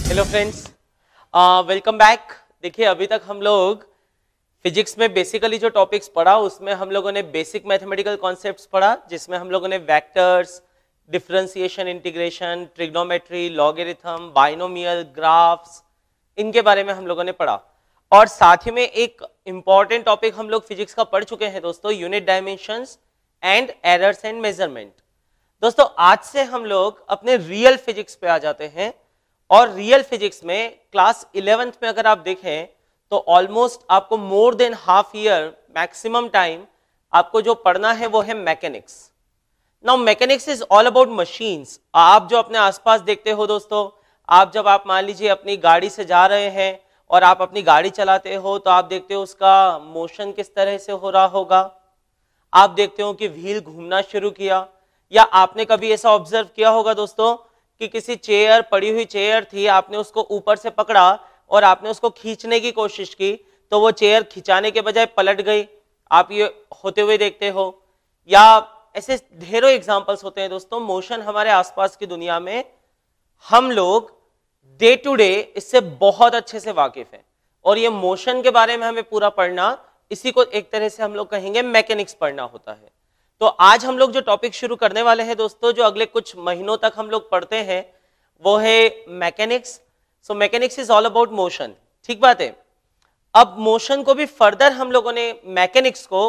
Hello friends, welcome back. देखिए, अभी तक हम लोग फिजिक्स में बेसिकली जो टॉपिक्स पढ़ा उसमें हम लोगों ने बेसिक मैथमेटिकल कॉन्सेप्ट्स पढ़ा, जिसमें हम लोगों ने vectors, differentiation, integration, trigonometry, logarithm, binomial, graphs, इनके बारे में हम लोगों ने पढ़ा। और साथ ही में एक इंपॉर्टेंट टॉपिक हम लोग फिजिक्स का पढ़ चुके हैं दोस्तों, unit dimensions and errors and measurement. दोस्तों, आज से हम लोग अपने रियल फिजिक्स पे आ जाते हैं। और रियल फिजिक्स में क्लास 11th में अगर आप देखें तो ऑलमोस्ट आपको more than half year maximum time आपको जो पढ़ना है वो है mechanics. Now mechanics is all about machines. आप जो अपने आसपास देखते हो दोस्तों, आप मान लीजिए अपनी गाड़ी से जा रहे हैं और आप अपनी गाड़ी चलाते हो तो आप देखते हो उसका मोशन किस तरह से हो रहा होगा। आप देखते हो कि व्हील घूमना शुरू किया, या आपने कभी ऐसा ऑब्जर्व किया होगा दोस्तों कि किसी चेयर, पड़ी हुई चेयर थी, आपने उसको ऊपर से पकड़ा और आपने उसको खींचने की कोशिश की तो वो चेयर खिंचाने के बजाय पलट गई। आप ये होते हुए देखते हो, या ऐसे ढेरों एग्जांपल्स होते हैं दोस्तों। मोशन हमारे आसपास की दुनिया में हम लोग डे टू डे इससे बहुत अच्छे से वाकिफ हैं, और ये मोशन के बारे में हमें पूरा पढ़ना, इसी को एक तरह से हम लोग कहेंगे मैकेनिक्स पढ़ना होता है। तो आज हम लोग जो टॉपिक शुरू करने वाले हैं दोस्तों, जो अगले कुछ महीनों तक हम लोग पढ़ते हैं, वो है mechanics. So mechanics is all about motion. ठीक बात है। अब मोशन को भी फर्दर हम लोगों ने, मैकेनिक्स को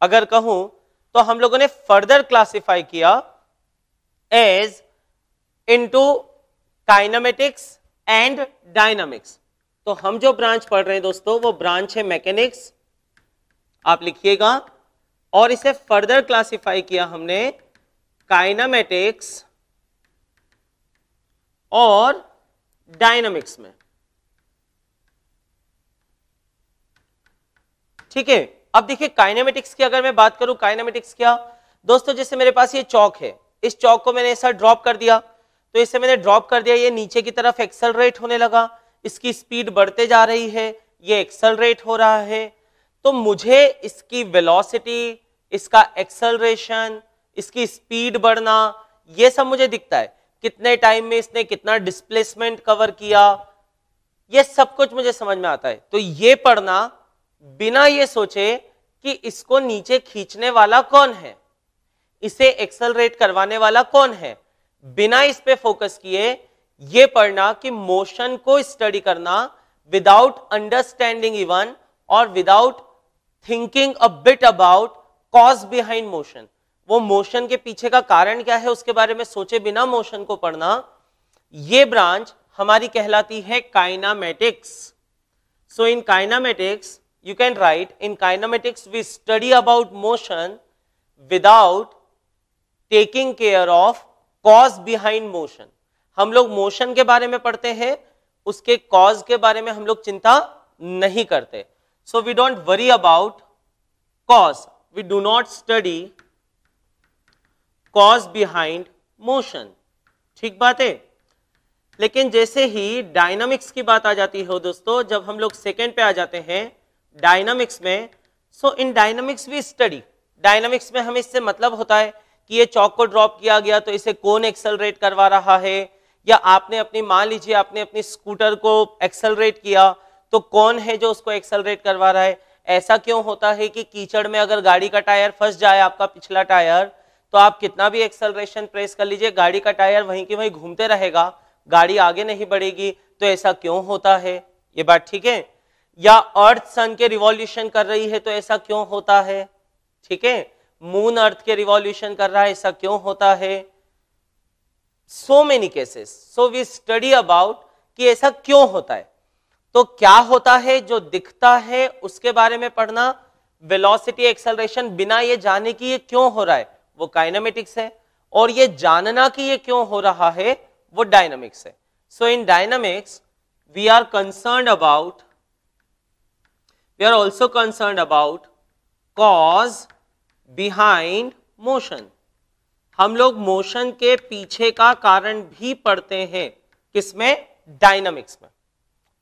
अगर कहूं तो हम लोगों ने फर्दर क्लासिफाई किया as into kinematics and dynamics. तो हम जो ब्रांच पढ़ रहे हैं दोस्तों वो ब्रांच है मैकेनिक्स, आप लिखिएगा। और इसे फर्दर क्लासिफाई किया हमने काइनेमेटिक्स और डायनामिक्स में। ठीक है। अब देखिए, काइनेमेटिक्स की अगर मैं बात करूं, काइनेमेटिक्स क्या दोस्तों, जैसे मेरे पास ये चौक है, इस चौक को मैंने ऐसा ड्रॉप कर दिया, तो इसे मैंने ड्रॉप कर दिया, ये नीचे की तरफ एक्सेलरेट होने लगा, इसकी स्पीड बढ़ते जा रही है, ये एक्सेलरेट हो रहा है। तो मुझे इसकी वेलोसिटी, इसका एक्सेलरेशन, इसकी स्पीड बढ़ना, ये सब मुझे दिखता है। कितने टाइम में इसने कितना डिस्प्लेसमेंट कवर किया, ये सब कुछ मुझे समझ में आता है। तो ये पढ़ना बिना ये सोचे कि इसको नीचे खींचने वाला कौन है, इसे एक्सेलरेट करवाने वाला कौन है, बिना इस पे फोकस किए ये पढ़ना कि मोशन को स्टडी करना विदाउट अंडरस्टैंडिंग इवन और without thinking a bit about cause behind motion, वो मोशन के पीछे का कारण क्या है उसके बारे में सोचे बिना मोशन को पढ़ना, ये ब्रांच हमारी कहलाती है kinematics. So in kinematics you can write, in kinematics we study about motion without taking care of cause behind motion। हम लोग मोशन के बारे में पढ़ते हैं, उसके कॉज के बारे में हम लोग चिंता नहीं करते। So we don't worry about cause, we do not study cause behind motion। ठीक बात है। लेकिन जैसे ही डायनामिक्स की बात आ जाती है दोस्तों, जब हम लोग सेकेंड पे आ जाते हैं डायनामिक्स में, सो in dynamics we study, dynamics में हमें इससे मतलब होता है कि ये चौक को ड्रॉप किया गया तो इसे कौन एक्सेलरेट करवा रहा है, या आपने अपनी, मान लीजिए आपने अपनी स्कूटर को एक्सेलरेट किया तो कौन है जो उसको एक्सेलरेट करवा रहा है। ऐसा क्यों होता है कि कीचड़ में अगर गाड़ी का टायर फंस जाए, आपका पिछला टायर, तो आप कितना भी एक्सेलरेशन प्रेस कर लीजिए, गाड़ी का टायर वहीं की वहीं घूमते रहेगा, गाड़ी आगे नहीं बढ़ेगी। तो ऐसा क्यों होता है, ये बात ठीक है। या अर्थ सन के रिवॉल्यूशन कर रही है तो ऐसा क्यों होता है, ठीक है। मून अर्थ के रिवॉल्यूशन कर रहा है, ऐसा क्यों होता है। So many cases, so we study about कि ऐसा क्यों होता है। तो क्या होता है जो दिखता है उसके बारे में पढ़ना, वेलोसिटी, एक्सेलरेशन, बिना ये जाने कि ये क्यों हो रहा है, वो काइनेमेटिक्स है। और ये जानना कि ये क्यों हो रहा है, वो डायनामिक्स है। So in dynamics we are concerned about, we are also concerned about cause behind motion। हम लोग मोशन के पीछे का कारण भी पढ़ते हैं, किसमें, डायनामिक्स में।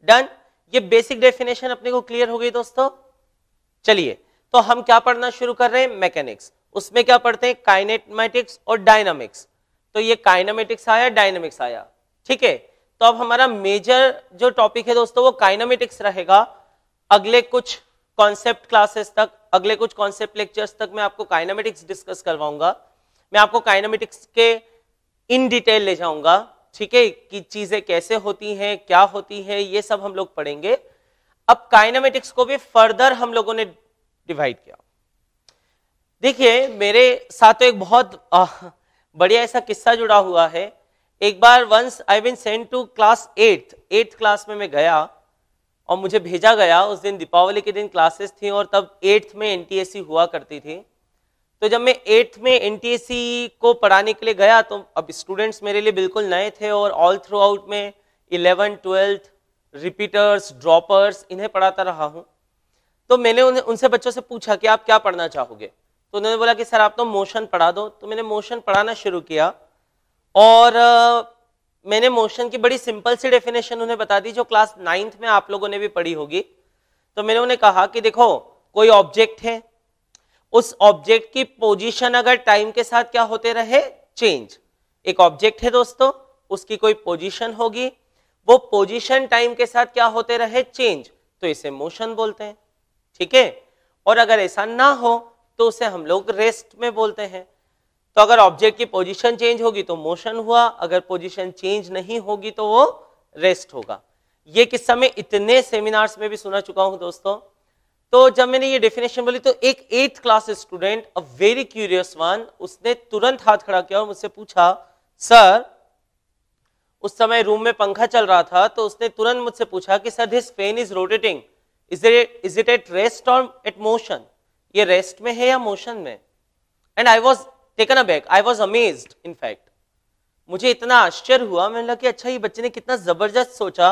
डन। ये बेसिक डेफिनेशन अपने को क्लियर हो गई दोस्तों। चलिए, तो हम क्या पढ़ना शुरू कर रहे हैं, मैकेनिक्स। उसमें क्या पढ़ते हैं, काइनेमेटिक्स और डायनामिक्स। तो ये काइनेमेटिक्स आया, डायनामिक्स आया, ठीक है। तो अब हमारा मेजर जो टॉपिक है दोस्तों वो काइनेमेटिक्स रहेगा। अगले कुछ कॉन्सेप्ट क्लासेस तक, अगले कुछ कॉन्सेप्ट लेक्चर्स तक मैं आपको काइनेमेटिक्स डिस्कस करवाऊंगा। मैं आपको काइनेमेटिक्स के इन डिटेल ले जाऊंगा, ठीक है, कि चीजें कैसे होती हैं, क्या होती हैं, ये सब हम लोग पढ़ेंगे। अब काइनेमेटिक्स को भी फर्दर हम लोगों ने डिवाइड किया। देखिए मेरे साथ तो एक बहुत बढ़िया ऐसा किस्सा जुड़ा हुआ है। एक बार once I been sent to class 8th class में मैं गया और मुझे भेजा गया। उस दिन दीपावली के दिन क्लासेस थी और तब 8th में एनटीएससी हुआ करती थी। तो जब मैं 8th में एनटीएससी को पढ़ाने के लिए गया तो अब स्टूडेंट्स मेरे लिए बिल्कुल नए थे और ऑल थ्रू आउट में 11th 12th रिपीटर्स, ड्रॉपर्स, इन्हें पढ़ाता रहा हूँ। तो मैंने उनसे बच्चों से पूछा कि आप क्या पढ़ना चाहोगे, तो उन्होंने बोला कि सर आप तो मोशन पढ़ा दो। तो मैंने मोशन पढ़ाना शुरू किया और मैंने मोशन की बड़ी सिंपल सी डेफिनेशन उन्हें बता दी जो क्लास 9th में आप लोगों ने भी पढ़ी होगी। तो मैंने उन्हें कहा कि देखो कोई ऑब्जेक्ट है, उस ऑब्जेक्ट की पोजीशन अगर टाइम के साथ क्या होते रहे, चेंज। एक ऑब्जेक्ट है दोस्तों, उसकी कोई पोजीशन होगी, वो पोजीशन टाइम के साथ क्या होते रहे, चेंज, तो इसे मोशन बोलते हैं, ठीक है। और अगर ऐसा ना हो तो उसे हम लोग रेस्ट में बोलते हैं। तो अगर ऑब्जेक्ट की पोजीशन चेंज होगी तो मोशन हुआ, अगर पोजीशन चेंज नहीं होगी तो वो रेस्ट होगा। ये किस्सा मैं इतने सेमिनार्स में भी सुना चुका हूं दोस्तों। तो जब मैंने ये डेफिनेशन बोली तो एक 8th class student, a very curious one, उसने तुरंत हाथ खड़ा किया और मुझसे पूछा, सर, उस समय रूम में पंखा चल रहा था, तो उसने तुरंत मुझसे पूछा कि sir this fan is rotating, is it at rest और एट मोशन? ये रेस्ट में है या मोशन में? And I was taken aback, I was amazed. In fact मुझे इतना आश्चर्य हुआ, मैंने लगा कि अच्छा ये बच्चे ने कितना जबरदस्त सोचा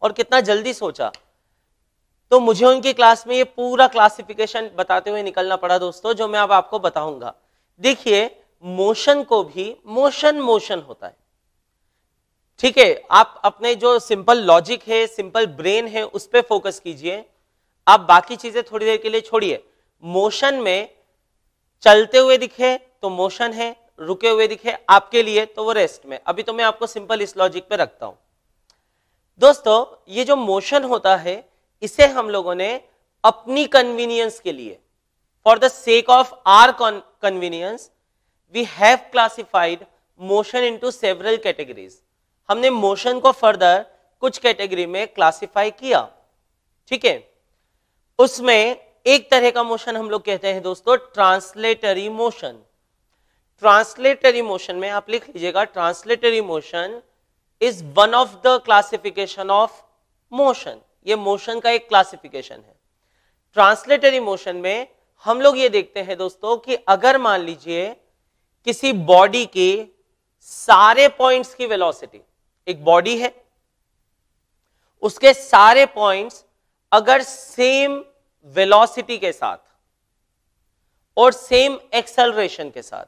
और कितना जल्दी सोचा। तो मुझे उनकी क्लास में ये पूरा क्लासिफिकेशन बताते हुए निकलना पड़ा दोस्तों, जो मैं अब आपको बताऊंगा। देखिए मोशन को भी मोशन होता है, ठीक है। आप अपने जो सिंपल लॉजिक है, सिंपल ब्रेन है, उस पर फोकस कीजिए। आप बाकी चीजें थोड़ी देर के लिए छोड़िए। मोशन में चलते हुए दिखे तो मोशन है, रुके हुए दिखे आपके लिए तो वो रेस्ट में। अभी तो मैं आपको सिंपल इस लॉजिक पे रखता हूं दोस्तों। ये जो मोशन होता है इसे हम लोगों ने अपनी कन्वीनियंस के लिए, for the sake of our convenience, we have classified motion into several categories. हमने मोशन को फर्दर कुछ कैटेगरी में क्लासिफाई किया, ठीक है। उसमें एक तरह का मोशन हम लोग कहते हैं दोस्तों ट्रांसलेटरी मोशन। ट्रांसलेटरी मोशन में आप लिख लीजिएगा, translatory motion is one of the classification of motion. ये मोशन का एक क्लासिफिकेशन है। ट्रांसलेटरी मोशन में हम लोग ये देखते हैं दोस्तों कि अगर मान लीजिए किसी बॉडी के सारे पॉइंट्स की वेलोसिटी, एक बॉडी है, उसके सारे पॉइंट्स अगर सेम वेलोसिटी के साथ और सेम एक्सेलरेशन के साथ,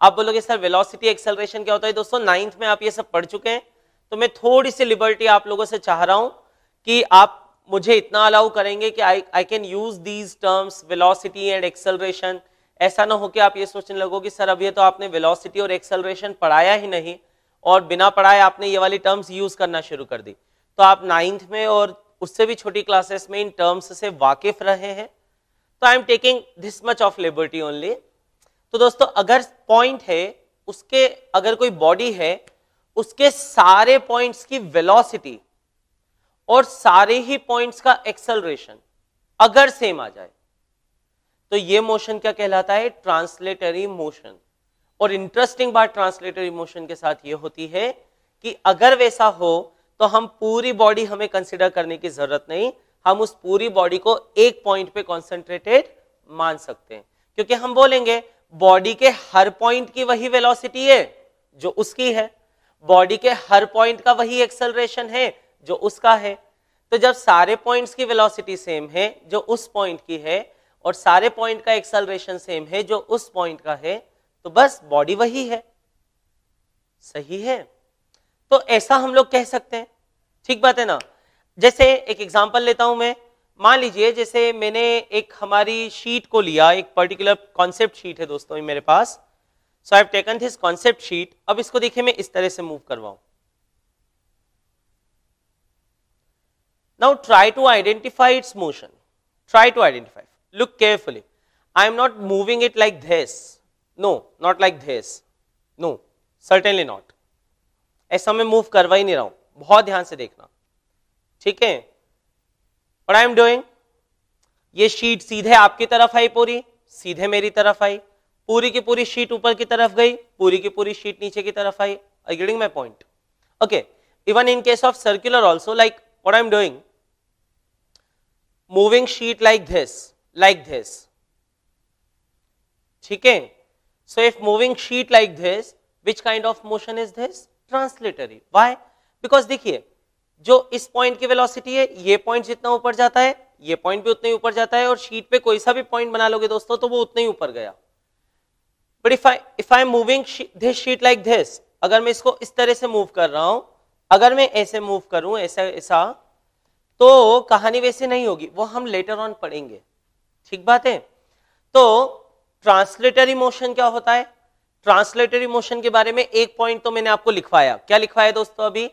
आप बोलोगे सर वेलोसिटी एक्सेलरेशन क्या होता है? दोस्तों 9th में आप ये सब पढ़ चुके हैं, तो मैं थोड़ी सी लिबर्टी आप लोगों से चाह रहा हूं कि आप मुझे इतना अलाउ करेंगे कि I can use these terms velocity and acceleration. ऐसा ना हो कि आप ये सोचने लगो कि सर अभी तो आपने वेलोसिटी और एक्सेलरेशन पढ़ाया ही नहीं और बिना पढ़ाए आपने ये वाली टर्म्स यूज करना शुरू कर दी। तो आप 9th में और उससे भी छोटी क्लासेस में इन टर्म्स से वाकिफ रहे हैं, तो I am taking this much of liberty only. तो दोस्तों अगर पॉइंट है, उसके अगर कोई बॉडी है, उसके सारे पॉइंट्स की वेलोसिटी और सारे ही पॉइंट्स का एक्सेलरेशन अगर सेम आ जाए तो ये मोशन क्या कहलाता है? Translatory motion. और इंटरेस्टिंग बात ट्रांसलेटरी मोशन के साथ ये होती है कि अगर वैसा हो तो हम पूरी बॉडी हमें कंसिडर करने की जरूरत नहीं, हम उस पूरी बॉडी को एक पॉइंट पे कॉन्सेंट्रेटेड मान सकते हैं, क्योंकि हम बोलेंगे बॉडी के हर पॉइंट की वही वेलोसिटी है जो उसकी है, बॉडी के हर पॉइंट का वही एक्सेलरेशन है जो उसका है। तो जब सारे पॉइंट्स की वेलोसिटी सेम है जो उस पॉइंट की है और सारे पॉइंट का एक्सेलरेशन सेम है जो उस पॉइंट का है, तो बस बॉडी वही है। सही है? तो ऐसा हम लोग कह सकते हैं, ठीक बात है ना। जैसे एक एग्जांपल लेता हूं मैं, मान लीजिए जैसे मैंने एक हमारी शीट को लिया, एक पर्टिकुलर कॉन्सेप्ट शीट है दोस्तों मेरे पास। So I have taken this concept sheet. अब इसको देखिए मैं इस तरह से मूव करवाऊं, Now try to identify its motion. Try to identify. Look carefully. I am not moving it like this. No, not like this. No, certainly not. ऐसा मैं मूव करवा ही नहीं रहा हूं, बहुत ध्यान से देखना, ठीक है. What I am doing, ये शीट सीधे आपकी तरफ आई, पूरी सीधे मेरी तरफ आई, पूरी की पूरी शीट ऊपर की तरफ गई, पूरी की पूरी शीट नीचे की तरफ आई. Are you getting my point? Okay. Even in case of circular also, like what I am doing, moving sheet like this, ठीक है. So if moving sheet like this, which kind of motion is this? Translatory. Why? Because देखिए, जो इस point की velocity है, ये point जितना ऊपर जाता है, ये पॉइंट भी उतना ही ऊपर जाता है, और शीट पे कोई सा भी पॉइंट बना लोगे दोस्तों तो वो उतना ही ऊपर गया. But if I am moving this sheet like this, अगर मैं इसको इस तरह से मूव कर रहा हूं, अगर मैं ऐसे मूव करूं, ऐसा, तो कहानी वैसे नहीं होगी, वो हम लेटर ऑन पढ़ेंगे, ठीक बात है. तो ट्रांसलेटरी मोशन क्या होता है? ट्रांसलेटरी मोशन के बारे में एक पॉइंट तो मैंने आपको लिखवाया. क्या लिखवाया दोस्तों अभी?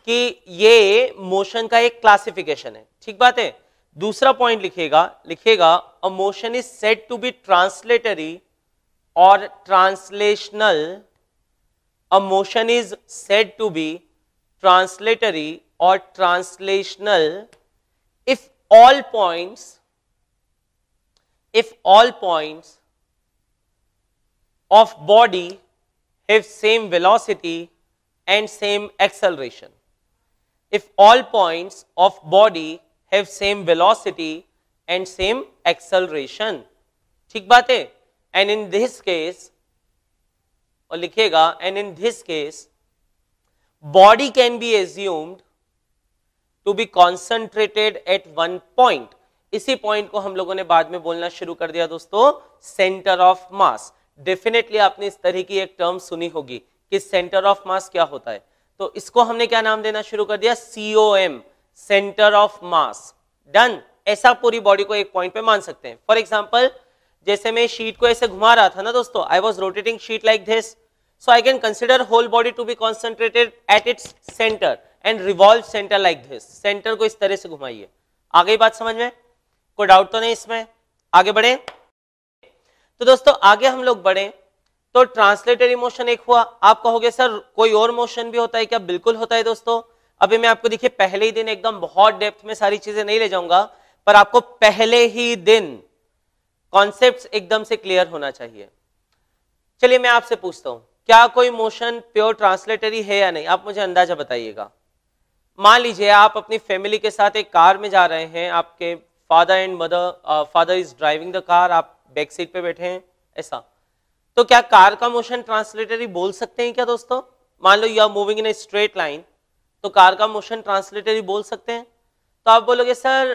कि ये मोशन का एक क्लासिफिकेशन है, ठीक बात है. दूसरा पॉइंट लिखेगा a motion is said to be translatory और translational. A motion is said to be translatory or translational if all points of body have same velocity and same acceleration. If all points of body have same velocity and same acceleration, ठीक बात है. And in this case, और लिखेगा, and in this case body can be assumed to be concentrated at one point. इसी point को हम लोगों ने बाद में बोलना शुरू कर दिया दोस्तों, सेंटर ऑफ मास. डेफिनेटली आपने इस तरह की एक टर्म सुनी होगी कि सेंटर ऑफ मास क्या होता है. तो इसको हमने क्या नाम देना शुरू कर दिया? COM, centre of mass. Done. ऐसा पूरी बॉडी को एक पॉइंट पे मान सकते हैं. फॉर एग्जाम्पल, जैसे मैं शीट को ऐसे घुमा रहा था ना दोस्तों, I was rotating sheet like this, so I can consider whole body to be concentrated at its centre and revolve centre like this. Centre को इस तरह से घुमाइए. आ गई बात समझ में? कोई डाउट तो नहीं इसमें? आगे बढ़े. तो दोस्तों आगे हम लोग बढ़े तो ट्रांसलेटरी मोशन एक हुआ. आप कहोगे सर कोई और मोशन भी होता है क्या? बिल्कुल होता है दोस्तों. अभी मैं आपको देखिए पहले ही दिन एकदम बहुत डेप्थ में सारी चीजें नहीं ले जाऊंगा, पर आपको पहले ही दिन कॉन्सेप्ट्स एकदम से क्लियर होना चाहिए. चलिए मैं आपसे पूछता हूं, क्या कोई मोशन प्योर ट्रांसलेटरी है या नहीं? आप मुझे अंदाजा बताइएगा. मान लीजिए आप अपनी फैमिली के साथ एक कार में जा रहे हैं, आपके father and mother, father is driving the car, आप बैक सीट पे बैठे हैं, ऐसा. तो क्या कार का मोशन ट्रांसलेटरी बोल सकते हैं क्या दोस्तों? मान लो you are moving in a straight line, तो कार का मोशन ट्रांसलेटरी बोल सकते हैं? तो आप बोलोगे sir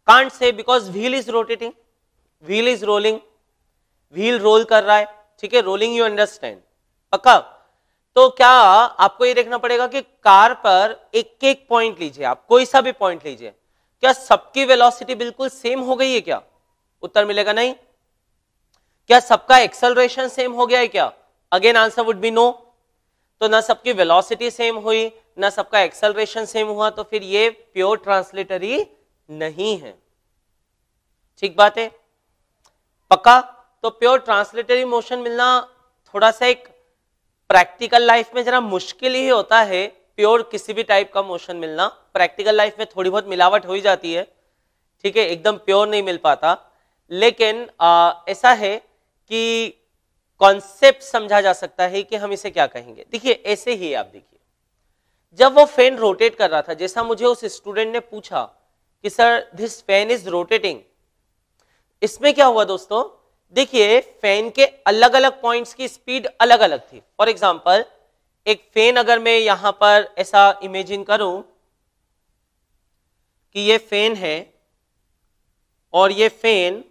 can't say, because wheel is rotating, wheel is rolling, wheel roll कर रहा है, ठीक है, रोलिंग यू अंडरस्टैंड, पक्का. तो क्या आपको ये देखना पड़ेगा कि कार पर एक एक पॉइंट लीजिए, आप कोई सा भी पॉइंट लीजिए, क्या सबकी वेलोसिटी बिल्कुल सेम हो गई है क्या? उत्तर मिलेगा नहीं. क्या सबका एक्सेलरेशन सेम हो गया है क्या? Again answer would be no. तो ना सबकी वेलोसिटी सेम हुई, ना सबका एक्सेलरेशन सेम हुआ, तो फिर ये प्योर ट्रांसलेटरी नहीं है. ठीक बात है, पक्का. तो प्योर ट्रांसलेटरी मोशन मिलना थोड़ा सा एक प्रैक्टिकल लाइफ में जरा मुश्किल ही होता है. प्योर किसी भी टाइप का मोशन मिलना प्रैक्टिकल लाइफ में थोड़ी बहुत मिलावट हो ही जाती है, ठीक है, एकदम प्योर नहीं मिल पाता. लेकिन ऐसा है कि कॉन्सेप्ट समझा जा सकता है कि हम इसे क्या कहेंगे. देखिए ऐसे ही आप देखिए, जब वो फैन रोटेट कर रहा था, जैसा मुझे उस स्टूडेंट ने पूछा कि sir this fan is rotating, इसमें क्या हुआ दोस्तों? देखिए फैन के अलग अलग पॉइंट्स की स्पीड अलग अलग थी. फॉर एग्जांपल एक फैन अगर मैं यहां पर ऐसा इमेजिन करूं कि ये फैन है और ये फैन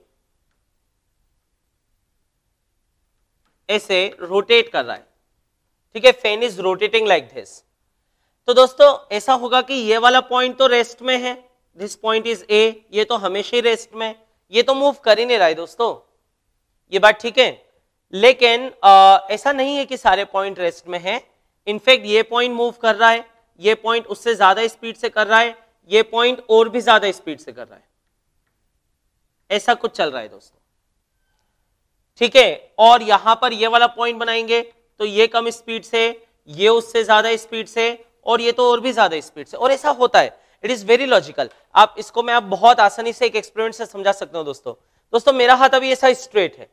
ऐसे रोटेट कर रहा है, ठीक है, fan is rotating like this. तो दोस्तों ऐसा होगा कि ये वाला पॉइंट तो रेस्ट में है, दिस पॉइंट इज ए, ये तो हमेशा ही रेस्ट में, ये तो मूव कर ही नहीं रहा है दोस्तों, ये बात ठीक है. लेकिन ऐसा नहीं है कि सारे पॉइंट रेस्ट में है. इनफैक्ट ये पॉइंट मूव कर रहा है, ये पॉइंट उससे ज्यादा स्पीड से कर रहा है, ये पॉइंट और भी ज्यादा स्पीड से कर रहा है, ऐसा कुछ चल रहा है दोस्तों, ठीक है। और यहां पर ये वाला पॉइंट बनाएंगे तो ये कम स्पीड से, ये उससे ज्यादा स्पीड से, और ये तो और भी ज्यादा स्पीड से, और ऐसा होता है। It is very logical. आप इसको मैं आप बहुत आसानी से एक एक्सपेरिमेंट से समझा सकता हूं दोस्तों। दोस्तों मेरा हाथ अभी ऐसा स्ट्रेट है,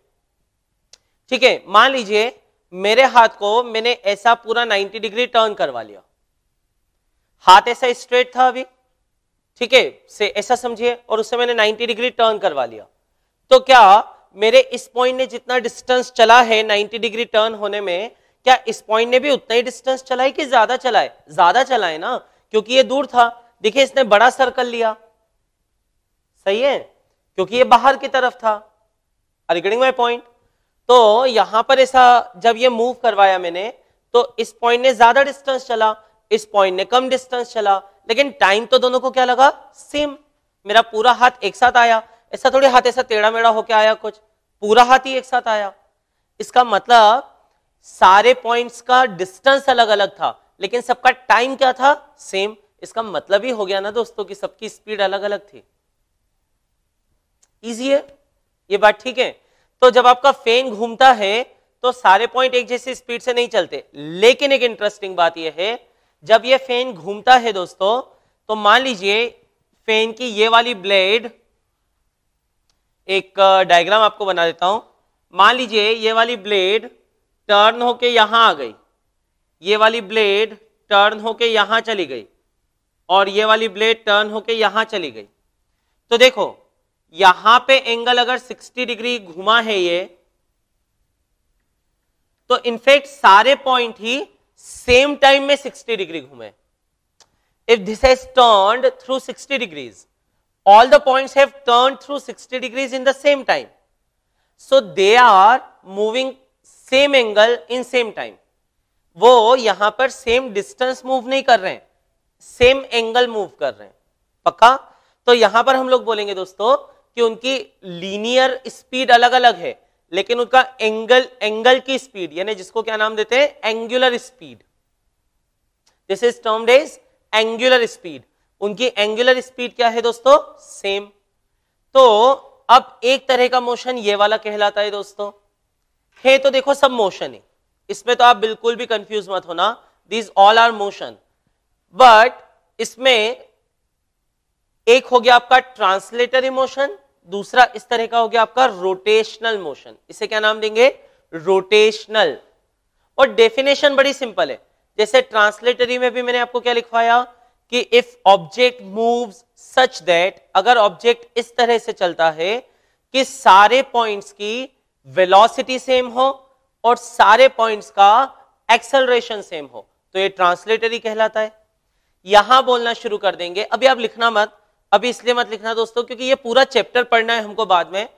ठीक है। मान लीजिए मेरे हाथ को मैंने ऐसा पूरा 90 डिग्री टर्न करवा लिया, हाथ ऐसा स्ट्रेट था अभी, ठीक है, से ऐसा समझिए, और उससे मैंने 90 डिग्री टर्न करवा लिया, तो क्या मेरे इस पॉइंट ने जितना डिस्टेंस चला है 90 डिग्री टर्न होने में, क्या इस पॉइंट ने भी उतना ही डिस्टेंस चला है कि ज्यादा चला है? ज्यादा चला है ना, क्योंकि ये दूर था। देखिए इसने बड़ा सर्कल लिया, सही है, क्योंकि ये बाहर की तरफ था। Are you getting my point? तो यहां पर ऐसा जब ये मूव करवाया मैंने, तो इस पॉइंट ने ज्यादा डिस्टेंस चला, इस पॉइंट ने कम डिस्टेंस चला, लेकिन टाइम तो दोनों को क्या लगा? सेम। मेरा पूरा हाथ एक साथ आया, ऐसा थोड़ी हाथ ऐसा टेढ़ा मेढ़ा होके आया, कुछ पूरा हाथ ही एक साथ आया। इसका मतलब सारे पॉइंट्स का डिस्टेंस अलग अलग था, लेकिन सबका टाइम क्या था? सेम। इसका मतलब ही हो गया ना दोस्तों कि सबकी स्पीड अलग अलग थी। इजी है ये बात, ठीक है। तो जब आपका फैन घूमता है तो सारे पॉइंट एक जैसी स्पीड से नहीं चलते, लेकिन एक इंटरेस्टिंग बात यह है, जब ये फैन घूमता है दोस्तों, तो मान लीजिए फैन की ये वाली ब्लेड, एक डायग्राम आपको बना देता हूं। मान लीजिए ये वाली ब्लेड टर्न होके यहां आ गई, ये वाली ब्लेड टर्न होके यहां चली गई, और ये वाली ब्लेड टर्न होके यहां चली गई। तो देखो यहां पे एंगल अगर 60 डिग्री घुमा है ये, तो इनफैक्ट सारे पॉइंट ही सेम टाइम में 60 डिग्री घूमे। If this has turned through 60 degrees, all the points have turned through 60 degrees in the same time, so they are moving same angle in same time। वो यहां पर same distance move नहीं कर रहे हैं, same angle move कर रहे हैं, पक्का? तो यहां पर हम लोग बोलेंगे दोस्तों कि उनकी लीनियर स्पीड अलग अलग है, लेकिन उनका एंगल की स्पीड, यानी जिसको क्या नाम देते हैं? Angular speed. This is termed as angular speed. उनकी एंगुलर स्पीड क्या है दोस्तों? सेम। तो अब एक तरह का मोशन ये वाला कहलाता है दोस्तों, है तो देखो सब मोशन है, इसमें तो आप बिल्कुल भी कंफ्यूज मत होना, these all R motion. But इसमें एक हो गया आपका ट्रांसलेटरी मोशन, दूसरा इस तरह का हो गया आपका रोटेशनल मोशन। इसे क्या नाम देंगे? रोटेशनल। और डेफिनेशन बड़ी सिंपल है, जैसे ट्रांसलेटरी में भी मैंने आपको क्या लिखवाया कि if object moves such that, अगर ऑब्जेक्ट इस तरह से चलता है कि सारे पॉइंट्स की वेलोसिटी सेम हो और सारे पॉइंट्स का एक्सेलरेशन सेम हो, तो ये ट्रांसलेटरी कहलाता है। यहां बोलना शुरू कर देंगे, अभी आप लिखना मत, अभी इसलिए मत लिखना दोस्तों क्योंकि ये पूरा चैप्टर पढ़ना है हमको बाद में,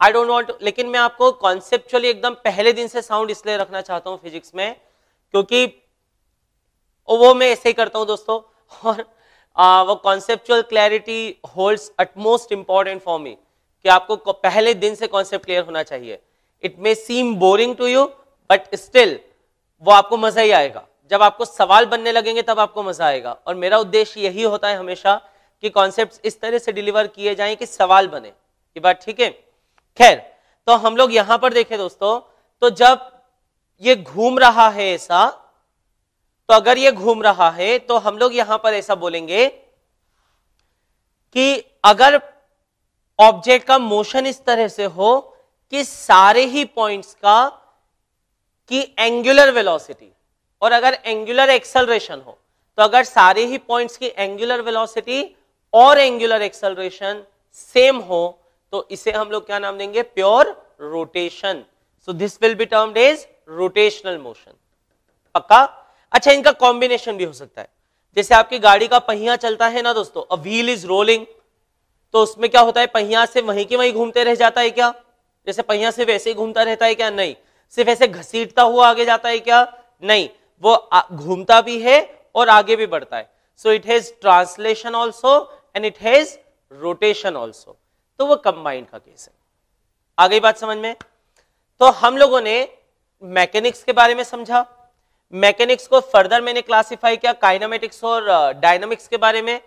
आई डोंट वांट, लेकिन मैं आपको कॉन्सेप्चुअली एकदम पहले दिन से साउंड इसलिए रखना चाहता हूं फिजिक्स में, क्योंकि वो मैं ऐसे ही करता हूं दोस्तों, और वो conceptual clarity holds utmost important for me, कि आपको पहले दिन से कॉन्सेप्ट क्लियर होना चाहिए। It may seem boring to you, but still वो आपको मजा ही आएगा। जब आपको सवाल बनने लगेंगे तब आपको मजा आएगा, और मेरा उद्देश्य यही होता है हमेशा कि कॉन्सेप्ट्स इस तरह से डिलीवर किए जाएं कि सवाल बने। ये बात ठीक है? खैर, तो हम लोग यहां पर देखें दोस्तों, तो जब ये घूम रहा है ऐसा, तो अगर ये घूम रहा है तो हम लोग यहां पर ऐसा बोलेंगे कि अगर ऑब्जेक्ट का मोशन इस तरह से हो कि सारे ही पॉइंट्स का की एंगुलर वेलोसिटी, और अगर एंगुलर एक्सेलरेशन हो, तो अगर सारे ही पॉइंट्स की एंगुलर वेलोसिटी और एंगुलर एक्सेलरेशन सेम हो, तो इसे हम लोग क्या नाम देंगे? Pure rotation. So this will be termed as rotational motion. पक्का? अच्छा, इनका कॉम्बिनेशन भी हो सकता है, जैसे आपकी गाड़ी का पहिया चलता है ना दोस्तों, अ व्हील इज रोलिंग, तो उसमें क्या होता है? पहिया से वहीं के वहीं घूमते रह जाता है क्या? जैसे पहिया से वैसे ही घूमता रहता है क्या? नहीं। सिर्फ ऐसे घसीटता हुआ आगे जाता है क्या? नहीं, वो घूमता भी है और आगे भी बढ़ता है। So it has translation also and it has rotation also, तो वो कंबाइंड का केस है। आ गई बात समझ में? तो हम लोगों ने मैकेनिक्स के बारे में समझा। मैकेनिक्स को फर्दर मैंने क्लासिफाई किया काइनेमेटिक्स और डायनामिक्स के बारे में,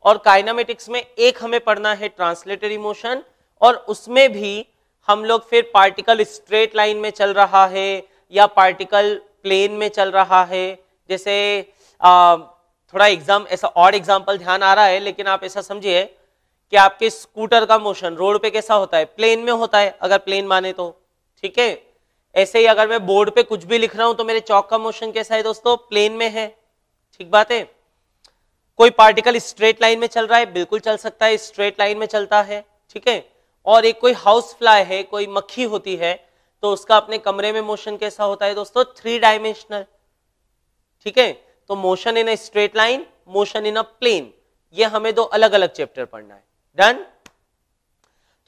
और काइनेमेटिक्स में एक हमें पढ़ना है ट्रांसलेटरी मोशन, और उसमें भी हम लोग फिर पार्टिकल स्ट्रेट लाइन में चल रहा है या पार्टिकल प्लेन में चल रहा है। जैसे थोड़ा ऐसा ऑड एग्जांपल ध्यान आ रहा है, लेकिन आप ऐसा समझिए कि आपके स्कूटर का मोशन रोड पे कैसा होता है, प्लेन में होता है, अगर प्लेन माने तो, ठीक है। ऐसे ही अगर मैं बोर्ड पे कुछ भी लिख रहा हूं तो मेरे चौक का मोशन कैसा है दोस्तों, प्लेन में है, ठीक बात है। कोई पार्टिकल स्ट्रेट लाइन में चल रहा है, बिल्कुल चल सकता है, स्ट्रेट लाइन में चलता है, ठीक है। और एक कोई हाउस फ्लाई है, कोई मक्खी होती है, तो उसका अपने कमरे में मोशन कैसा होता है दोस्तों, 3 डायमेंशनल, ठीक है। तो motion in a straight line, motion in a plane, ये हमें 2 अलग अलग चैप्टर पढ़ना है। डन।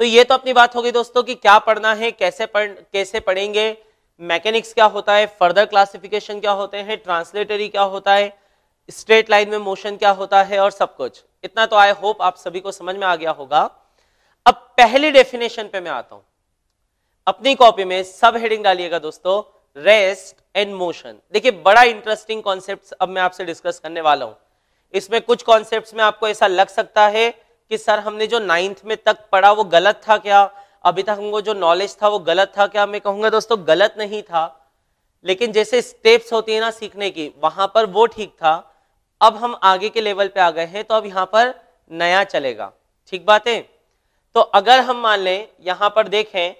तो ये तो अपनी बात होगी दोस्तों कि क्या पढ़ना है, कैसे पढ़ेंगे, मैकेनिक्स क्या होता है, फर्दर क्लासिफिकेशन क्या होते हैं, ट्रांसलेटरी क्या होता है, स्ट्रेट लाइन में मोशन क्या होता है, और सब कुछ। इतना तो आई होप आप सभी को समझ में आ गया होगा। अब पहली डेफिनेशन पे मैं आता हूं। अपनी कॉपी में सब हेडिंग डालिएगा दोस्तों, रेस्ट एंड मोशन। देखिए बड़ा इंटरेस्टिंग कॉन्सेप्ट अब मैं आपसे डिस्कस करने वाला हूं। इसमें कुछ कॉन्सेप्ट्स में आपको ऐसा लग सकता है कि सर हमने जो 9th में तक पढ़ा वो गलत था क्या, अभी तक हमको जो नॉलेज था वो गलत था क्या। मैं कहूंगा दोस्तों गलत नहीं था, लेकिन जैसे स्टेप्स होती है ना सीखने की, वहां पर वो ठीक था। अब हम आगे के लेवल पे आ गए हैं, तो अब यहां पर नया चलेगा, ठीक बात है। तो अगर हम मान लें यहां पर देखें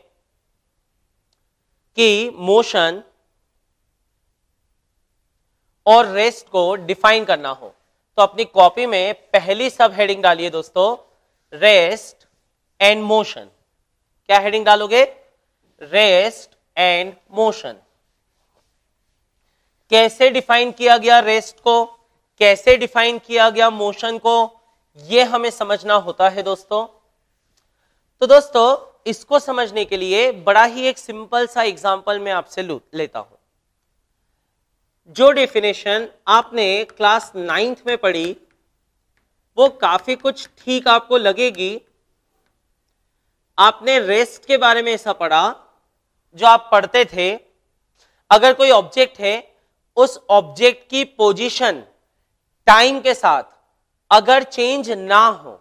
कि मोशन और रेस्ट को डिफाइन करना हो, तो अपनी कॉपी में पहली सब हेडिंग डालिए दोस्तों, रेस्ट एंड मोशन। क्या हेडिंग डालोगे, रेस्ट एंड मोशन। कैसे डिफाइन किया गया रेस्ट को, कैसे डिफाइन किया गया मोशन को, यह हमें समझना होता है दोस्तों। तो दोस्तों इसको समझने के लिए बड़ा ही एक सिंपल सा एग्जांपल मैं आपसे लेता हूं। जो डेफिनेशन आपने क्लास 9th में पढ़ी वो काफी कुछ ठीक आपको लगेगी। आपने रेस्ट के बारे में ऐसा पढ़ा, जो आप पढ़ते थे, अगर कोई ऑब्जेक्ट है, उस ऑब्जेक्ट की पोजीशन टाइम के साथ अगर चेंज ना हो,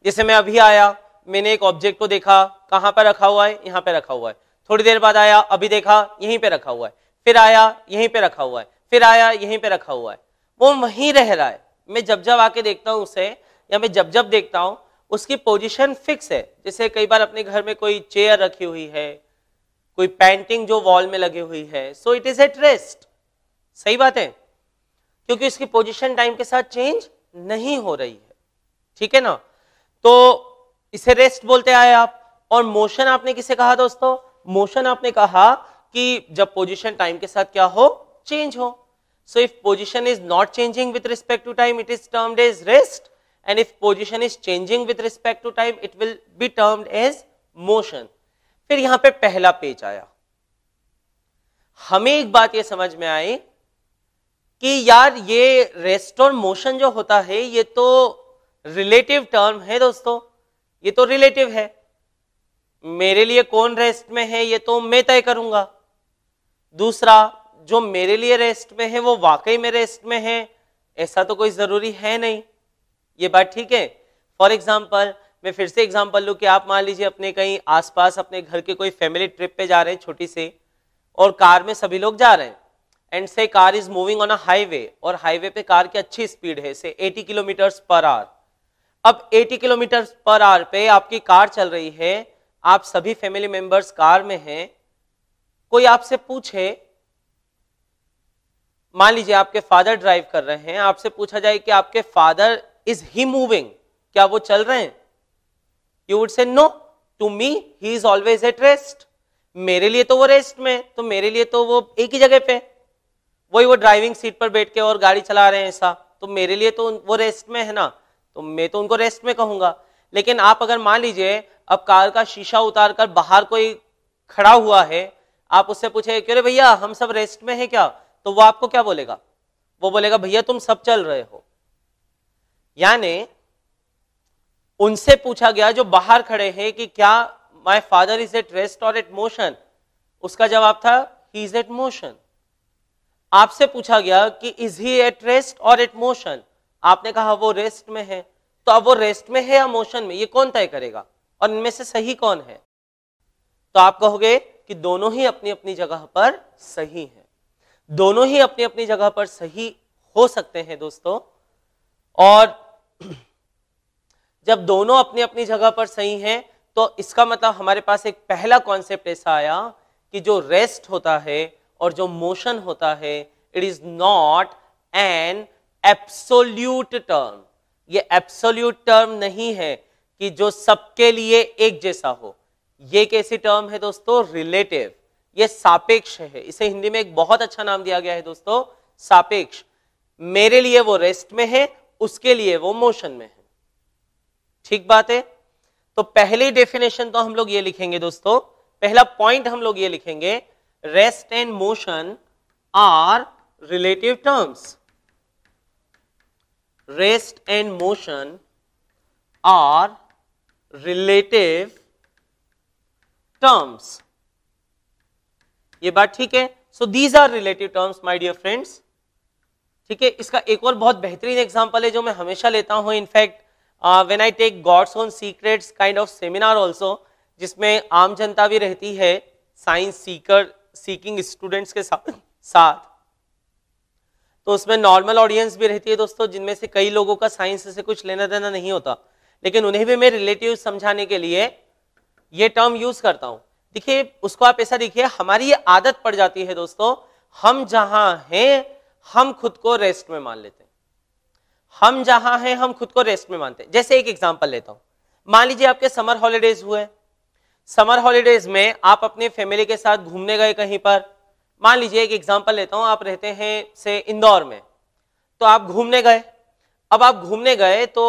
जैसे मैं अभी आया, मैंने एक ऑब्जेक्ट को देखा, कहां पर रखा हुआ है, यहां पे रखा हुआ है, थोड़ी देर बाद आया, अभी देखा यहीं पे रखा हुआ है, फिर आया यहीं पे रखा हुआ है, फिर आया यहीं पे रखा हुआ है, वो वहीं रह रहा है। मैं जब जब आके देखता हूं उसे, या मैं जब जब देखता हूं, उसकी पोजीशन फिक्स है। जैसे कई बार अपने घर में कोई चेयर रखी हुई है, कोई पेंटिंग जो वॉल में लगी हुई है, so it is at rest. सही बात है, क्योंकि उसकी पोजीशन टाइम के साथ चेंज नहीं हो रही है, ठीक है ना। तो इसे रेस्ट बोलते आए आप। और मोशन आपने किसे कहा दोस्तों, मोशन आपने कहा कि जब पोजीशन टाइम के साथ क्या हो, चेंज हो। So if position is not changing with respect to time, it is termed as rest, and if position is changing with respect to time, it will be termed as motion. फिर यहां पे पहला page आया। हमें एक बात ये समझ में आई कि यार ये रेस्ट और मोशन जो होता है ये तो रिलेटिव टर्म है दोस्तों, ये तो रिलेटिव है। मेरे लिए कौन रेस्ट में है ये तो मैं तय करूंगा, दूसरा जो मेरे लिए रेस्ट में है वो वाकई में रेस्ट में है, ऐसा तो कोई जरूरी है नहीं। ये बात ठीक है। फॉर एग्जाम्पल मैं फिर से एग्जाम्पल लूं कि आप मान लीजिए अपने कहीं आसपास अपने घर के कोई फैमिली ट्रिप पे जा रहे हैं छोटी सी, और कार में सभी लोग जा रहे हैं, एंड से car is moving on a highway, और हाईवे पे कार की अच्छी स्पीड है, से 80 किलोमीटर्स पर आवर। अब 80 किलोमीटर पर आवर पे आपकी कार चल रही है, आप सभी फैमिली मेंबर्स कार में हैं, कोई आपसे पूछे, मान लीजिए आपके फादर ड्राइव कर रहे हैं, आपसे पूछा जाए कि आपके फादर इज ही मूविंग, क्या वो चल रहे हैं, you would say no, to me he is always at rest. मेरे लिए तो वो रेस्ट में, तो मेरे लिए तो वो एक ही जगह पे, वही वो ड्राइविंग सीट पर बैठ के और गाड़ी चला रहे हैं ऐसा, तो मेरे लिए तो वो रेस्ट में है ना, तो मैं तो उनको रेस्ट में कहूंगा। लेकिन आप अगर मान लीजिए अब कार का शीशा उतार कर बाहर कोई खड़ा हुआ है, आप उससे पूछे कि अरे भैया हम सब रेस्ट में हैं क्या, तो वो आपको क्या बोलेगा, वो बोलेगा भैया तुम सब चल रहे हो। यानी उनसे पूछा गया जो बाहर खड़े हैं कि क्या my father is at rest और एट मोशन, उसका जवाब था ही इज एट मोशन। आपसे पूछा गया कि इज ही एट रेस्ट और एट मोशन, आपने कहा वो रेस्ट में है, तो अब वो रेस्ट में है या मोशन में, ये कौन तय करेगा और इनमें से सही कौन है? तो आप कहोगे कि दोनों ही अपनी अपनी जगह पर सही हैं, दोनों ही अपनी अपनी जगह पर सही हो सकते हैं दोस्तों। और जब दोनों अपनी अपनी जगह पर सही हैं तो इसका मतलब हमारे पास एक पहला कॉन्सेप्ट ऐसा आया कि जो रेस्ट होता है और जो मोशन होता है, it is not an absolute term. ये एब्सोल्यूट टर्म नहीं है कि जो सबके लिए एक जैसा हो। ये कैसी टर्म है दोस्तों? रिलेटिव, ये सापेक्ष है। इसे हिंदी में एक बहुत अच्छा नाम दिया गया है दोस्तों, सापेक्ष। मेरे लिए वो रेस्ट में है, उसके लिए वो मोशन में है। ठीक बात है। तो पहली डेफिनेशन तो हम लोग ये लिखेंगे दोस्तों, पहला पॉइंट हम लोग ये लिखेंगे, rest and motion are relative terms. Rest and motion are relative terms. ये बात ठीक है? So these are relative terms my dear friends. ठीक है, इसका एक और बहुत बेहतरीन एग्जांपल है जो मैं हमेशा लेता हूं, in fact when I take God's own secrets kind of seminar also, जिसमें आम जनता भी रहती है, साइंस सीकिंग स्टूडेंट्स के साथ, तो उसमें नॉर्मल ऑडियंस भी रहती है दोस्तों, जिनमें से कई लोगों का साइंस से कुछ लेना देना नहीं होता, लेकिन उन्हें भी मैं रिलेटिव समझाने के लिए ये टर्म यूज करता हूं। देखिए, उसको आप ऐसा देखिए, हमारी ये आदत पड़ जाती है दोस्तों, हम जहां हैं हम खुद को रेस्ट में मान लेते हैं, हम जहां हैं हम खुद को रेस्ट में मानते हैं। जैसे एक एग्जांपल लेता हूं, मान लीजिए आपके समर हॉलीडेज हुए, समर हॉलीडेज में आप अपने फैमिली के साथ घूमने गए कहीं पर। मान लीजिए एक एग्जांपल लेता हूं, आप रहते हैं से इंदौर में, तो आप घूमने गए। अब आप घूमने गए तो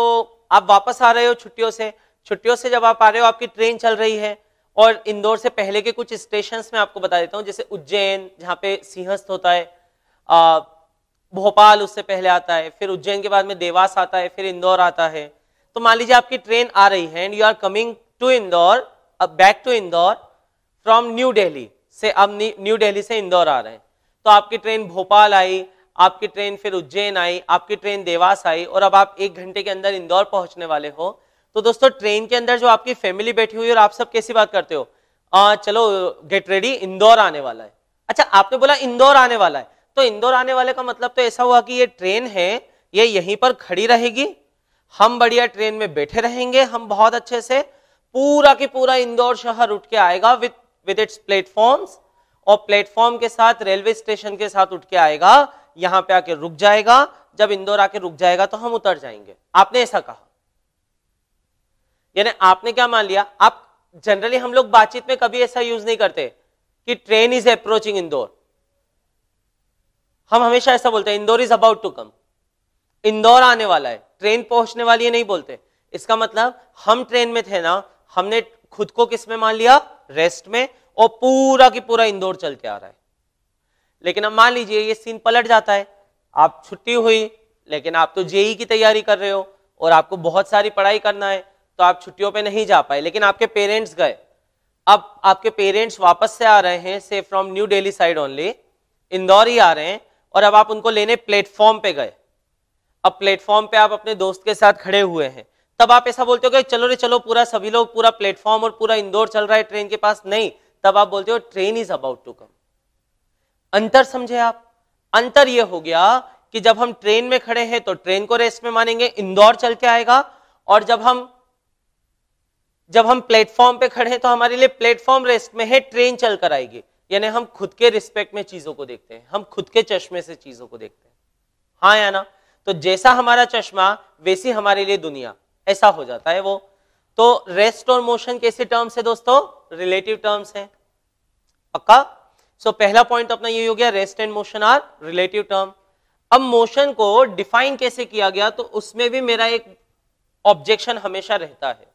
आप वापस आ रहे हो छुट्टियों से, छुट्टियों से जब आप आ रहे हो आपकी ट्रेन चल रही है, और इंदौर से पहले के कुछ स्टेशंस में आपको बता देता हूं, जैसे उज्जैन जहां पे सिंहस्थ होता है, भोपाल उससे पहले आता है, फिर उज्जैन के बाद में देवास आता है, फिर इंदौर आता है। तो मान लीजिए आपकी ट्रेन आ रही है and you are coming to Indore, back to Indore from new Delhi से, अब न्यू दिल्ली से इंदौर आ रहे हैं, तो आपकी ट्रेन भोपाल आई, आपकी ट्रेन फिर उज्जैन आई, आपकी ट्रेन देवास आई, और अब आप 1 घंटे के अंदर इंदौर पहुंचने वाले हो। तो दोस्तों ट्रेन के अंदर जो आपकी फैमिली बैठी हुई है और आप सब कैसी बात करते हो, चलो गेट रेडी, इंदौर आने वाला है। अच्छा, आपने बोला इंदौर आने वाला है, तो इंदौर आने वाले का मतलब तो ऐसा हुआ कि ये ट्रेन है, ये यहीं पर खड़ी रहेगी, हम बढ़िया ट्रेन में बैठे रहेंगे, हम बहुत अच्छे से, पूरा की पूरा इंदौर शहर उठ के आएगा विद इट्स प्लेटफॉर्म्स, और प्लेटफॉर्म के साथ रेलवे स्टेशन के साथ उठ के आएगा, यहां पे आके रुक जाएगा, जब इंदौर आके रुक जाएगा तो हम उतर जाएंगे। आपने ऐसा कहा, यानी आपने क्या मान लिया? आप जनरली, हम लोग बातचीत में कभी ऐसा यूज नहीं करते कि ट्रेन इज अप्रोचिंग इंदौर, हम हमेशा ऐसा बोलते हैं Indore is about to come, Indore आने वाला है, ट्रेन पहुंचने वाली है नहीं बोलते। इसका मतलब हम ट्रेन में थे ना, हमने खुद को किस में मान लिया? रेस्ट में, और पूरा की पूरा इंदौर चल के आ रहा है। लेकिन अब मान लीजिए ये सीन पलट जाता है, आप छुट्टी हुई, लेकिन आप तो जेईई की तैयारी कर रहे हो और आपको बहुत सारी पढ़ाई करना है, तो आप छुट्टियों पे नहीं जा पाए, लेकिन आपके पेरेंट्स गए। अब आपके पेरेंट्स वापस से आ रहे हैं, से from new Delhi side only, Indore ही आ रहे हैं, और अब आप उनको लेने प्लेटफॉर्म पे गए। अब प्लेटफॉर्म पे आप अपने दोस्त के साथ खड़े हुए हैं, तब आप ऐसा बोलते हो कि चलो रे चलो, पूरा सभी लोग, पूरा प्लेटफॉर्म और पूरा इंदौर चल रहा है ट्रेन के पास, नहीं, तब आप बोलते हो train is about to come. अंतर समझे आप? अंतर यह हो गया कि जब हम ट्रेन में खड़े हैं तो ट्रेन को रेस्ट में मानेंगे, इंदौर चल के आएगा, और जब हम प्लेटफॉर्म पे खड़े हैं तो हमारे लिए प्लेटफॉर्म रेस्ट में है, ट्रेन चल कर आएगी। यानी हम खुद के रिस्पेक्ट में चीजों को देखते हैं, हम खुद के चश्मे से चीजों को देखते हैं, हाँ या ना? तो जैसा हमारा चश्मा वैसी हमारे लिए दुनिया, ऐसा हो जाता है वो। तो रेस्ट और मोशन कैसे टर्म्स है दोस्तों? रिलेटिव टर्म्स हैं, पक्का? सो पहला पॉइंट अपना ये हो गया, rest and motion are relative term. अब मोशन को डिफाइन कैसे किया गया, तो उसमें भी मेरा एक ऑब्जेक्शन हमेशा रहता है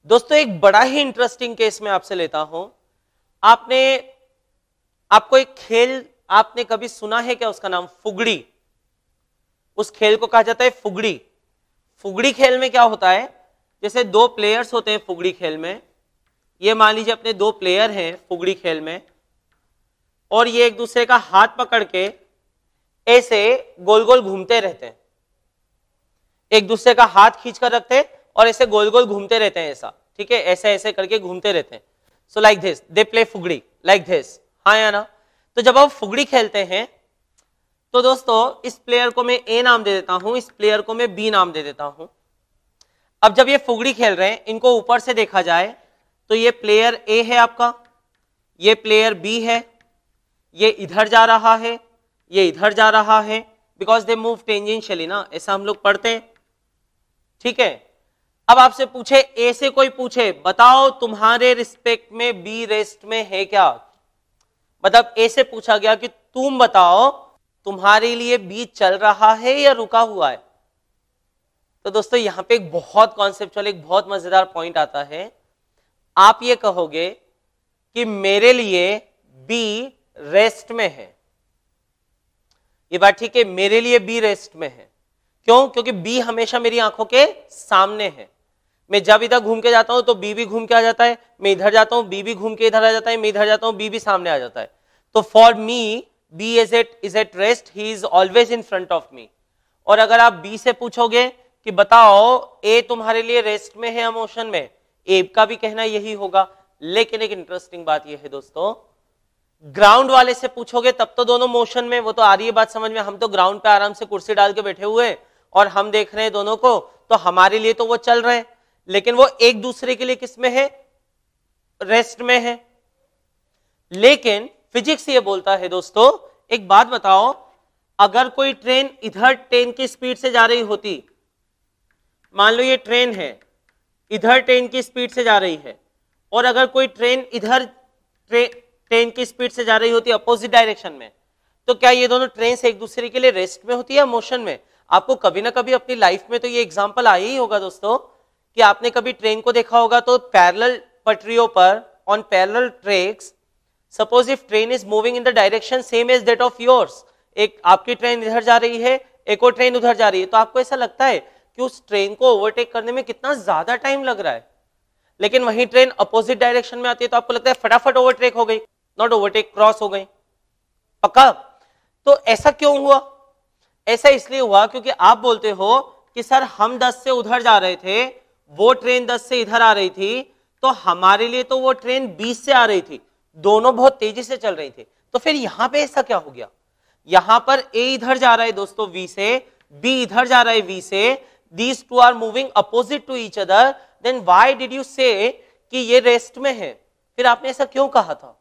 दोस्तों। एक बड़ा ही इंटरेस्टिंग केस में आपसे लेता हूं। आपको एक खेल आपने कभी सुना है क्या? उसका नाम फुगड़ी। उस खेल को कहा जाता है फुगड़ी। फुगड़ी खेल में क्या होता है, जैसे 2 प्लेयर्स होते हैं फुगड़ी खेल में। ये मान लीजिए अपने 2 प्लेयर हैं फुगड़ी खेल में, और ये एक दूसरे का हाथ पकड़ के ऐसे गोल गोल घूमते रहते हैं, एक दूसरे का हाथ खींच कर रखते हैं और ऐसे गोल गोल घूमते रहते हैं ऐसा, ठीक है, ऐसे ऐसे करके घूमते रहते हैं। So like this they play Fugdi like this, हाँ या ना। तो जब आप फुगड़ी खेलते हैं तो दोस्तों इस प्लेयर को मैं ए नाम दे देता हूं, इस प्लेयर को मैं बी नाम दे देता हूं। अब जब ये फुगड़ी खेल रहे हैं, इनको ऊपर से देखा जाए तो ये प्लेयर ए है आपका, ये प्लेयर बी है, ये इधर जा रहा है, ये इधर जा रहा है, बिकॉज दे मूव टेंजेंशियली ना, ऐसा हम लोग पढ़ते हैं, ठीक है। अब आपसे पूछे, ए से कोई पूछे बताओ तुम्हारे रिस्पेक्ट में बी रेस्ट में है क्या, मतलब ए से पूछा गया कि तुम बताओ तुम्हारे लिए बी चल रहा है या रुका हुआ है। तो दोस्तों यहां पे एक बहुत कॉन्सेप्चुअल, एक बहुत मजेदार पॉइंट आता है। आप ये कहोगे कि मेरे लिए बी रेस्ट में है, ये बात ठीक है, मेरे लिए बी रेस्ट में है, क्यों? क्योंकि बी हमेशा मेरी आंखों के सामने है। मैं जब इधर घूम के जाता हूं तो बी भी घूम के आ जाता है, मैं इधर जाता हूं बी भी घूम के इधर आ जाता है, मैं इधर जाता हूं बी भी सामने आ जाता है। तो for me B is at rest, he is always in front of me. और अगर आप बी से पूछोगे कि बताओ ए तुम्हारे लिए रेस्ट में है या मोशन में, ए का भी कहना यही होगा। लेकिन एक इंटरेस्टिंग बात यह है दोस्तों, ग्राउंड वाले से पूछोगे तब तो दोनों मोशन में, वो तो आ रही है बात समझ में, हम तो ग्राउंड पे आराम से कुर्सी डाल के बैठे हुए और हम देख रहे हैं दोनों को, तो हमारे लिए तो वो चल रहे हैं, लेकिन वो एक दूसरे के लिए किस में है? रेस्ट में है। लेकिन फिजिक्स ये बोलता है दोस्तों, एक बात बताओ, अगर कोई ट्रेन इधर ट्रेन की स्पीड से जा रही होती, मान लो ये ट्रेन है, इधर ट्रेन की स्पीड से जा रही है, और अगर कोई ट्रेन इधर ट्रेन की स्पीड से जा रही होती अपोजिट डायरेक्शन में, तो क्या ये दोनों ट्रेन एक दूसरे के लिए रेस्ट में होती है या मोशन में? आपको कभी ना कभी अपनी लाइफ में तो ये एग्जांपल आया ही होगा दोस्तों, कि आपने कभी ट्रेन को देखा होगा तो पैरेलल पटरियों पर, on parallel tracks, suppose if train is moving in the direction same as that of yours, एक आपकी ट्रेन इधर जा रही है, एक और ट्रेन उधर जा रही है, तो आपको ऐसा लगता है कि उस ट्रेन को ओवरटेक करने में कितना ज्यादा टाइम लग रहा है। लेकिन वही ट्रेन अपोजिट डायरेक्शन में आती है तो आपको लगता है फटाफट ओवरटेक हो गई, नॉट ओवरटेक, क्रॉस हो गई। पक्का? तो ऐसा क्यों हुआ? ऐसा इसलिए हुआ क्योंकि आप बोलते हो कि सर हम 10 से उधर जा रहे थे, वो ट्रेन 10 से इधर आ रही थी, तो हमारे लिए तो वो ट्रेन 20 से आ रही थी, दोनों बहुत तेजी से चल रही थी। तो फिर यहां पे ऐसा क्या हो गया? यहां पर ए इधर जा रहा है दोस्तों V से, B इधर जा रहा है V से, these two are moving opposite to each other, then why did you say कि ये रेस्ट में है? फिर आपने ऐसा क्यों कहा था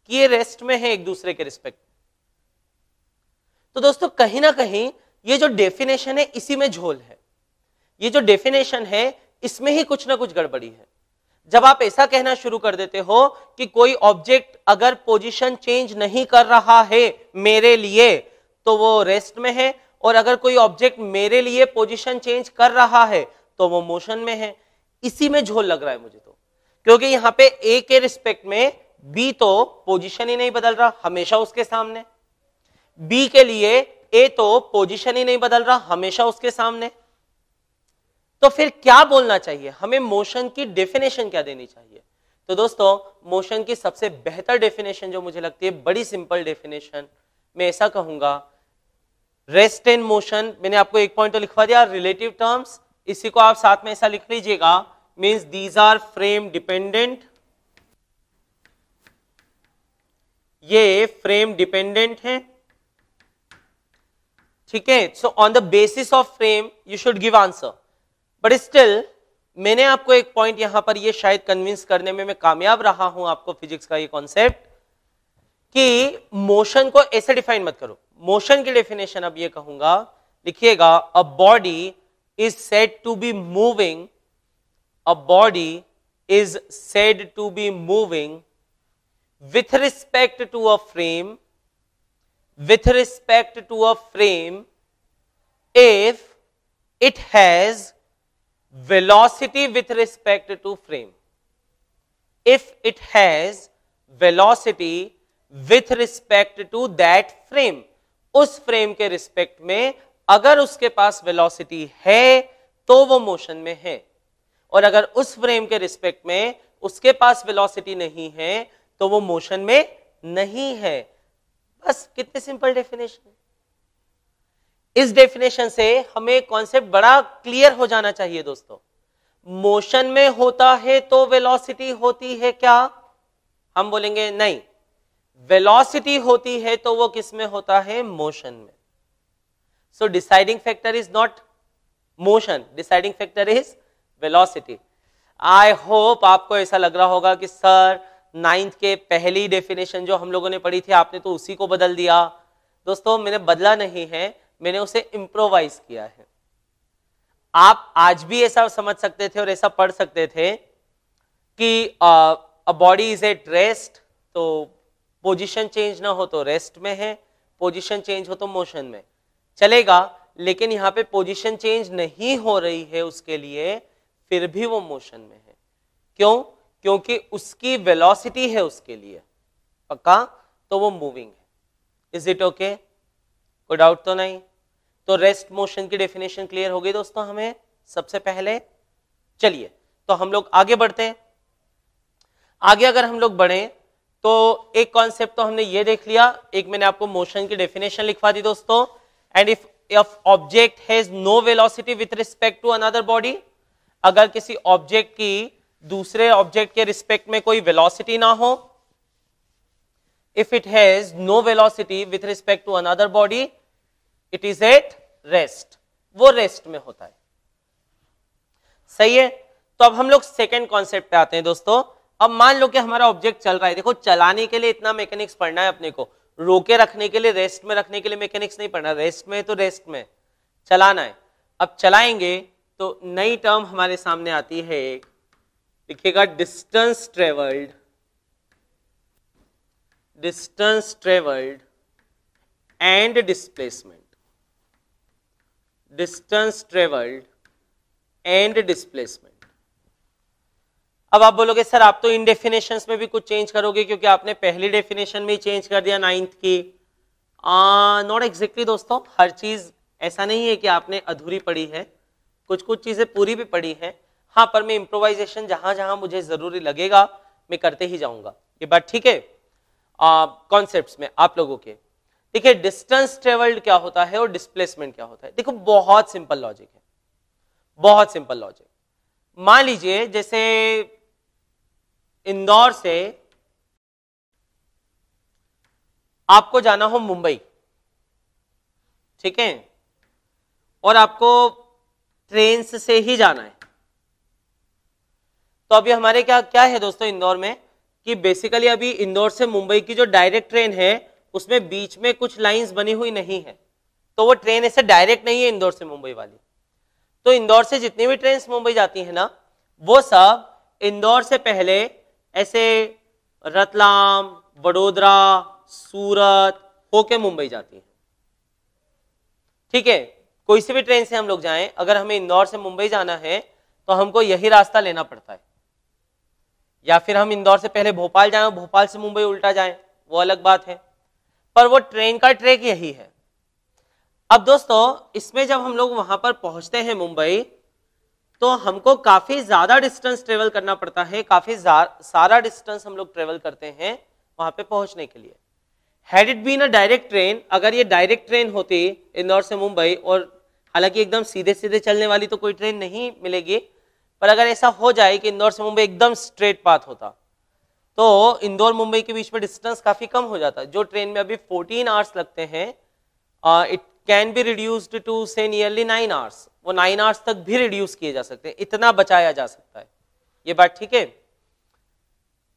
कि ये रेस्ट में है एक दूसरे के रिस्पेक्ट? तो दोस्तों कहीं ना कहीं ये जो डेफिनेशन है इसी में झोल है, ये जो डेफिनेशन है इसमें ही कुछ ना कुछ गड़बड़ी है। जब आप ऐसा कहना शुरू कर देते हो कि कोई ऑब्जेक्ट अगर पोजीशन चेंज नहीं कर रहा है मेरे लिए तो वो रेस्ट में है, और अगर कोई ऑब्जेक्ट मेरे लिए पोजीशन चेंज कर रहा है तो वो मोशन में है, इसी में झोल लग रहा है मुझे तो। क्योंकि यहां पे ए के रिस्पेक्ट में बी तो पोजीशन ही नहीं बदल रहा, हमेशा उसके सामने, बी के लिए ए तो पोजीशन ही नहीं बदल रहा, हमेशा उसके सामने। तो फिर क्या बोलना चाहिए हमें? मोशन की डेफिनेशन क्या देनी चाहिए? तो दोस्तों मोशन की सबसे बेहतर डेफिनेशन जो मुझे लगती है, बड़ी सिंपल डेफिनेशन, मैं ऐसा कहूंगा, रेस्ट एंड मोशन, मैंने आपको एक पॉइंट तो लिखवा दिया, रिलेटिव टर्म्स, इसी को आप साथ में ऐसा लिख लीजिएगा, means these are frame dependent, ये फ्रेम डिपेंडेंट है, ठीक है। So on the basis of frame you should give answer, but still मैंने आपको एक पॉइंट यहां पर ये शायद कन्विंस करने में मैं कामयाब रहा हूं आपको, फिजिक्स का ये कॉन्सेप्ट, कि मोशन को ऐसे डिफाइन मत करो। मोशन की डेफिनेशन अब ये कहूंगा, लिखिएगा, a body is said to be moving, a body is said to be moving with respect to a frame, with respect to a frame, if it has velocity with respect to frame, if it has velocity with respect to that frame, उस frame के respect में अगर उसके पास velocity है तो वो motion में है, और अगर उस फ्रेम के रिस्पेक्ट में उसके पास वेलोसिटी नहीं है तो वो मोशन में नहीं है। बस कितने सिंपल डेफिनेशन। इस डेफिनेशन से हमें कॉन्सेप्ट बड़ा क्लियर हो जाना चाहिए दोस्तों। मोशन में होता है तो वेलोसिटी होती है क्या? हम बोलेंगे नहीं। वेलोसिटी होती है तो वो किस में होता है? मोशन में। So deciding factor is not motion, deciding factor is velocity. I hope आपको ऐसा लग रहा होगा कि सर 9th के पहली डेफिनेशन जो हम लोगों ने पढ़ी थी आपने तो उसी को बदल दिया। दोस्तों मैंने बदला नहीं है, मैंने उसे इम्प्रोवाइज किया है। आप आज भी ऐसा समझ सकते थे और ऐसा पढ़ सकते थे कि अ बॉडी इज एट रेस्ट, तो पोजीशन चेंज ना हो तो रेस्ट में है, पोजीशन चेंज हो तो मोशन में, चलेगा। लेकिन यहां पे पोजीशन चेंज नहीं हो रही है उसके लिए, फिर भी वो मोशन में है। क्यों? क्योंकि उसकी वेलोसिटी है उसके लिए, पक्का, तो वो मूविंग है। Is it okay? कोई डाउट तो नहीं? तो रेस्ट मोशन की डेफिनेशन क्लियर हो गई दोस्तों हमें सबसे पहले। चलिए तो हम लोग आगे बढ़ते हैं। आगे अगर हम लोग बढ़े तो एक कॉन्सेप्ट तो हमने ये देख लिया, एक मैंने आपको मोशन की डेफिनेशन लिखवा दी दोस्तों। And if object has no velocity with respect to another body, अगर किसी ऑब्जेक्ट की दूसरे ऑब्जेक्ट के रिस्पेक्ट में कोई वेलोसिटी ना हो, if it has no velocity with respect to another body, it is at rest, वो रेस्ट में होता है। सही है। तो अब हम लोग सेकेंड कॉन्सेप्ट पे आते हैं दोस्तों। अब मान लो कि हमारा ऑब्जेक्ट चल रहा है, देखो चलाने के लिए इतना मैकेनिक्स पढ़ना है अपने को, रोके रखने के लिए, रेस्ट में रखने के लिए मैकेनिक्स नहीं पढ़ना, रेस्ट में तो रेस्ट में चलाना है। अब चलाएंगे तो नई टर्म हमारे सामने आती है, एक लिखिएगा distance travelled, distance travelled and displacement, distance travelled and displacement. अब आप बोलोगे सर आप तो इन डेफिनेशंस में भी कुछ चेंज करोगे क्योंकि आपने पहली डेफिनेशन में ही चेंज कर दिया 9th की। नॉट एग्जैक्टली दोस्तों, हर चीज ऐसा नहीं है कि आपने अधूरी पढ़ी है, कुछ कुछ चीजें पूरी भी पढ़ी है। हाँ, पर मैं इम्प्रोवाइजेशन जहां जहां मुझे जरूरी लगेगा मैं करते ही जाऊंगा, ये बात ठीक है। कॉन्सेप्ट्स में आप लोगों के देखिए डिस्टेंस ट्रेवल्ड क्या होता है और डिस्प्लेसमेंट क्या होता है। देखो बहुत सिंपल लॉजिक है, बहुत सिंपल लॉजिक। मान लीजिए जैसे इंदौर से आपको जाना हो मुंबई, ठीक है, और आपको ट्रेन से ही जाना है। तो अभी हमारे क्या क्या है दोस्तों इंदौर में कि बेसिकली अभी इंदौर से मुंबई की जो डायरेक्ट ट्रेन है उसमें बीच में कुछ लाइंस बनी हुई नहीं है, तो वो ट्रेन ऐसे डायरेक्ट नहीं है इंदौर से मुंबई वाली। तो इंदौर से जितनी भी ट्रेन मुंबई जाती है ना, वो सब इंदौर से पहले ऐसे रतलाम, वडोदरा, सूरत होके मुंबई जाती है। ठीक है, कोई सी भी ट्रेन से हम लोग जाएं, अगर हमें इंदौर से मुंबई जाना है तो हमको यही रास्ता लेना पड़ता है, या फिर हम इंदौर से पहले भोपाल जाएं, भोपाल से मुंबई उल्टा जाएं, वो अलग बात है, पर वो ट्रेन का ट्रैक यही है। अब दोस्तों इसमें जब हम लोग वहां पर पहुंचते हैं मुंबई, तो हमको काफी ज्यादा डिस्टेंस ट्रेवल करना पड़ता है, काफी सारा डिस्टेंस हम लोग ट्रेवल करते हैं वहां पे पहुंचने के लिए। Had it been a direct train, अगर ये डायरेक्ट ट्रेन होती इंदौर से मुंबई, और हालांकि एकदम सीधे सीधे चलने वाली तो कोई ट्रेन नहीं मिलेगी, पर अगर ऐसा हो जाए कि इंदौर से मुंबई एकदम स्ट्रेट पाथ होता, तो इंदौर मुंबई के बीच में डिस्टेंस काफी कम हो जाता। जो ट्रेन में अभी 14 आवर्स लगते हैं, it can be reduced to say nearly 9 hours, वो 9 आवर्स तक भी रिड्यूस किए जा सकते हैं, इतना बचाया जा सकता है। ये बात ठीक है।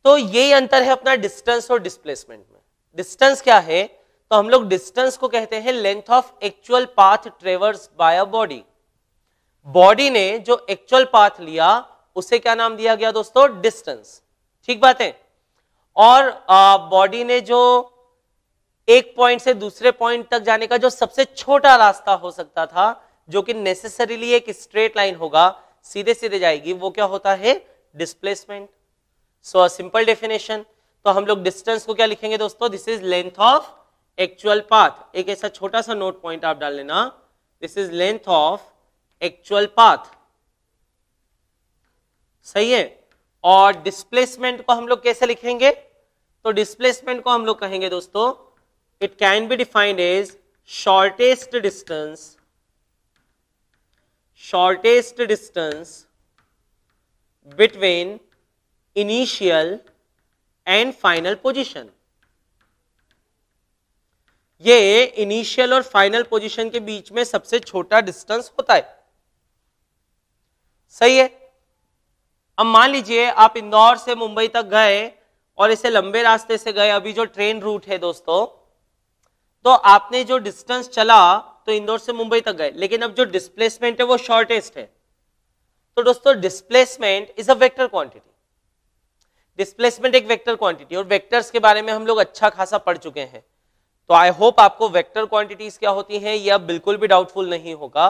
तो यही अंतर है अपना डिस्टेंस और डिस्प्लेसमेंट में। डिस्टेंस क्या है, तो हम लोग डिस्टेंस को कहते हैं length of actual path traverse by a body. Body ने जो एक्चुअल पाथ लिया उसे क्या नाम दिया गया दोस्तों? डिस्टेंस। ठीक बात है। और बॉडी ने जो एक पॉइंट से दूसरे पॉइंट तक जाने का जो सबसे छोटा रास्ता हो सकता था, जो कि नेसेसरीली एक स्ट्रेट लाइन होगा, सीधे सीधे जाएगी, वो क्या होता है? डिस्प्लेसमेंट। सो सिंपल डेफिनेशन, तो हम लोग डिस्टेंस को क्या लिखेंगे दोस्तों? This is length of actual path. एक ऐसा छोटा सा नोट पॉइंट आप डाल लेना, this is length of actual path. सही है। और डिस्प्लेसमेंट को हम लोग कैसे लिखेंगे? तो डिस्प्लेसमेंट को हम लोग कहेंगे दोस्तों, it can be defined as shortest distance between initial and final position. ये इनिशियल और फाइनल पोजीशन के बीच में सबसे छोटा डिस्टेंस होता है। सही है। अब मान लीजिए आप इंदौर से मुंबई तक गए और इसे लंबे रास्ते से गए, अभी जो ट्रेन रूट है दोस्तों, तो आपने जो डिस्टेंस चला तो इंदौर से मुंबई तक गए, लेकिन अब जो डिस्प्लेसमेंट है वो शॉर्टेस्ट है। तो दोस्तों displacement is a vector quantity. Displacement एक वेक्टर क्वांटिटी, और वेक्टर्स के बारे में हम लोग अच्छा खासा पढ़ चुके हैं, तो आई होप आपको वेक्टर क्वांटिटीज क्या होती हैं यह बिल्कुल भी डाउटफुल नहीं होगा।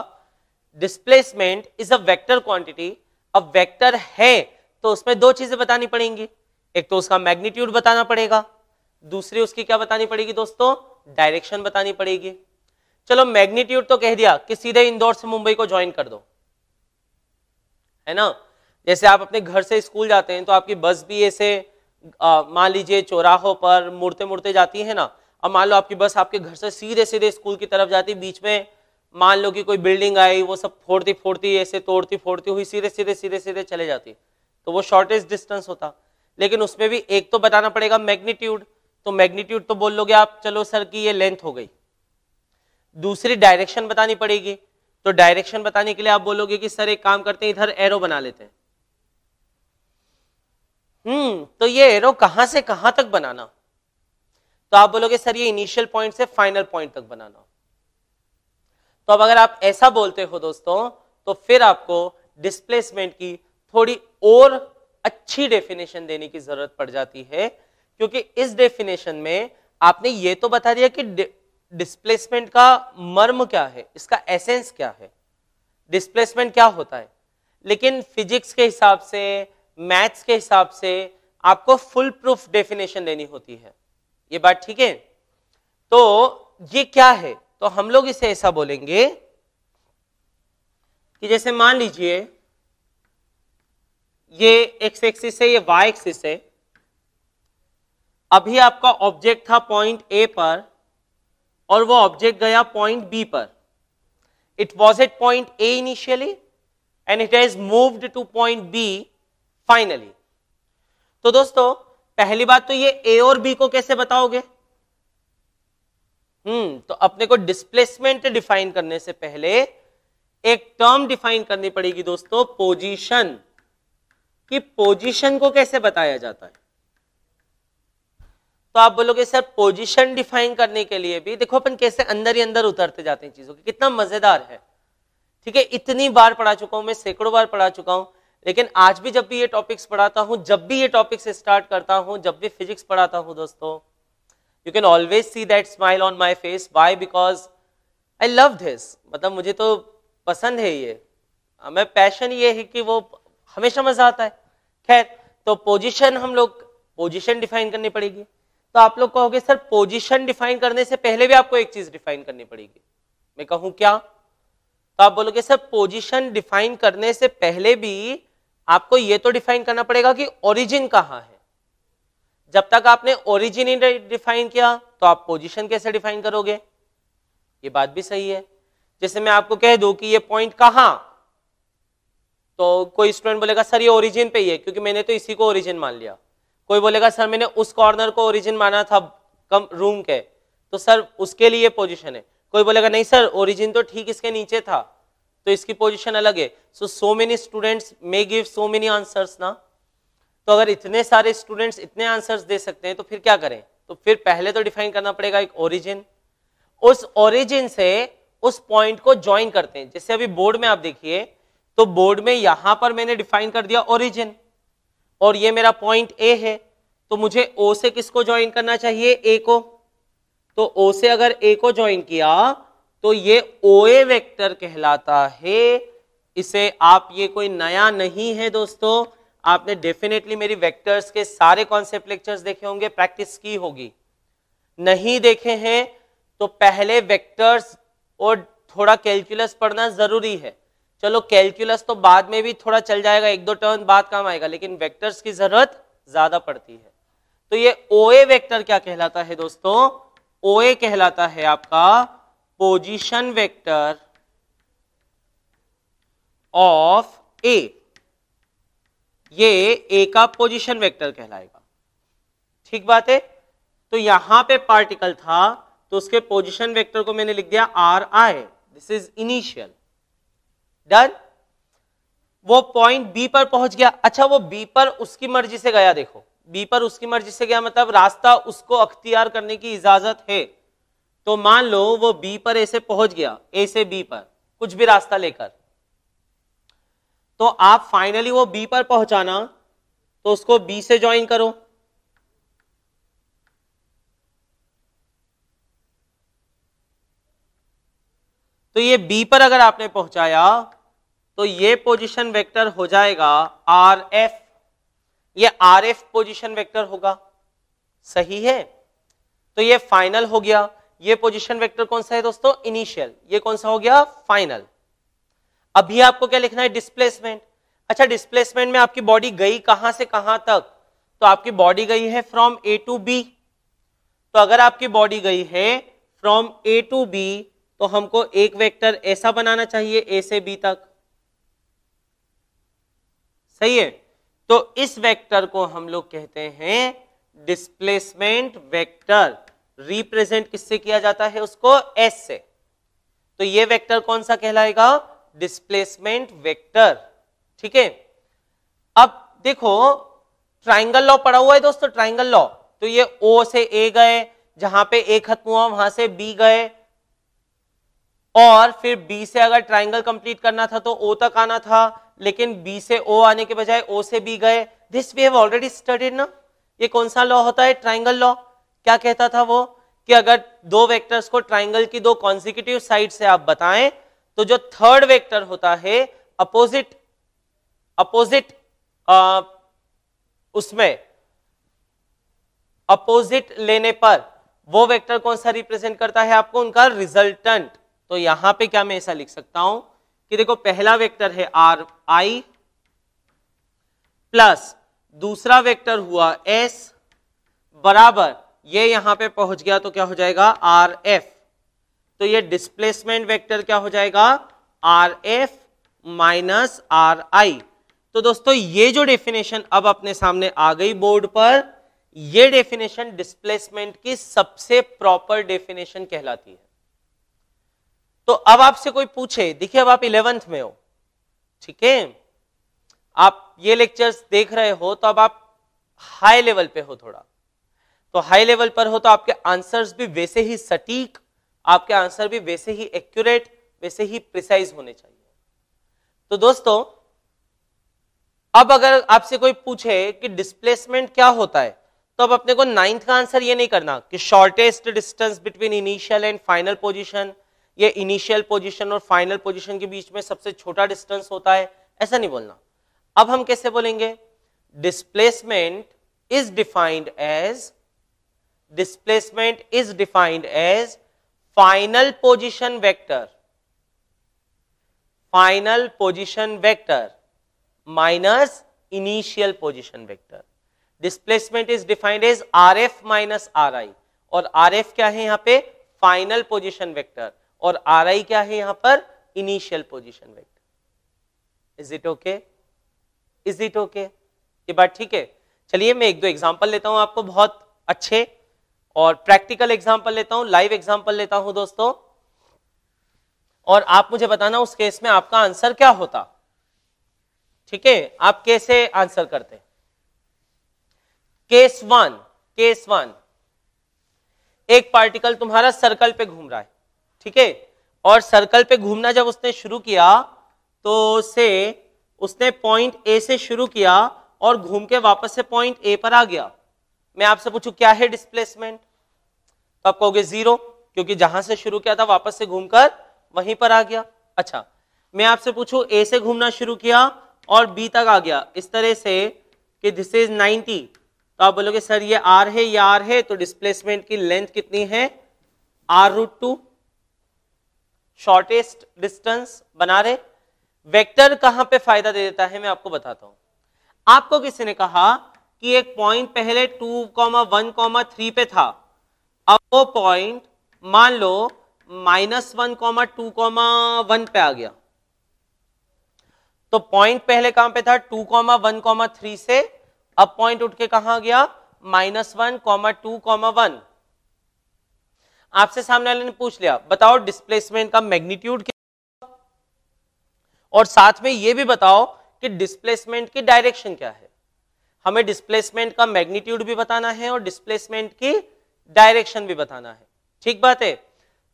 Displacement is a vector quantity. अब वेक्टर है तो उसमें दो चीजें बतानी पड़ेंगी, एक तो उसका मैग्नीट्यूड बताना पड़ेगा, दूसरी उसकी क्या बतानी पड़ेगी दोस्तों, डायरेक्शन बतानी पड़ेगी। चलो मैग्नीट्यूड तो कह दिया कि सीधे इंदौर से मुंबई को ज्वाइन कर दो, है ना। जैसे आप अपने घर से स्कूल जाते हैं तो आपकी बस भी ऐसे मान लीजिए चौराहों पर मुड़ते मुड़ते जाती है ना। अब मान लो आपकी बस आपके घर से सीधे सीधे स्कूल की तरफ जाती, बीच में मान लो कि कोई बिल्डिंग आई, वो सब फोड़ती फोड़ती ऐसे तोड़ती फोड़ती हुई सीधे सीधे सीधे सीधे चले जाती, तो वो शॉर्टेस्ट डिस्टेंस होता। लेकिन उसमें भी एक तो बताना पड़ेगा मैग्नीट्यूड, तो मैग्नीट्यूड तो बोल लोगे आप चलो सर की ये लेंथ हो गई। दूसरी डायरेक्शन बतानी पड़ेगी, तो डायरेक्शन बताने के लिए आप बोलोगे कि सर एक काम करते हैं इधर एरो बना लेते हैं। तो ये एरो कहां से कहां तक बनाना, तो आप बोलोगे सर ये इनिशियल पॉइंट से फाइनल पॉइंट तक बनाना। तो अब अगर आप ऐसा बोलते हो दोस्तों, तो फिर आपको डिस्प्लेसमेंट की थोड़ी और अच्छी डेफिनेशन देने की जरूरत पड़ जाती है, क्योंकि इस डेफिनेशन में आपने ये तो बता दिया कि डिस्प्लेसमेंट का मर्म क्या है, इसका एसेंस क्या है, डिस्प्लेसमेंट क्या होता है, लेकिन फिजिक्स के हिसाब से, मैथ्स के हिसाब से आपको फुल प्रूफ डेफिनेशन देनी होती है। ये बात ठीक है। तो ये क्या है, तो हम लोग इसे ऐसा बोलेंगे कि जैसे मान लीजिए ये एक्स एक्सिस है, ये वाई एक्सिस है। अभी आपका ऑब्जेक्ट था पॉइंट ए पर और वो ऑब्जेक्ट गया पॉइंट बी पर। It was at point A initially and it has moved to point B finally. तो दोस्तों पहली बात तो ये ए और बी को कैसे बताओगे, तो अपने को डिस्प्लेसमेंट डिफाइन करने से पहले एक टर्म डिफाइन करनी पड़ेगी दोस्तों, पोजीशन। कि पोजीशन को कैसे बताया जाता है, तो आप बोलोगे सर पोजीशन डिफाइन करने के लिए भी देखो अपन कैसे अंदर ही अंदर उतरते जाते हैं चीजों के, कितना मजेदार है। ठीक है, इतनी बार पढ़ा चुका हूं मैं, सैकड़ों बार पढ़ा चुका हूं, लेकिन आज भी जब भी ये टॉपिक्स पढ़ाता हूं, जब भी ये टॉपिक्स स्टार्ट करता हूं, जब भी फिजिक्स पढ़ाता हूं दोस्तों, you can always see that smile on my face. Why? Because I love this. मतलब मुझे तो पसंद है ये, मैं पैशन ये है कि वो हमेशा मजा आता है। खैर, तो पोजीशन, हम लोग पोजीशन डिफाइन करनी पड़ेगी। तो आप लोग कहोगे सर पोजीशन डिफाइन करने से पहले भी आपको एक चीज डिफाइन करनी पड़ेगी। मैं कहूं क्या? तो आप बोलोगे सर पोजीशन डिफाइन करने से पहले भी आपको ये तो डिफाइन करना पड़ेगा कि ओरिजिन कहां है। जब तक आपने ओरिजिन ही डिफाइन किया तो आप पोजीशन कैसे डिफाइन करोगे? ये बात भी सही है। जैसे मैं आपको कह दूं कि ये पॉइंट कहां, तो कोई स्टूडेंट बोलेगा सर ये ओरिजिन पे ही है, क्योंकि मैंने तो इसी को ओरिजिन मान लिया। कोई बोलेगा सर मैंने उस कॉर्नर को ओरिजिन माना था कम रूम के, तो सर उसके लिए पोजीशन है। कोई बोलेगा नहीं सर ओरिजिन तो ठीक इसके नीचे था, तो इसकी पोजीशन अलग है। So many students may give so many answers ना। तो अगर इतने सारे स्टूडेंट्स इतने आंसर्स दे सकते हैं तो फिर क्या करें? तो फिर पहले तो डिफाइन करना पड़ेगा एक ओरिजिन। उस ओरिजिन से उस पॉइंट को ज्वाइन करते हैं। जैसे अभी बोर्ड में आप देखिए, तो बोर्ड में यहां पर मैंने डिफाइन कर दिया ओरिजिन, और ये मेरा पॉइंट ए है, तो मुझे ओ से किसको ज्वाइन करना चाहिए? ए को। तो ओ से अगर ए को ज्वाइन किया तो ये ओए वेक्टर कहलाता है। इसे आप, ये कोई नया नहीं है दोस्तों, आपने डेफिनेटली मेरी वेक्टर्स के सारे कॉन्सेप्ट लेक्चर्स देखे होंगे, प्रैक्टिस की होगी। नहीं देखे हैं तो पहले वेक्टर्स और थोड़ा कैलकुलस पढ़ना जरूरी है। चलो कैलकुलस तो बाद में भी थोड़ा चल जाएगा, एक दो टर्न बाद काम आएगा, लेकिन वेक्टर्स की जरूरत ज्यादा पड़ती है। तो ये OA वेक्टर क्या कहलाता है दोस्तों? OA कहलाता है आपका पोजीशन वेक्टर ऑफ A। ये A का पोजीशन वेक्टर कहलाएगा। ठीक बात है। तो यहां पे पार्टिकल था तो उसके पोजीशन वेक्टर को मैंने लिख दिया RI, this is initial. Done. वो पॉइंट B पर पहुंच गया। अच्छा, वो B पर उसकी मर्जी से गया। देखो, B पर उसकी मर्जी से गया मतलब रास्ता उसको अख्तियार करने की इजाजत है। तो मान लो वो B पर ऐसे पहुंच गया, A से B पर कुछ भी रास्ता लेकर, तो आप फाइनली वो B पर पहुंचाना तो उसको B से ज्वाइन करो। तो ये B पर अगर आपने पहुंचाया तो ये पोजीशन वेक्टर हो जाएगा RF। ये RF पोजीशन वेक्टर होगा। सही है। तो ये फाइनल हो गया। ये पोजीशन वेक्टर कौन सा है दोस्तों? इनिशियल। ये कौन सा हो गया? फाइनल। अभी आपको क्या लिखना है? डिस्प्लेसमेंट। अच्छा, डिस्प्लेसमेंट में आपकी बॉडी गई कहां से कहां तक? तो आपकी बॉडी गई है फ्रॉम A टू B। तो अगर आपकी बॉडी गई है फ्रॉम A टू B तो हमको एक वेक्टर ऐसा बनाना चाहिए A से B तक। सही है। तो इस वेक्टर को हम लोग कहते हैं डिस्प्लेसमेंट वेक्टर। रिप्रेजेंट किससे किया जाता है? उसको S से। तो ये वेक्टर कौन सा कहलाएगा? Displacement vector. ठीक है। अब देखो, ट्राइंगल लॉ पढ़ा हुआ है दोस्तों, ट्राइंगल लॉ। तो ये O से A गए, जहां पे A खत्म हुआ वहां से B गए, और फिर B से अगर ट्राइंगल कंप्लीट करना था तो O तक आना था, लेकिन B से O आने के बजाय O से B गए। This we have already studied ना। ये कौन सा लॉ होता है? Triangle law. क्या कहता था वो? कि अगर दो वेक्टर्स को ट्राइंगल की दो कॉन्सिक्यूटिव साइड से आप बताएं तो जो थर्ड वेक्टर होता है अपोजिट उसमें अपोजिट लेने पर वो वेक्टर कौन सा रिप्रेजेंट करता है आपको? उनका रिजल्टेंट। तो यहां पे क्या मैं ऐसा लिख सकता हूं कि देखो, पहला वेक्टर है RI प्लस दूसरा वेक्टर हुआ S बराबर, ये यहां पे पहुंच गया तो क्या हो जाएगा? RF। तो ये डिस्प्लेसमेंट वेक्टर क्या हो जाएगा? RF minus RI। तो दोस्तों ये जो डेफिनेशन अब अपने सामने आ गई बोर्ड पर, ये डेफिनेशन डिस्प्लेसमेंट की सबसे प्रॉपर डेफिनेशन कहलाती है। तो अब आपसे कोई पूछे, देखिए अब आप 11th में हो, ठीक है, आप ये लेक्चर्स देख रहे हो, तो अब आप हाई लेवल पे हो थोड़ा, तो हाई लेवल पर हो तो आपके आंसर्स भी वैसे ही सटीक, आपके आंसर भी वैसे ही एक्यूरेट, वैसे ही प्रिसाइज होने चाहिए। तो दोस्तों अब अगर आपसे कोई पूछे कि डिस्प्लेसमेंट क्या होता है, तो अब अपने को 9th का आंसर ये नहीं करना कि shortest distance between initial and final position, ये इनिशियल पोजीशन और फाइनल पोजीशन के बीच में सबसे छोटा डिस्टेंस होता है, ऐसा नहीं बोलना। अब हम कैसे बोलेंगे? Displacement is defined as final position vector minus initial position vector. Displacement is defined as RF minus RI, और RF क्या है यहां पे? फाइनल पोजीशन वेक्टर, और RI क्या है यहां पर? Initial position vector. Is it okay? Is it okay? ये बात ठीक है? चलिए मैं एक दो एग्जांपल लेता हूं आपको, बहुत अच्छे और प्रैक्टिकल एग्जांपल लेता हूं, लाइव एग्जांपल लेता हूं दोस्तों, और आप मुझे बताना उस केस में आपका आंसर क्या होता। ठीक है, आप कैसे आंसर करते? केस वन, एक पार्टिकल तुम्हारा सर्कल पे घूम रहा है, ठीक है, और सर्कल पे घूमना जब उसने शुरू किया तो उसने पॉइंट A से शुरू किया और घूम के वापस से पॉइंट A पर आ गया। मैं आपसे पूछूं क्या है डिस्प्लेसमेंट, तो आप कहोगे 0, क्योंकि जहां से शुरू किया था वापस से घूमकर वहीं पर आ गया। अच्छा, मैं आपसे पूछूं A से घूमना शुरू किया और B तक आ गया, इस तरह से कि दिस इज 90, तो आप बोलोगे सर ये R है, ये R है, तो डिस्प्लेसमेंट की लेंथ कितनी है? R√2, शॉर्टेस्ट डिस्टेंस बना रहे। वेक्टर कहां पे फायदा दे देता है मैं आपको बताता हूं। आपको किसी ने कहा कि एक पॉइंट पहले 2,1,3 पे था, अब वो पॉइंट मान लो -1,2,1 पे आ गया। तो पॉइंट पहले कहां पे था 2,1,3 से, अब पॉइंट उठ के कहां गया -1,2,1। आपसे सामने वाले ने पूछ लिया बताओ डिस्प्लेसमेंट का मैग्नीट्यूड क्या, और साथ में ये भी बताओ कि डिस्प्लेसमेंट की डायरेक्शन क्या है। हमें डिस्प्लेसमेंट का मैग्नीट्यूड भी बताना है और डिस्प्लेसमेंट की डायरेक्शन भी बताना है, ठीक बात है।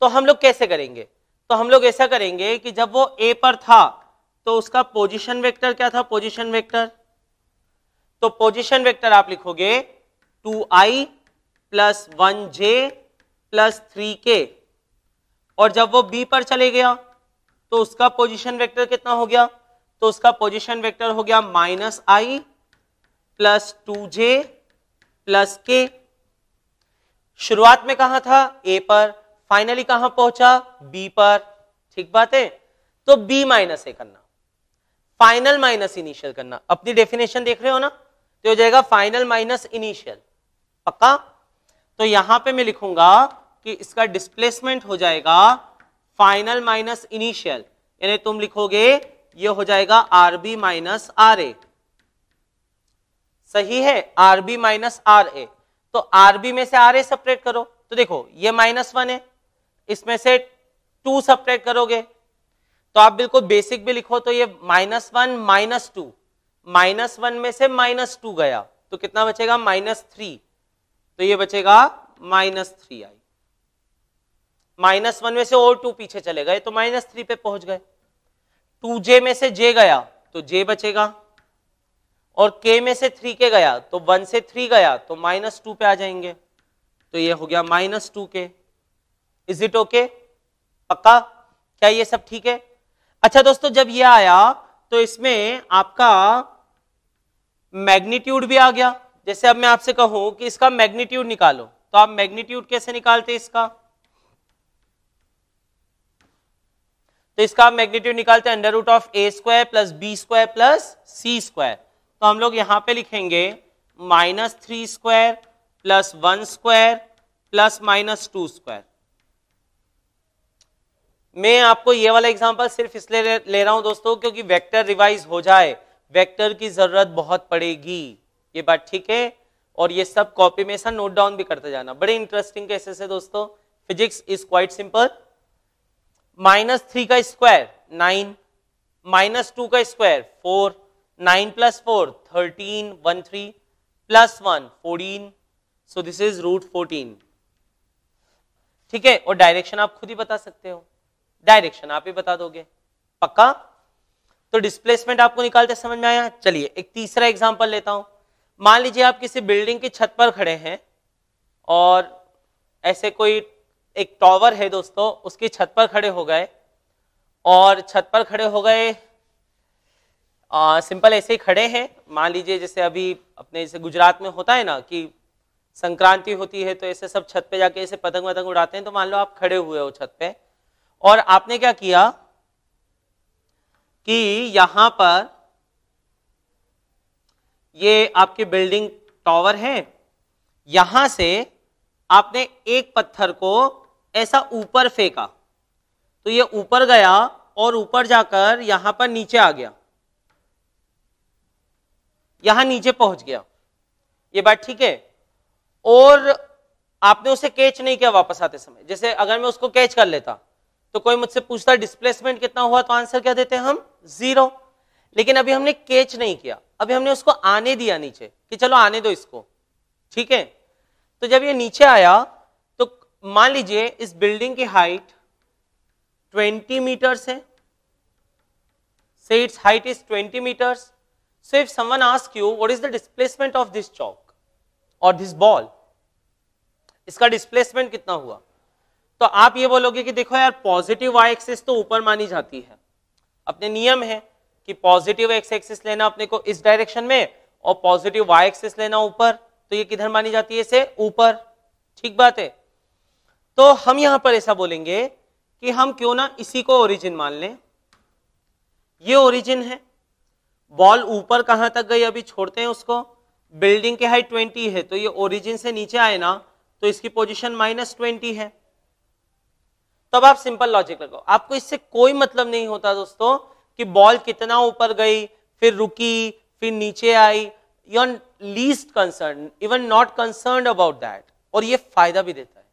तो हम लोग कैसे करेंगे, तो हम लोग ऐसा करेंगे कि जब वो ए पर था तो उसका पोजीशन वेक्टर क्या था, पोजीशन वेक्टर, तो पोजीशन वेक्टर आप लिखोगे 2i + 1j + 3k, और जब वो बी पर चले गया तो उसका पोजीशन वेक्टर कितना हो गया, तो उसका पोजीशन वेक्टर हो गया -i + 2j + k। शुरुआत में कहां था ए पर, फाइनली कहां पहुंचा बी पर, ठीक बात है। तो b - ए करना, फाइनल माइनस इनिशियल करना, अपनी डेफिनेशन देख रहे हो ना, तो हो जाएगा फाइनल माइनस इनिशियल, पक्का। तो यहां पे मैं लिखूंगा कि इसका डिस्प्लेसमेंट हो जाएगा फाइनल माइनस इनिशियल, यानी तुम लिखोगे ये हो जाएगा RB - RA, सही है, RB - RA। तो RB में से RA सब्ट्रैक्ट करो, तो देखो ये -1 है, इसमें से 2 सब्ट्रैक्ट करोगे तो आप बिल्कुल बेसिक भी लिखो तो ये -1 - 2, -1 में से -2 गया तो कितना बचेगा -3, तो ये बचेगा -3i। -1 में से और 2 पीछे चले गए तो -3 पे पहुंच गए। 2j में से j गया तो j बचेगा, और k में से 3k गया तो 1 से 3 गया तो -2 पे आ जाएंगे, तो ये हो गया -2k। इज इट ओके, पक्का, क्या ये सब ठीक है। अच्छा दोस्तों, जब ये आया तो इसमें आपका मैग्नीट्यूड भी आ गया। जैसे अब मैं आपसे कहूं कि इसका मैग्नीट्यूड निकालो, तो आप मैग्नीट्यूड कैसे निकालते हैं इसका, तो इसका मैग्नीट्यूड निकालते हैं √(a² + b² + c²। तो हम लोग यहां पे लिखेंगे -3² + 1² + -2²। मैं आपको ये वाला एग्जांपल सिर्फ इसलिए ले रहा हूं दोस्तों क्योंकि वेक्टर रिवाइज हो जाए, वेक्टर की जरूरत बहुत पड़ेगी, ये बात ठीक है। और ये सब कॉपी में ऐसा नोट डाउन भी करते जाना, बड़े इंटरेस्टिंग केसेस है दोस्तों। Physics is quite simple. -3 का स्क्वायर 9, -2 का स्क्वायर 4, 9 + 4 13, 13 + 1 14, सो दिस इज √14, ठीक है। और डायरेक्शन आप खुद ही बता सकते हो, डायरेक्शन आप ही बता दोगे, पक्का। तो डिस्प्लेसमेंट आपको निकालते समझ में आया। चलिए एक तीसरा एग्जांपल लेता हूं। मान लीजिए आप किसी बिल्डिंग की छत पर खड़े हैं और ऐसे कोई एक टावर है दोस्तों, उसकी छत पर खड़े हो गए, और छत पर खड़े हो गए सिंपल ऐसे ही खड़े हैं। मान लीजिए जैसे अभी अपने जैसे गुजरात में होता है ना कि संक्रांति होती है तो ऐसे सब छत पे जाके ऐसे पतंग वतंग उड़ाते हैं, तो मान लो आप खड़े हुए हो छत पे, और आपने क्या किया कि यहां पर ये आपकी बिल्डिंग टावर है, यहां से आपने एक पत्थर को ऐसा ऊपर फेंका, तो ये ऊपर गया और ऊपर जाकर यहां पर नीचे आ गया, यहां नीचे पहुंच गया, ये बात ठीक है। और आपने उसे कैच नहीं किया वापस आते समय। जैसे अगर मैं उसको कैच कर लेता तो कोई मुझसे पूछता डिस्प्लेसमेंट कितना हुआ, तो आंसर क्या देते हैं हम 0। लेकिन अभी हमने कैच नहीं किया, अभी हमने उसको आने दिया नीचे कि चलो आने दो इसको, ठीक है। तो जब ये नीचे आया तो मान लीजिए इस बिल्डिंग की हाइट 20 मीटर्स है, say its height is 20 metres. So if someone ask you what is the displacement of this chalk और दिस बॉल, इसका डिस्प्लेसमेंट कितना हुआ, तो आप ये बोलोगे कि देखो यार पॉजिटिव वाई एक्सिस तो ऊपर मानी जाती है, अपने नियम है कि पॉजिटिव एक्स एक्सिस लेना अपने को इस डायरेक्शन में और पॉजिटिव वाई एक्सिस लेना ऊपर, तो ये किधर मानी जाती है, इसे ऊपर, ठीक बात है। तो हम यहां पर ऐसा बोलेंगे कि हम क्यों ना इसी को ओरिजिन मान लें, ये ओरिजिन है, बॉल ऊपर कहां तक गई अभी छोड़ते हैं उसको, बिल्डिंग की हाइट 20 है तो ये ओरिजिन से नीचे आए ना तो इसकी पोजीशन -20 है। तब आप सिंपल लॉजिक लगाओ, आपको इससे कोई मतलब नहीं होता दोस्तों कि बॉल कितना ऊपर गई फिर रुकी फिर नीचे आई, you are least concern, even not concerned about that, और ये फायदा भी देता है।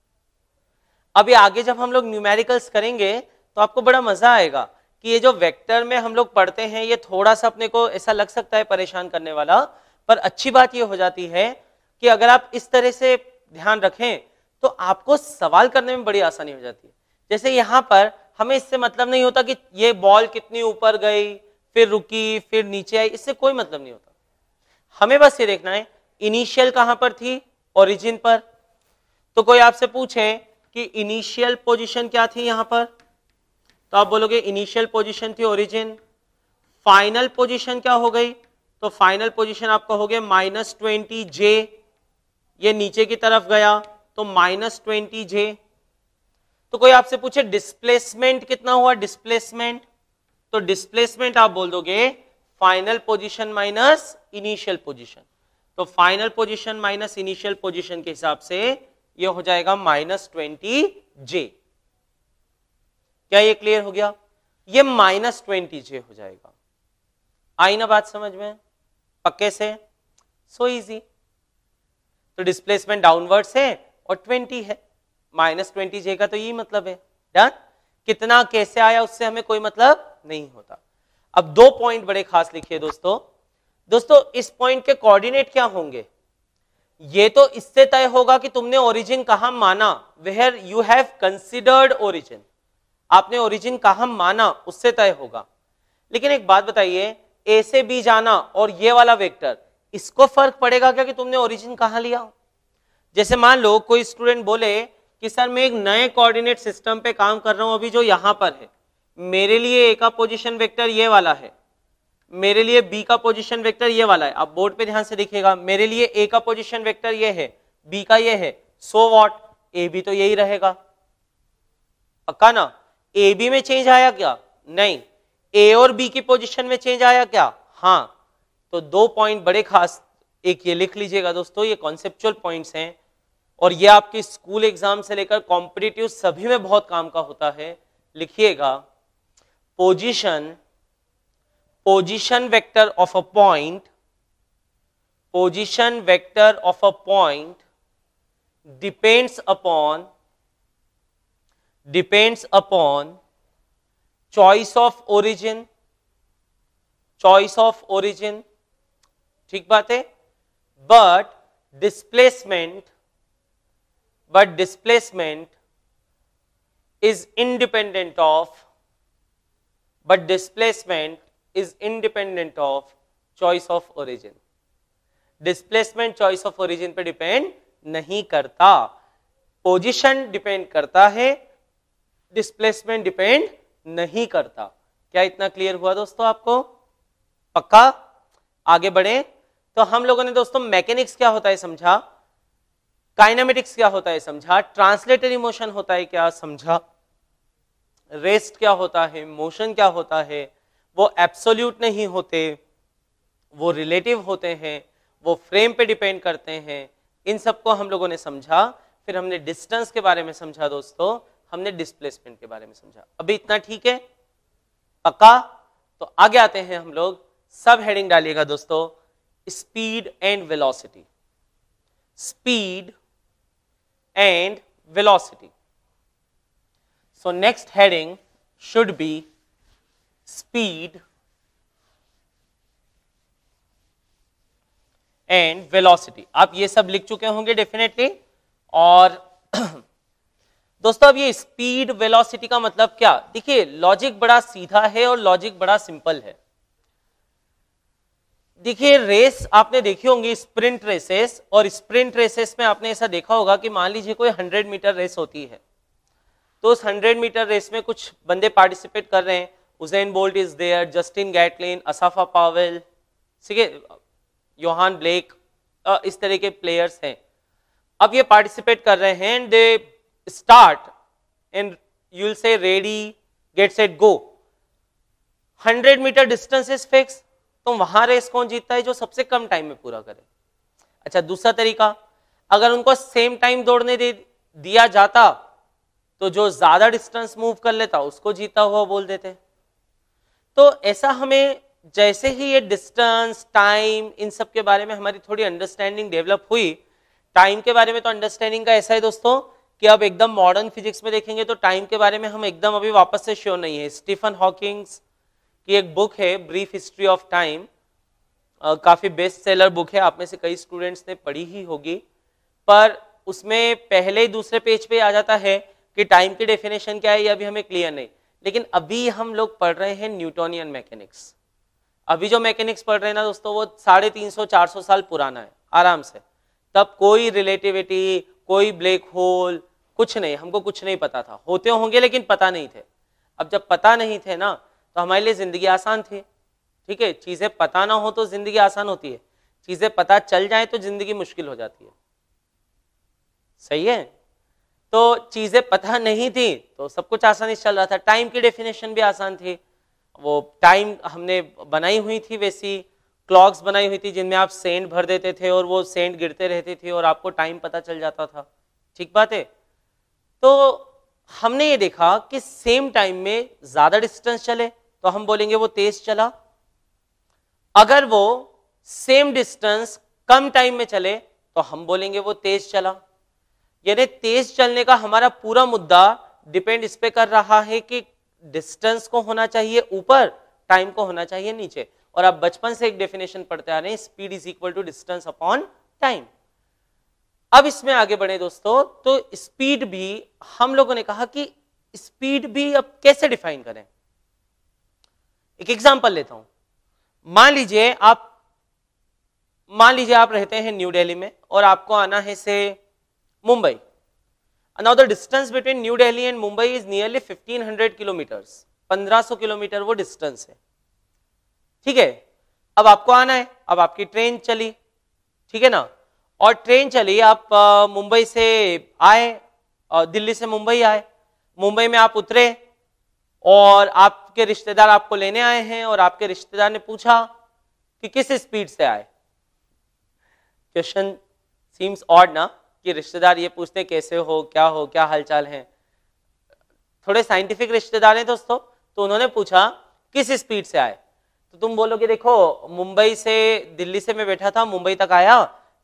अभी आगे जब हम लोग न्यूमेरिकल्स करेंगे तो आपको बड़ा मजा आएगा कि ये जो वेक्टर में हम लोग पढ़ते हैं ये थोड़ा सा अपने को ऐसा लग सकता है परेशान करने वाला, पर अच्छी बात ये हो जाती है कि अगर आप इस तरह से ध्यान रखें तो आपको सवाल करने में बड़ी आसानी हो जाती है। जैसे यहां पर हमें इससे मतलब नहीं होता कि ये बॉल कितनी ऊपर गई फिर रुकी फिर नीचे आई, इससे कोई मतलब नहीं होता। हमें बस ये देखना है इनिशियल कहां पर थी, ओरिजिन पर। तो कोई आपसे पूछे कि इनिशियल पोजीशन क्या थी यहां पर, तो आप बोलोगे इनिशियल पोजीशन थी ओरिजिन। फाइनल पोजीशन क्या हो गई, तो फाइनल पोजीशन आपका हो गया -20j, ये नीचे की तरफ गया तो -20j। तो कोई आपसे पूछे डिस्प्लेसमेंट कितना हुआ, डिस्प्लेसमेंट, तो डिस्प्लेसमेंट आप बोल दोगे final position minus initial position, तो final position minus initial position के हिसाब से ये हो जाएगा -20j। क्या ये क्लियर हो गया, ये -20j हो जाएगा। आई ना बात समझ में पक्के से, सो इजी। तो डिस्प्लेसमेंट डाउनवर्ड है और 20 है, -20j का तो यही मतलब है। डन, कितना कैसे आया उससे हमें कोई मतलब नहीं होता। अब 2 पॉइंट बड़े खास लिखिए दोस्तों इस पॉइंट के कोऑर्डिनेट क्या होंगे, ये तो इससे तय होगा कि तुमने ओरिजिन कहां माना, where you have considered origin, आपने ओरिजिन कहां माना उससे तय होगा। लेकिन एक बात बताइए, ए से बी जाना और ये वाला वेक्टर, इसको फर्क पड़ेगा क्या कि तुमने ओरिजिन कहां लिया। जैसे मान लो कोई स्टूडेंट बोले कि सर मैं एक नए कोऑर्डिनेट सिस्टम पे काम कर रहा हूं अभी जो यहां पर है, मेरे लिए ए का पोजीशन वेक्टर ये वाला है, मेरे लिए बी का पोजीशन वेक्टर ये वाला है। आप बोर्ड पे ध्यान से देखिएगा, मेरे लिए ए का पोजीशन वेक्टर ये है, बी का ये है, सो व्हाट, ए बी तो यही रहेगा, पक्का ना। ए बी में चेंज आया क्या, नहीं। ए और बी की पोजीशन में चेंज आया क्या, हाँ। तो 2 पॉइंट बड़े खास, एक ये लिख लीजिएगा दोस्तों, ये कॉन्सेप्चुअल पॉइंट्स हैं और ये आपके स्कूल एग्जाम से लेकर कॉम्पिटिटिव सभी में बहुत काम का होता है। लिखिएगा, position vector of a point, position vector of a point depends upon choice of origin, ठीक बात है। But displacement is independent of choice of origin. Displacement choice of origin पे डिपेंड नहीं करता, पोजीशन डिपेंड करता है, डिस्प्लेसमेंट डिपेंड नहीं करता। क्या इतना क्लियर हुआ दोस्तों आपको, पक्का। आगे बढ़े तो हम लोगों ने दोस्तों मैकेनिक्स क्या होता है समझा, काइनेमेटिक्स क्या होता है समझा, ट्रांसलेटरी मोशन होता है क्या समझा, रेस्ट क्या होता है, मोशन क्या होता है, वो एब्सोल्यूट नहीं होते, वो रिलेटिव होते हैं, वो फ्रेम पे डिपेंड करते हैं। इन सबको हम लोगों ने समझा। फिर हमने डिस्टेंस के बारे में समझा दोस्तों, हमने डिस्प्लेसमेंट के बारे में समझा। अभी इतना ठीक है, पक्का। तो आगे आते हैं हम लोग, सब हेडिंग डालिएगा दोस्तों, speed and velocity, speed and velocity. So next heading should be speed and velocity। आप ये सब लिख चुके होंगे डेफिनेटली। और दोस्तों अब ये स्पीड वेलोसिटी का मतलब क्या, देखिए लॉजिक बड़ा सीधा है और लॉजिक बड़ा सिंपल है। देखिए रेस आपने देखी होंगी, स्प्रिंट रेसेस, और स्प्रिंट रेसेस में आपने ऐसा देखा होगा कि मान लीजिए कोई 100 मीटर रेस होती है, तो उस 100 मीटर रेस में कुछ बंदे पार्टिसिपेट कर रहे हैं, Usain Bolt is there, Justin Gatlin, Asafa Powell, ठीक है, योहान ब्लेक, इस तरह के प्लेयर्स हैं। अब ये पार्टिसिपेट कर रहे हैं and they start and you will say ready get set go. 100 metre distance is fix, तो वहां रेस कौन जीतता है, जो सबसे कम टाइम में पूरा करे। अच्छा दूसरा तरीका, अगर उनको सेम टाइम दौड़ने दिया जाता तो जो ज्यादा डिस्टेंस मूव कर लेता उसको जीता हुआ बोल देते। तो ऐसा हमें जैसे ही ये डिस्टेंस, टाइम, इन सब के बारे में हमारी थोड़ी अंडरस्टैंडिंग डेवलप हुई, टाइम के बारे में तो अंडरस्टैंडिंग का ऐसा है दोस्तों कि अब एकदम मॉडर्न फिजिक्स में देखेंगे तो टाइम के बारे में हम एकदम अभी वापस से श्योर नहीं है। स्टीफन हॉकिंग्स की एक बुक है ब्रीफ हिस्ट्री ऑफ टाइम, काफी बेस्ट सेलर बुक है, आप में से कई स्टूडेंट्स ने पढ़ी ही होगी, पर उसमें पहले दूसरे पेज पे आ जाता है कि टाइम की डेफिनेशन क्या है ये अभी हमें क्लियर नहीं। लेकिन अभी हम लोग पढ़ रहे हैं न्यूटोनियन मैकेनिक्स। अभी जो मैकेनिक्स पढ़ रहे हैं ना दोस्तों वो 350-400 साल पुराना है आराम से। तब कोई रिलेटिविटी, कोई ब्लैक होल, कुछ नहीं, हमको कुछ नहीं पता था। होते होंगे लेकिन पता नहीं थे। अब जब पता नहीं थे ना तो हमारे लिए जिंदगी आसान थी। ठीक है, चीजें पता ना हो तो जिंदगी आसान होती है, चीजें पता चल जाए तो जिंदगी मुश्किल हो जाती है। सही है, तो चीजें पता नहीं थी तो सब कुछ आसानी से चल रहा था। टाइम की डेफिनेशन भी आसान थी, वो टाइम हमने बनाई हुई थी, वैसी क्लॉक्स बनाई हुई थी जिनमें आप सेंट भर देते थे और वो सेंट गिरते रहते थे और आपको टाइम पता चल जाता था। ठीक बात है। तो हमने ये देखा कि सेम टाइम में ज्यादा डिस्टेंस चले तो हम बोलेंगे वो तेज चला, अगर वो सेम डिस्टेंस कम टाइम में चले तो हम बोलेंगे वो तेज चला। यानी तेज चलने का हमारा पूरा मुद्दा डिपेंड इस पे कर रहा है कि डिस्टेंस को होना चाहिए ऊपर, टाइम को होना चाहिए नीचे। और आप बचपन से एक डेफिनेशन पढ़ते आ रहे हैं, speed is equal to distance upon time. अब इसमें आगे बढ़े दोस्तों, तो स्पीड भी हम लोगों ने कहा कि स्पीड भी अब कैसे डिफाइन करें। एक एग्जांपल लेता हूं। मान लीजिए आप रहते हैं न्यू दिल्ली में और आपको आना है से Mumbai. Now the distance between new Delhi and Mumbai is nearly 1500 kilometres, 1500 kilometre वो डिस्टेंस है। ठीक है, अब आपको आना है, अब आपकी ट्रेन चली, ठीक है ना, और ट्रेन चली, आप मुंबई से आए, दिल्ली से मुंबई आए, मुंबई में आप उतरे और आपके रिश्तेदार आपको लेने आए हैं और आपके रिश्तेदार ने पूछा कि किस स्पीड से आए। क्वेश्चन सीम्स ऑड ना, कि रिश्तेदार ये पूछते कैसे हो, क्या हालचाल है। थोड़े साइंटिफिक रिश्तेदार हैं दोस्तों, तो उन्होंने पूछा किस स्पीड से आए, तो तुम बोलोगे देखो मुंबई से, दिल्ली से मैं बैठा था, मुंबई तक आया,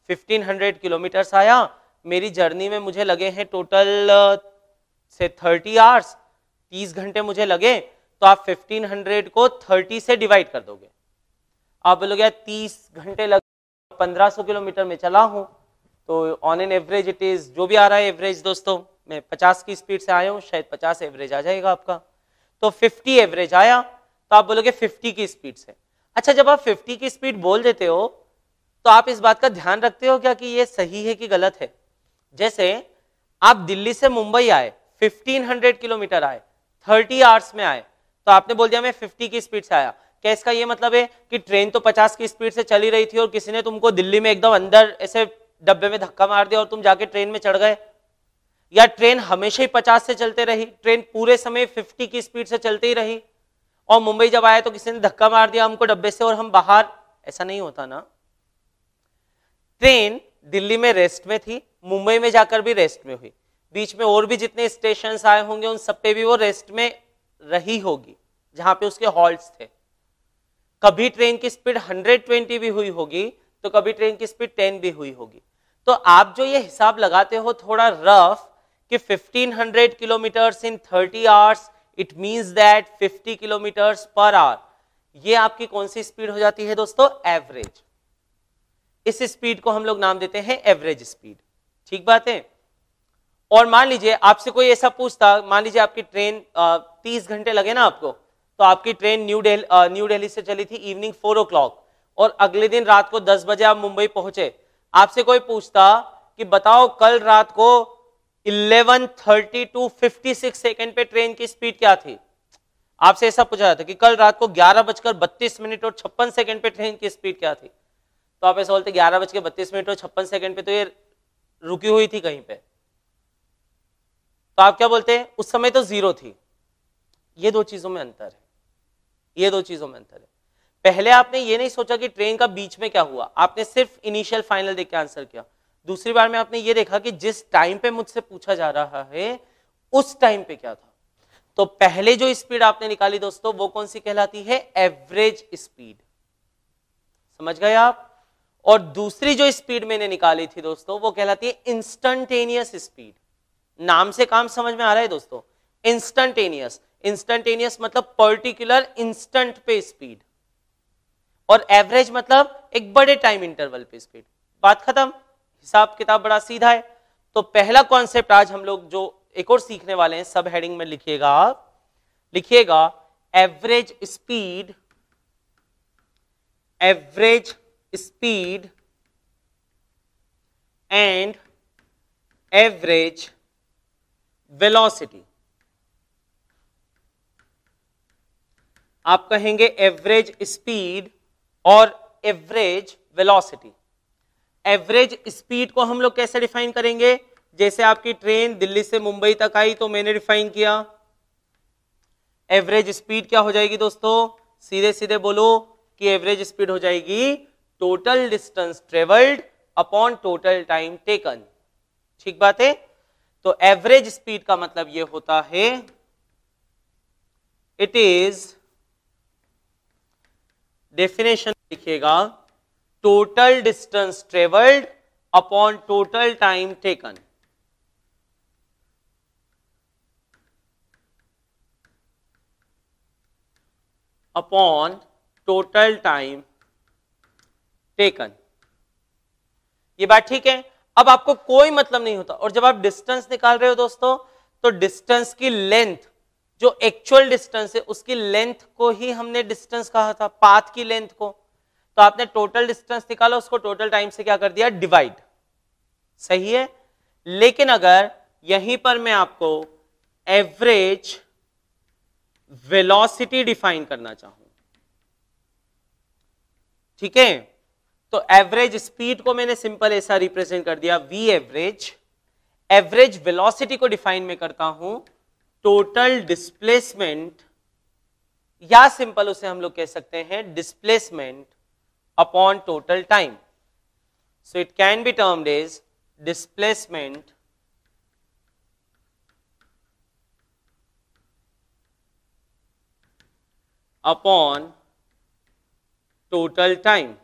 1500 किलोमीटर्स आया, मेरी जर्नी में मुझे लगे हैं टोटल से 30 आवर्स, 30 घंटे मुझे लगे। तो आप 1500 को 30 से डिवाइड कर दोगे, आप बोलोगे 30 घंटे लगे, 1500 किलोमीटर में चला हूं, तो on an average it is, जो भी आ रहा है एवरेज दोस्तों, मैं 50 की स्पीड से आया हूं, शायद 50 एवरेज आ जाएगा आपका, तो 50 एवरेज आया, तो आप बोलोगे 50 की स्पीड से। अच्छा, जब आप 50 की स्पीड बोल देते हो तो आप इस बात का ध्यान रखते हो क्या कि ये सही है कि गलत है। जैसे आप दिल्ली से मुंबई आए, 1500 किलोमीटर आए, 30 आवर्स में आए, तो आपने बोल दिया मैं 50 की स्पीड से आया। क्या इसका ये मतलब है कि ट्रेन तो 50 की स्पीड से चली रही थी और किसी ने तुमको दिल्ली में एकदम अंदर ऐसे डब्बे में धक्का मार दिया और तुम जाके ट्रेन में चढ़ गए? या ट्रेन हमेशा ही 50 से चलते रही, ट्रेन पूरे समय 50 की स्पीड से चलती ही रही और मुंबई जब आए तो किसी ने धक्का मार दिया हमको डब्बे से और हम बाहर? ऐसा नहीं होता ना। ट्रेन दिल्ली में रेस्ट में थी, मुंबई में जाकर भी रेस्ट में हुई, बीच में और भी जितने स्टेशन आए होंगे उन सब पे भी वो रेस्ट में रही होगी जहां पे उसके हॉल्ट्स थे। कभी ट्रेन की स्पीड 120 भी हुई होगी तो कभी ट्रेन की स्पीड 10 भी हुई होगी। तो आप जो ये हिसाब लगाते हो थोड़ा रफ कि 1500 kilometres in 30 hours, it means that 50 kilometres per hour, ये आपकी कौन सी स्पीड हो जाती है दोस्तों? एवरेज। इस स्पीड को हम लोग नाम देते हैं एवरेज स्पीड। ठीक बात है। और मान लीजिए आपसे कोई ऐसा पूछता, मान लीजिए आपकी ट्रेन 30 घंटे लगे ना आपको, तो आपकी ट्रेन न्यू दिल्ली से चली थी इवनिंग 4 o'clock और अगले दिन रात को 10 बजे आप मुंबई पहुंचे। आपसे कोई पूछता कि बताओ कल रात को 11:30 to 56 सेकेंड पे ट्रेन की स्पीड क्या थी? आपसे ऐसा पूछा जाता कि कल रात को 11:32 और 56 सेकेंड पे ट्रेन की स्पीड क्या थी? तो आप ऐसा बोलते 11:32 और 56 सेकेंड पे तो ये रुकी हुई थी कहीं पे। तो आप क्या बोलते हैं? उस समय तो 0 थी। ये दो चीजों में अंतर है, ये दो चीजों में अंतर है। पहले आपने ये नहीं सोचा कि ट्रेन का बीच में क्या हुआ, आपने सिर्फ इनिशियल फाइनल देख के आंसर किया। दूसरी बार में आपने ये देखा कि जिस टाइम पे मुझसे पूछा जा रहा है उस टाइम पे क्या था। तो पहले जो स्पीड आपने निकाली दोस्तों वो कौन सी कहलाती है, एवरेज स्पीड, समझ गए आप। और दूसरी जो स्पीड मैंने निकाली थी दोस्तों वो कहलाती है इंस्टंटेनियस स्पीड। नाम से काम समझ में आ रहा है दोस्तों, इंस्टंटेनियस, इंस्टंटेनियस मतलब पर्टिकुलर इंस्टेंट पे स्पीड, और एवरेज मतलब एक बड़े टाइम इंटरवल पे स्पीड। बात खत्म, हिसाब किताब बड़ा सीधा है। तो पहला कॉन्सेप्ट आज हम लोग जो एक और सीखने वाले हैं, सब हेडिंग में लिखिएगा आप, लिखिएगा average speed, average speed and average velocity. आप कहेंगे एवरेज स्पीड और एवरेज वेलोसिटी। एवरेज स्पीड को हम लोग कैसे डिफाइन करेंगे, जैसे आपकी ट्रेन दिल्ली से मुंबई तक आई तो मैंने डिफाइन किया, एवरेज स्पीड क्या हो जाएगी दोस्तों, सीधे सीधे बोलो कि एवरेज स्पीड हो जाएगी total distance travelled upon total time taken. ठीक बात है। तो एवरेज स्पीड का मतलब यह होता है इट इज, डेफिनेशन लिखिएगा, total distance travelled upon total time taken. Upon total time taken. ये बात ठीक है। अब आपको कोई मतलब नहीं होता, और जब आप डिस्टेंस निकाल रहे हो दोस्तों तो डिस्टेंस की लेंथ, जो एक्चुअल डिस्टेंस है उसकी लेंथ को ही हमने डिस्टेंस कहा था, पाथ की लेंथ को। तो आपने टोटल डिस्टेंस निकाला, उसको टोटल टाइम से क्या कर दिया, डिवाइड। सही है। लेकिन अगर यहीं पर मैं आपको एवरेज वेलोसिटी डिफाइन करना चाहूं, ठीक है, तो एवरेज स्पीड को मैंने सिंपल ऐसा रिप्रेजेंट कर दिया वी एवरेज। एवरेज वेलोसिटी को डिफाइन में करता हूं टोटल डिस्प्लेसमेंट, या सिंपल उसे हम लोग कह सकते हैं displacement upon total time. So it can be termed as displacement upon total time.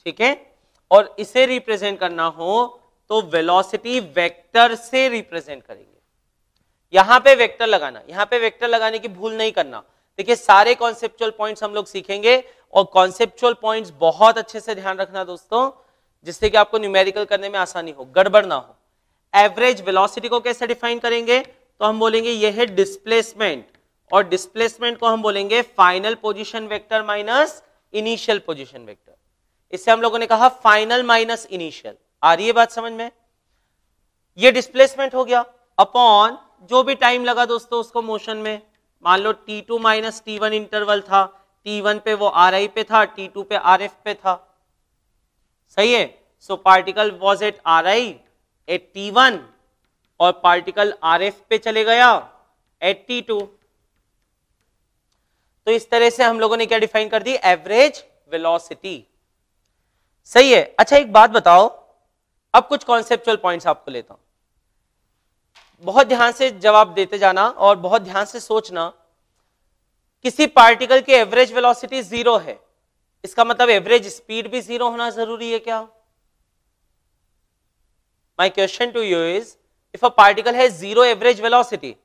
ठीक है। और इसे रिप्रेजेंट करना हो तो वेलोसिटी वेक्टर से रिप्रेजेंट करेंगे। यहां पे वेक्टर लगाना, यहां पे वेक्टर लगाने की भूल नहीं करना। देखिए सारे कॉन्सेप्चुअल पॉइंट्स हम लोग सीखेंगे, और कॉन्सेप्चुअल पॉइंट्स बहुत अच्छे से ध्यान रखना दोस्तों, जिससे कि आपको न्यूमेरिकल करने में आसानी हो, गड़बड़ ना हो। एवरेज वेलोसिटी को कैसे डिफाइन करेंगे, तो हम बोलेंगे यह है डिस्प्लेसमेंट, और डिस्प्लेसमेंट को हम बोलेंगे final position vector minus initial position vector. इससे हम लोगों ने कहा फाइनल माइनस इनिशियल। आ रही है बात समझ में। ये डिस्प्लेसमेंट हो गया अपॉन जो भी टाइम लगा दोस्तों उसको मोशन में। मान लो t2 माइनस t1 इंटरवल था, t1 पे वो ri पे था, t2 पे rf पे था। सही है। So particle was at ri at t1 और पार्टिकल rf पे चले गया एट t2। तो इस तरह से हम लोगों ने क्या डिफाइन कर दी, एवरेज वेलोसिटी। सही है। अच्छा एक बात बताओ, अब कुछ कॉन्सेप्चुअल पॉइंट्स आपको लेता हूं, बहुत ध्यान से जवाब देते जाना और बहुत ध्यान से सोचना। किसी पार्टिकल की एवरेज वेलोसिटी 0 है, इसका मतलब एवरेज स्पीड भी 0 होना जरूरी है क्या? My question to you is, if a particle has 0 average velocity,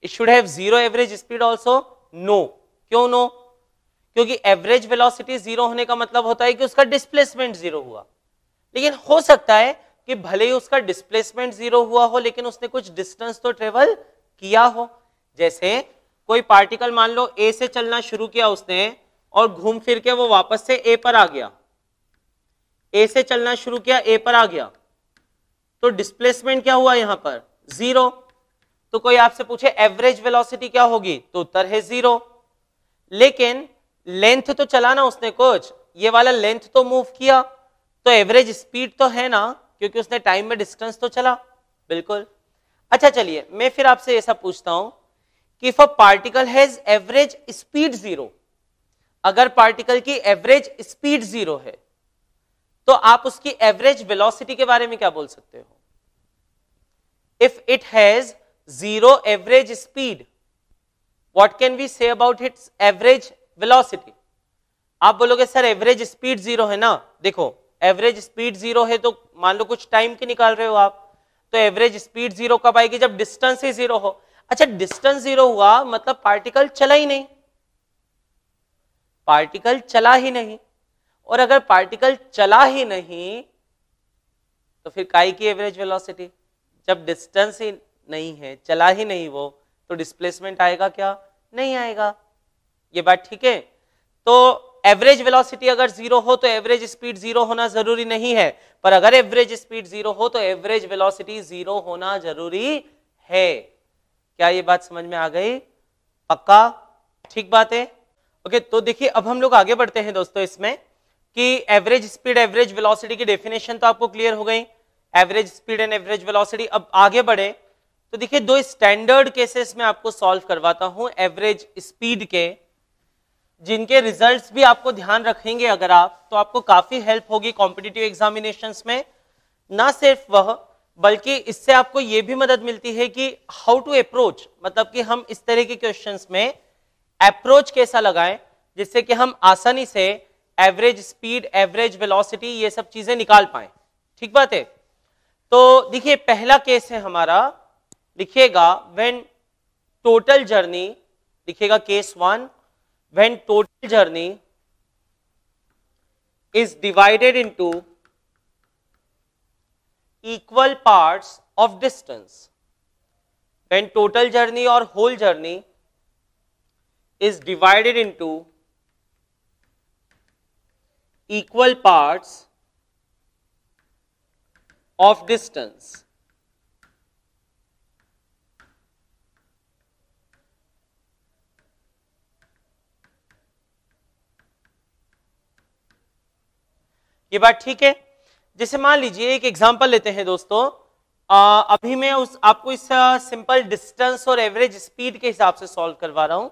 it should have 0 average speed also? No. क्यों नो? क्योंकि एवरेज वेलोसिटी 0 होने का मतलब होता है कि उसका डिस्प्लेसमेंट 0 हुआ। लेकिन हो सकता है कि भले ही उसका डिस्प्लेसमेंट 0 हुआ हो लेकिन उसने कुछ डिस्टेंस तो ट्रेवल किया हो। जैसे कोई पार्टिकल मान लो ए से चलना शुरू किया उसने और घूम फिर के वो वापस से ए पर आ गया, ए से चलना शुरू किया ए पर आ गया, तो डिस्प्लेसमेंट क्या हुआ यहां पर? 0। तो कोई आपसे पूछे एवरेज वेलोसिटी क्या होगी, तो उत्तर है 0। लेकिन लेंथ तो चला ना उसने, कुछ ये वाला लेंथ तो मूव किया, तो एवरेज स्पीड तो है ना, क्योंकि उसने टाइम में डिस्टेंस तो चला। बिल्कुल। अच्छा चलिए मैं फिर आपसे ऐसा पूछता हूं कि if a particle has average speed 0, अगर पार्टिकल की एवरेज स्पीड 0 है तो आप उसकी एवरेज वेलोसिटी के बारे में क्या बोल सकते हो? If it has 0 average speed, what can we say about its average velocity? आप बोलोगे सर एवरेज स्पीड 0 है ना, देखो एवरेज स्पीड 0 है तो मान लो कुछ टाइम की निकाल रहे हो आप, तो एवरेज स्पीड 0 कब आएगी? जब डिस्टेंस ही 0 हो। अच्छा डिस्टेंस 0 हुआ मतलब पार्टिकल चला ही नहीं, पार्टिकल चला ही नहीं, और अगर पार्टिकल चला ही नहीं तो फिर काई की एवरेज वेलोसिटी? जब डिस्टेंस ही नहीं है, चला ही नहीं वो, तो डिस्प्लेसमेंट आएगा क्या? नहीं आएगा। ये बात ठीक है? तो एवरेज वेलोसिटी अगर 0 हो तो एवरेज स्पीड 0 होना जरूरी नहीं है, पर अगर एवरेज स्पीड 0 हो तो एवरेज वेलोसिटी 0 होना जरूरी है। क्या ये बात समझ में आ गई? पक्का? ठीक बात है। ओके, तो देखिए अब हम लोग आगे बढ़ते हैं दोस्तों इसमें कि एवरेज स्पीड एवरेज वेलोसिटी की डेफिनेशन तो आपको क्लियर हो गई, average speed and average velocity. अब आगे बढ़े तो देखिए दो स्टैंडर्ड केसेस में आपको सॉल्व करवाता हूं एवरेज स्पीड के, जिनके रिजल्ट्स भी आपको ध्यान रखेंगे अगर आप, तो आपको काफी हेल्प होगी कॉम्पिटिटिव एग्जामिनेशंस में। ना सिर्फ वह, बल्कि इससे आपको यह भी मदद मिलती है कि हाउ टू अप्रोच, मतलब कि हम इस तरह के क्वेश्चंस में अप्रोच कैसा लगाएं जिससे कि हम आसानी से एवरेज स्पीड एवरेज वेलोसिटी ये सब चीजें निकाल पाएं। ठीक बात है? तो देखिए पहला केस है हमारा, लिखिएगा व्हेन टोटल जर्नी, लिखिएगा case 1, when total journey is divided into equal parts of distance, when total journey or whole journey is divided into equal parts of distance, ये बात ठीक है? जैसे मान लीजिए एक एग्जांपल लेते हैं दोस्तों, अभी मैं आपको इस सिंपल डिस्टेंस और एवरेज स्पीड के हिसाब से सॉल्व करवा रहा हूं।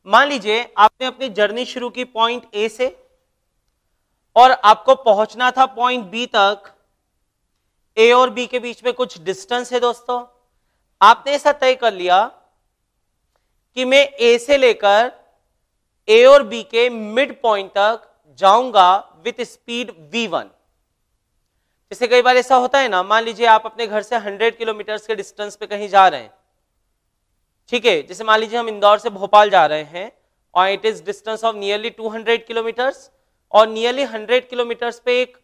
मान लीजिए आपने अपनी जर्नी शुरू की पॉइंट ए से और आपको पहुंचना था पॉइंट बी तक। ए और बी के बीच में कुछ डिस्टेंस है दोस्तों। आपने ऐसा तय कर लिया कि मैं ए से लेकर ए और बी के मिड पॉइंट तक जाऊंगा विथ स्पीड v1। जैसे कई बार ऐसा होता है ना, मान लीजिए आप अपने घर से 100 किलोमीटर के डिस्टेंस पे कहीं जा रहे हैं, ठीक है? जैसे मान लीजिए हम इंदौर से भोपाल जा रहे हैं और it is distance of nearly 200 kilometres, और नियरली 100 किलोमीटर्स पे एक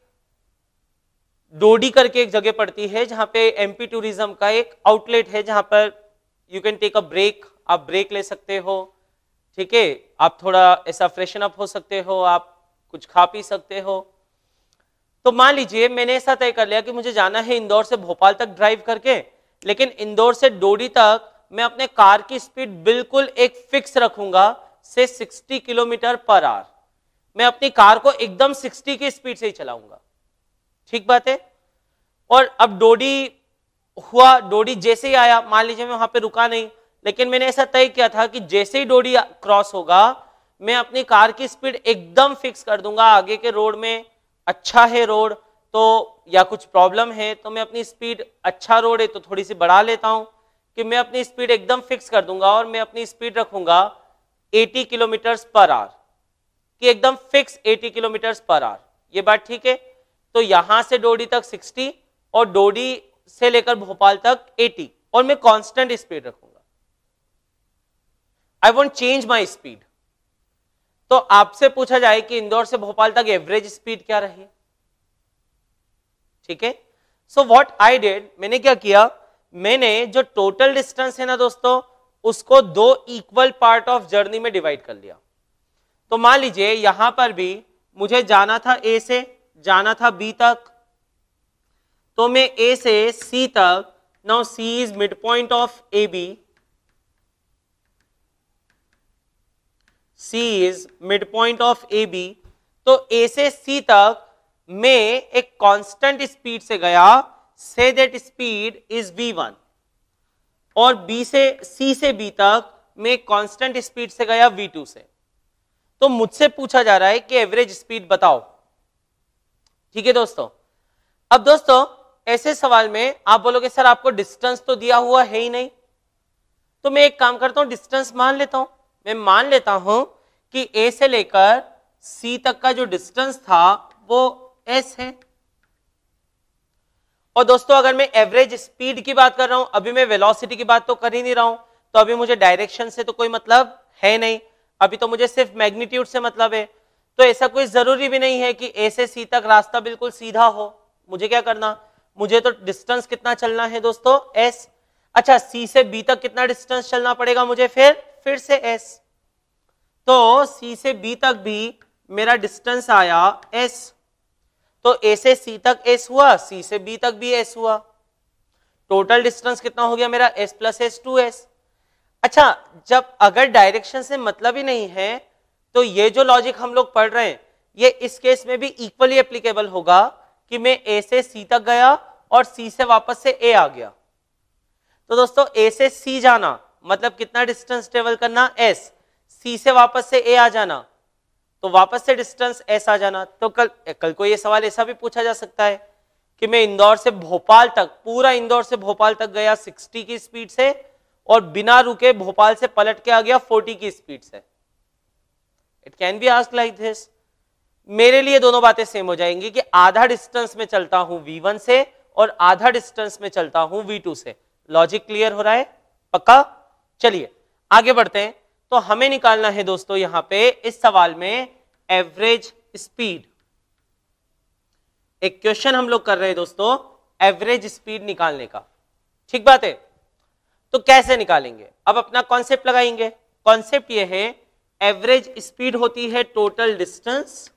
डोडी करके एक जगह पड़ती है जहां पे एमपी टूरिज्म का एक आउटलेट है, जहां पर you can take a break, आप ब्रेक ले सकते हो, ठीक है? आप थोड़ा ऐसा फ्रेशन अप हो सकते हो, आप कुछ खा पी सकते हो। तो मान लीजिए मैंने ऐसा तय कर लिया कि मुझे जाना है इंदौर से भोपाल तक ड्राइव करके, लेकिन इंदौर से डोडी तक मैं अपने कार की स्पीड बिल्कुल एक फिक्स रखूंगा से 60 किलोमीटर पर आवर। मैं अपनी कार को एकदम 60 की स्पीड से ही चलाऊंगा। ठीक बात है? और अब डोडी हुआ, डोडी जैसे ही आया, मान लीजिए मैं वहां पे रुका नहीं, लेकिन मैंने ऐसा तय किया था कि जैसे ही डोडी क्रॉस होगा मैं अपनी कार की स्पीड एकदम फिक्स कर दूंगा। आगे के रोड में अच्छा है रोड तो, या कुछ प्रॉब्लम है तो मैं अपनी स्पीड, अच्छा रोड है तो थोड़ी सी बढ़ा लेता हूं, कि मैं अपनी स्पीड एकदम फिक्स कर दूंगा और मैं अपनी स्पीड रखूंगा 80 किलोमीटर पर आवर, कि एकदम फिक्स 80 किलोमीटर पर आवर। ये बात ठीक है? तो यहां से डोडी तक 60 और डोडी से लेकर भोपाल तक 80, और मैं कांस्टेंट स्पीड रखूंगा। I won't change my speed. तो आपसे पूछा जाए कि इंदौर से भोपाल तक एवरेज स्पीड क्या रही? ठीक है? सो व्हाट आई डिड, मैंने क्या किया, मैंने जो टोटल डिस्टेंस है ना दोस्तों, उसको दो इक्वल पार्ट ऑफ जर्नी में डिवाइड कर लिया। तो मान लीजिए यहां पर भी मुझे जाना था ए से, जाना था बी तक, तो मैं ए से सी तक, now C is mid point of A B, C is midpoint of AB। तो A से C तक मैं एक कांस्टेंट स्पीड से गया, say that speed is v1, और B से C से B तक मैं कांस्टेंट स्पीड से गया v2 से। तो मुझसे पूछा जा रहा है कि एवरेज स्पीड बताओ। ठीक है दोस्तों, अब दोस्तों ऐसे सवाल में आप बोलोगे सर आपको डिस्टेंस तो दिया हुआ है ही नहीं, तो मैं एक काम करता हूं, डिस्टेंस मान लेता हूं। मैं मान लेता हूं कि ए से लेकर सी तक का जो डिस्टेंस था वो एस है। और दोस्तों अगर मैं एवरेज स्पीड की बात कर रहा हूं, अभी मैं वेलोसिटी की बात तो कर ही नहीं रहा हूं, तो अभी मुझे डायरेक्शन से तो कोई मतलब है नहीं, अभी तो मुझे सिर्फ मैग्नीट्यूड से मतलब है। तो ऐसा कोई जरूरी भी नहीं है कि ए से सी तक रास्ता बिल्कुल सीधा हो। मुझे क्या करना, मुझे तो डिस्टेंस कितना चलना है दोस्तों, एस। अच्छा, सी से बी तक कितना डिस्टेंस चलना पड़ेगा मुझे, फिर से एस। तो सी से बी तक भी मेरा डिस्टेंस आया एस। तो ए से सी तक एस हुआ, सी से बी तक भी एस हुआ। टोटल डिस्टेंस कितना हो गया मेरा, एस प्लस एस, 2s। अच्छा, जब अगर डायरेक्शन से मतलब ही नहीं है तो ये जो लॉजिक हम लोग पढ़ रहे हैं ये इस केस में भी इक्वली एप्लीकेबल होगा कि मैं ए से सी तक गया और सी से वापस से ए आ गया। तो दोस्तों ए से सी जाना मतलब कितना डिस्टेंस ट्रेवल करना, एस। सी से वापस से ए आ जाना तो वापस से डिस्टेंस एस आ जाना। तो कल को ये सवाल ऐसा भी पूछा जा सकता है कि मैं इंदौर से भोपाल तक, पूरा इंदौर से भोपाल तक गया 60 की स्पीड से और बिना रुके भोपाल से पलट के आ गया 40 की स्पीड से। It can be asked like this. मेरे लिए दोनों बातें सेम हो जाएंगी कि आधा डिस्टेंस में चलता हूं V1 से और आधा डिस्टेंस में चलता हूं V2 से। लॉजिक क्लियर हो रहा है, पक्का? चलिए आगे बढ़ते हैं। तो हमें निकालना है दोस्तों यहां पे इस सवाल में एवरेज स्पीड। एक क्वेश्चन हम लोग कर रहे हैं दोस्तों एवरेज स्पीड निकालने का। ठीक बात है, तो कैसे निकालेंगे, अब अपना कॉन्सेप्ट लगाएंगे। कॉन्सेप्ट ये है, एवरेज स्पीड होती है टोटल डिस्टेंस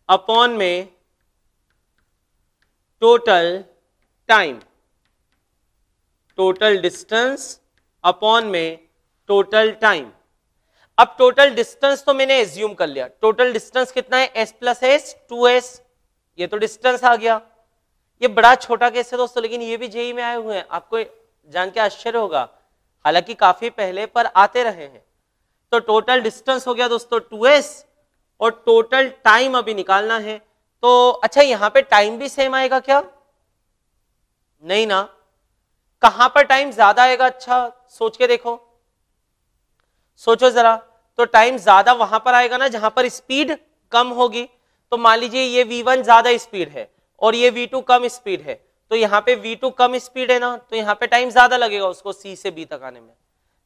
अपॉन में total time. Total distance upon में टोटल टाइम। अब टोटल डिस्टेंस तो मैंने एज्यूम कर लिया, टोटल डिस्टेंस कितना है, s प्लस एस, 2s। ये तो डिस्टेंस आ गया। ये बड़ा छोटा केस है दोस्तों, लेकिन ये भी जेई में आए हुए हैं, आपको जान के आश्चर्य होगा, हालांकि काफी पहले पर आते रहे हैं। तो टोटल डिस्टेंस हो गया दोस्तों 2s और टोटल टाइम अभी निकालना है। तो अच्छा, यहां पे टाइम भी सेम आएगा क्या? नहीं ना, कहां पर टाइम ज्यादा आएगा? अच्छा सोच के देखो, सोचो जरा। तो टाइम ज्यादा वहां पर आएगा ना जहां पर स्पीड कम होगी। तो मान लीजिए ये V1 ज्यादा स्पीड है और ये V2 कम स्पीड है, तो यहाँ पे V2 कम स्पीड है ना, तो यहाँ पे टाइम ज्यादा लगेगा उसको C से B तक आने में,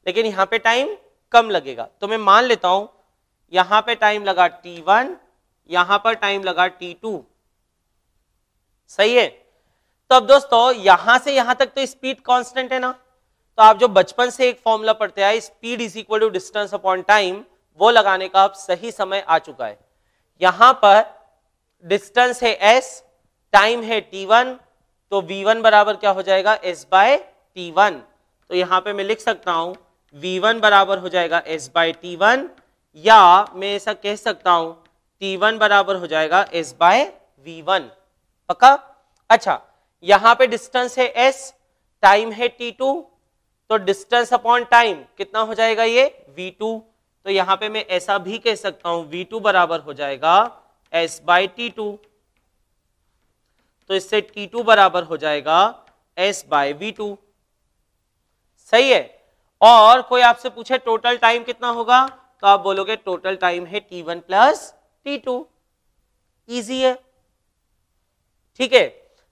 लेकिन यहाँ पे टाइम कम लगेगा। तो मैं मान लेता हूं यहाँ पे टाइम लगा T1, यहाँ पर टाइम लगा T2। सही है। तो अब दोस्तों यहां से यहां तक तो स्पीड कांस्टेंट है ना, तो आप जो बचपन से एक फॉर्मूला पढ़ते आए, speed is equal to distance upon time, वो लगाने का अब सही समय आ चुका है। यहां पर डिस्टेंस है s, टाइम है T1, तो V1 बराबर क्या हो जाएगा, s बाय T1। तो यहां पे मैं लिख सकता हूं V1 बराबर हो जाएगा s बाय T1, या मैं ऐसा कह सकता हूं T1 बराबर हो जाएगा s बाय V1। पक्का? अच्छा, यहां पे डिस्टेंस है s, टाइम है T2, तो डिस्टेंस अपॉन टाइम कितना हो जाएगा ये V2। तो यहां पे मैं ऐसा भी कह सकता हूं V2 बराबर हो जाएगा s बाय T2। तो इससे T2 बराबर हो जाएगा s बाय V2। सही है। और कोई आपसे पूछे टोटल टाइम कितना होगा, तो आप बोलोगे टोटल टाइम है T1 प्लस T2। इजी है। ठीक है,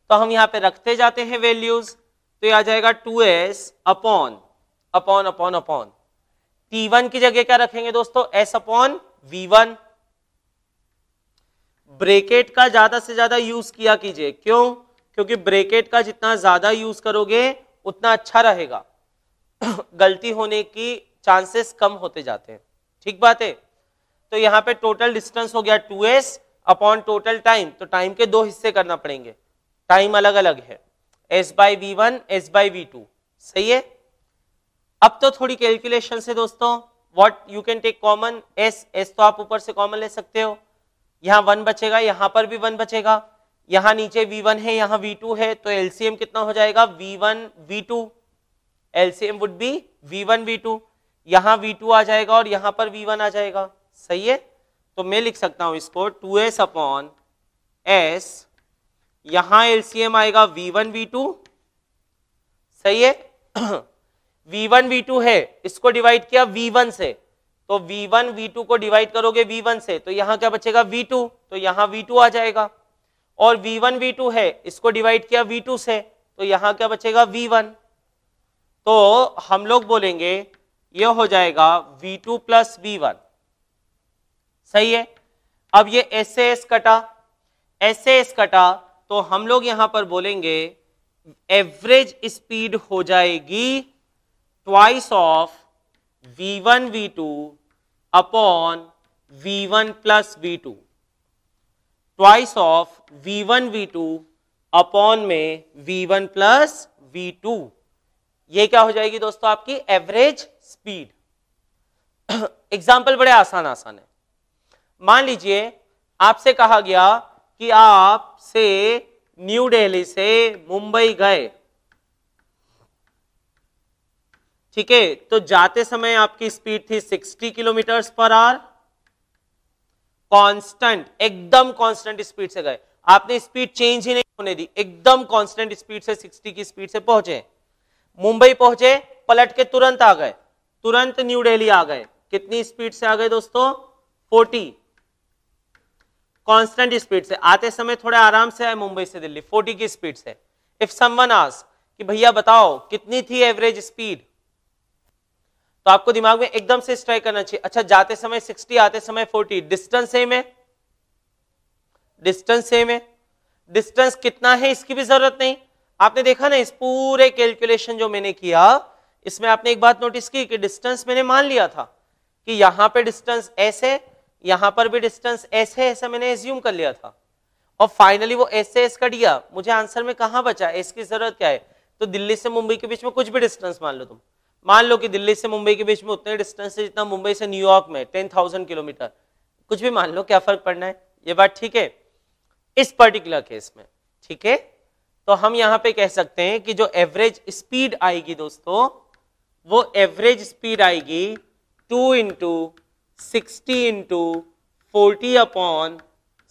तो हम यहां पे रखते जाते हैं वैल्यूज। तो ये आ जाएगा 2s upon upon upon upon T1 की जगह क्या रखेंगे दोस्तों, s अपॉन V1। ब्रैकेट का ज्यादा से ज्यादा यूज किया कीजिए। क्यों? क्योंकि ब्रैकेट का जितना ज्यादा यूज करोगे उतना अच्छा रहेगा गलती होने की चांसेस कम होते जाते हैं। ठीक बात है। तो यहां पे टोटल डिस्टेंस हो गया 2s अपॉन टोटल टाइम, तो टाइम के दो हिस्से करना पड़ेंगे, टाइम अलग अलग है, s by V1, s by V2। सही है। अब तो थोड़ी कैलकुलेशन से दोस्तों, what you can take common, s तो आप ऊपर से कॉमन ले सकते हो, यहां 1 बचेगा, यहां पर भी 1 बचेगा, यहां नीचे V1 है, यहां V2 है, तो एलसीएम कितना हो जाएगा V1 V2। LCM would be V1 V2। यहां V2 आ जाएगा और यहां पर V1 आ जाएगा, सही है। तो मैं लिख सकता हूं इसको 2s अपॉन s, यहां एलसीएम आएगा V1 V2, सही है। V1 V2 है, इसको डिवाइड किया V1 से, तो V1 V2 को डिवाइड करोगे V1 से, तो यहां क्या बचेगा V2, तो यहां V2 आ जाएगा। और V1 V2 है, इसको डिवाइड किया V2 से, तो यहां क्या बचेगा V1। तो हम लोग बोलेंगे ये हो जाएगा V2 प्लस V1, सही है। अब ये S से S कटा, S से S कटा, तो हम लोग यहां पर बोलेंगे एवरेज स्पीड हो जाएगी twice of V1 V2 upon V1 plus V2, twice of V1 V2 upon में V1 प्लस V2। ये क्या हो जाएगी दोस्तों, आपकी एवरेज स्पीड। एग्जाम्पल बड़े आसान आसान है। मान लीजिए आपसे कहा गया कि आप से न्यू दिल्ली से मुंबई गए, ठीक है। तो जाते समय आपकी स्पीड थी 60 किलोमीटर पर आवर, कांस्टेंट, एकदम कांस्टेंट स्पीड से गए, आपने स्पीड चेंज ही नहीं होने दी, एकदम कांस्टेंट स्पीड से 60 की स्पीड से पहुंचे, मुंबई पहुंचे, पलट के तुरंत आ गए, तुरंत न्यू दिल्ली आ गए। कितनी स्पीड से आ गए दोस्तों, 40, कांस्टेंट स्पीड से। आते समय थोड़े आराम से आए मुंबई से दिल्ली 40 की स्पीड से। इफ समवन आस्क कि भैया बताओ कितनी थी एवरेज स्पीड, तो आपको दिमाग में एकदम से स्ट्राइक करना चाहिए, अच्छा जाते समय 60, आते समय 40, डिस्टेंस सेम है, डिस्टेंस सेम है। डिस्टेंस कितना है इसकी भी जरूरत नहीं। आपने देखा ना इस पूरे कैलकुलेशन जो मैंने किया, इसमें आपने एक बात नोटिस की कि डिस्टेंस मैंने मान लिया था कि यहां पे डिस्टेंस s है, यहां पर भी डिस्टेंस s है, ऐसा मैंने एज्यूम कर लिया था। और फाइनली वो s से s कट गया, मुझे आंसर में कहां बचा, s की जरूरत क्या है। तो दिल्ली से मुंबई के बीच में कुछ भी डिस्टेंस मान लो तुम, मान लो कि दिल्ली से मुंबई के बीच में उतने डिस्टेंस है जितना मुंबई से न्यूयॉर्क में 10,000 किलोमीटर, कुछ भी मान लो, क्या फर्क पड़ना है, ये बात ठीक है इस पर्टिकुलर केस में, ठीक है। तो हम यहां पे कह सकते हैं कि जो एवरेज स्पीड आएगी दोस्तों, वो एवरेज स्पीड आएगी 2 इंटू 60 इंटू 40 अपॉन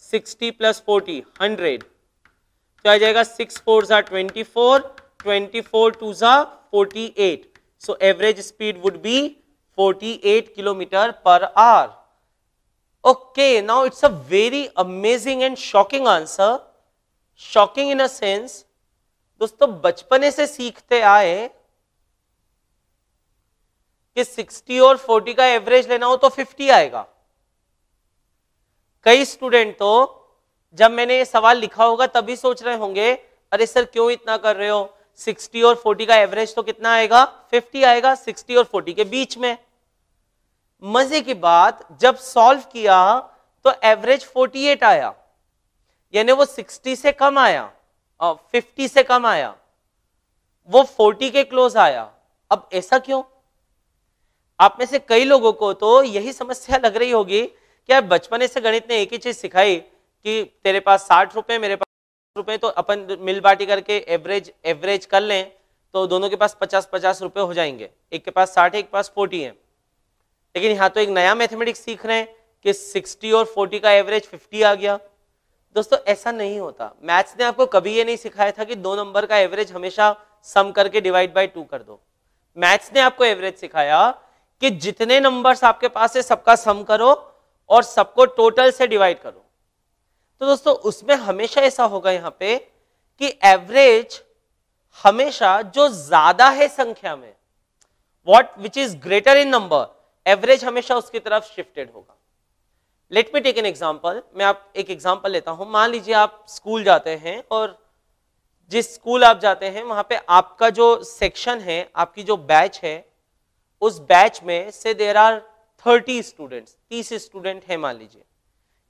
60 प्लस 40 100, तो आ जाएगा 6 4 जा 24, 24 2 जा 48, so average speed would be 48 kilometer per hour. Okay, now it's a very amazing and shocking answer. Shocking in a sense, दोस्तों बचपने से सीखते आए कि 60 और 40 का एवरेज लेना हो तो 50 आएगा। कई स्टूडेंट तो जब मैंने ये सवाल लिखा होगा तभी सोच रहे होंगे अरे सर क्यों इतना कर रहे हो, 60 और 40 का एवरेज तो कितना आएगा, 50 आएगा, 60 और 40 के बीच में। मजे की बात जब सॉल्व किया तो एवरेज 48 आया, यानी वो 60 से कम आया, 50 से कम आया, वो 40 के क्लोज आया। अब ऐसा क्यों? आप में से कई लोगों को तो यही समस्या लग रही होगी कि यार बचपन से गणित ने एक ही चीज सिखाई कि तेरे पास 60 रुपए मेरे पास रुपए, तो अपन मिल बांटी करके एवरेज कर लें तो दोनों के पास 50-50 रुपए हो जाएंगे, एक के पास 60 है, एक के पास 40 है। लेकिन यहां तो एक नया मैथमेटिक्स सीख रहे हैं कि 60 और 40 का एवरेज 50 आ गया। दोस्तों ऐसा नहीं होता, मैथ्स ने आपको कभी ये नहीं सिखाया था कि दो नंबर का एवरेज हमेशा सम करके डिवाइड बाय 2 कर दो। मैथ्स ने आपको एवरेज सिखाया कि जितने नंबर्स आपके पास है सबका सम करो और सबको टोटल से डिवाइड करो। तो दोस्तों उसमें हमेशा ऐसा होगा यहां पे कि एवरेज हमेशा जो ज्यादा है संख्या में, what which is greater in number, average हमेशा उसकी तरफ शिफ्टेड होगा। Let me take an example, मैं आप एक एग्जांपल लेता हूं। मान लीजिए आप स्कूल जाते हैं और जिस स्कूल आप जाते हैं वहां पे आपका जो सेक्शन है, आपकी जो बैच है, उस बैच में से देयर आर 30 स्टूडेंट्स, 30 स्टूडेंट है मान लीजिए।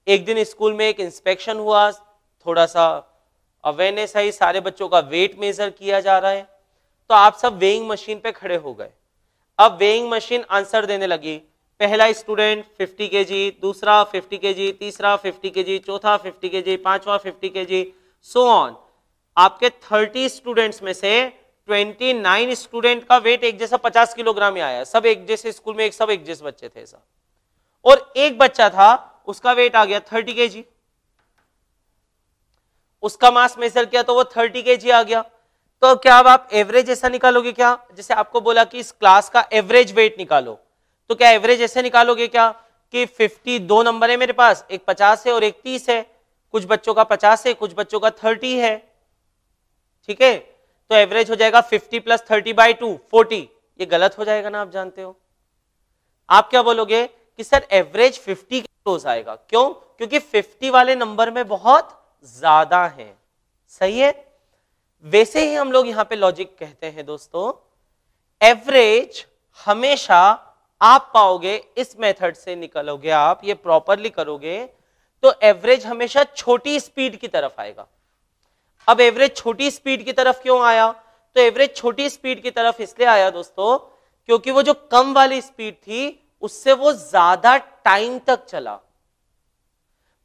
एक दिन स्कूल में एक इंस्पेक्शन हुआ, थोड़ा सा अवेयरनेस आई, सारे बच्चों का वेट मेजर किया जा रहा है, तो आप सब वेइंग मशीन पे खड़े हो गए। अब वेइंग मशीन आंसर देने लगी, पहला स्टूडेंट 50 kg, दूसरा 50 kg, तीसरा 50 kg, चौथा 50 kg, पांचवा 50 kg, सो ऑन। आपके 30 स्टूडेंट्स में से 29 स्टूडेंट का वेट एक जैसा 50 किलोग्राम ही आया, सब एक जैसे स्कूल में सब एक जैसे बच्चे थे ऐसा, और एक बच्चा था उसका वेट आ गया 30 केजी, उसका मास मेजर किया तो वो 30 केजी आ गया। तो क्या अब आप एवरेज ऐसा निकालोगे क्या, जैसे आपको बोला कि इस क्लास का एवरेज वेट निकालो, तो क्या एवरेज ऐसे निकालोगे क्या कि 50 दो नंबर है मेरे पास, एक 50 है और एक 30 है, कुछ बच्चों का 50 है कुछ बच्चों का 30 है, ठीक है, तो एवरेज हो जाएगा 50 प्लस 30/2 40। ये गलत हो जाएगा ना, आप जानते हो। आप क्या बोलोगे कि सर एवरेज 50 के क्लोज आएगा, क्यों, क्योंकि 50 वाले नंबर में बहुत ज्यादा है, सही है। वैसे ही हम लोग यहां पे लॉजिक कहते हैं दोस्तों, एवरेज हमेशा आप पाओगे इस मेथड से निकलोगे, आप ये प्रॉपरली करोगे तो एवरेज हमेशा छोटी स्पीड की तरफ आएगा। अब एवरेज छोटी स्पीड की तरफ क्यों आया, तो एवरेज छोटी स्पीड की तरफ इसलिए आया दोस्तों क्योंकि वो जो कम वाली स्पीड थी उससे वो ज्यादा टाइम तक चला।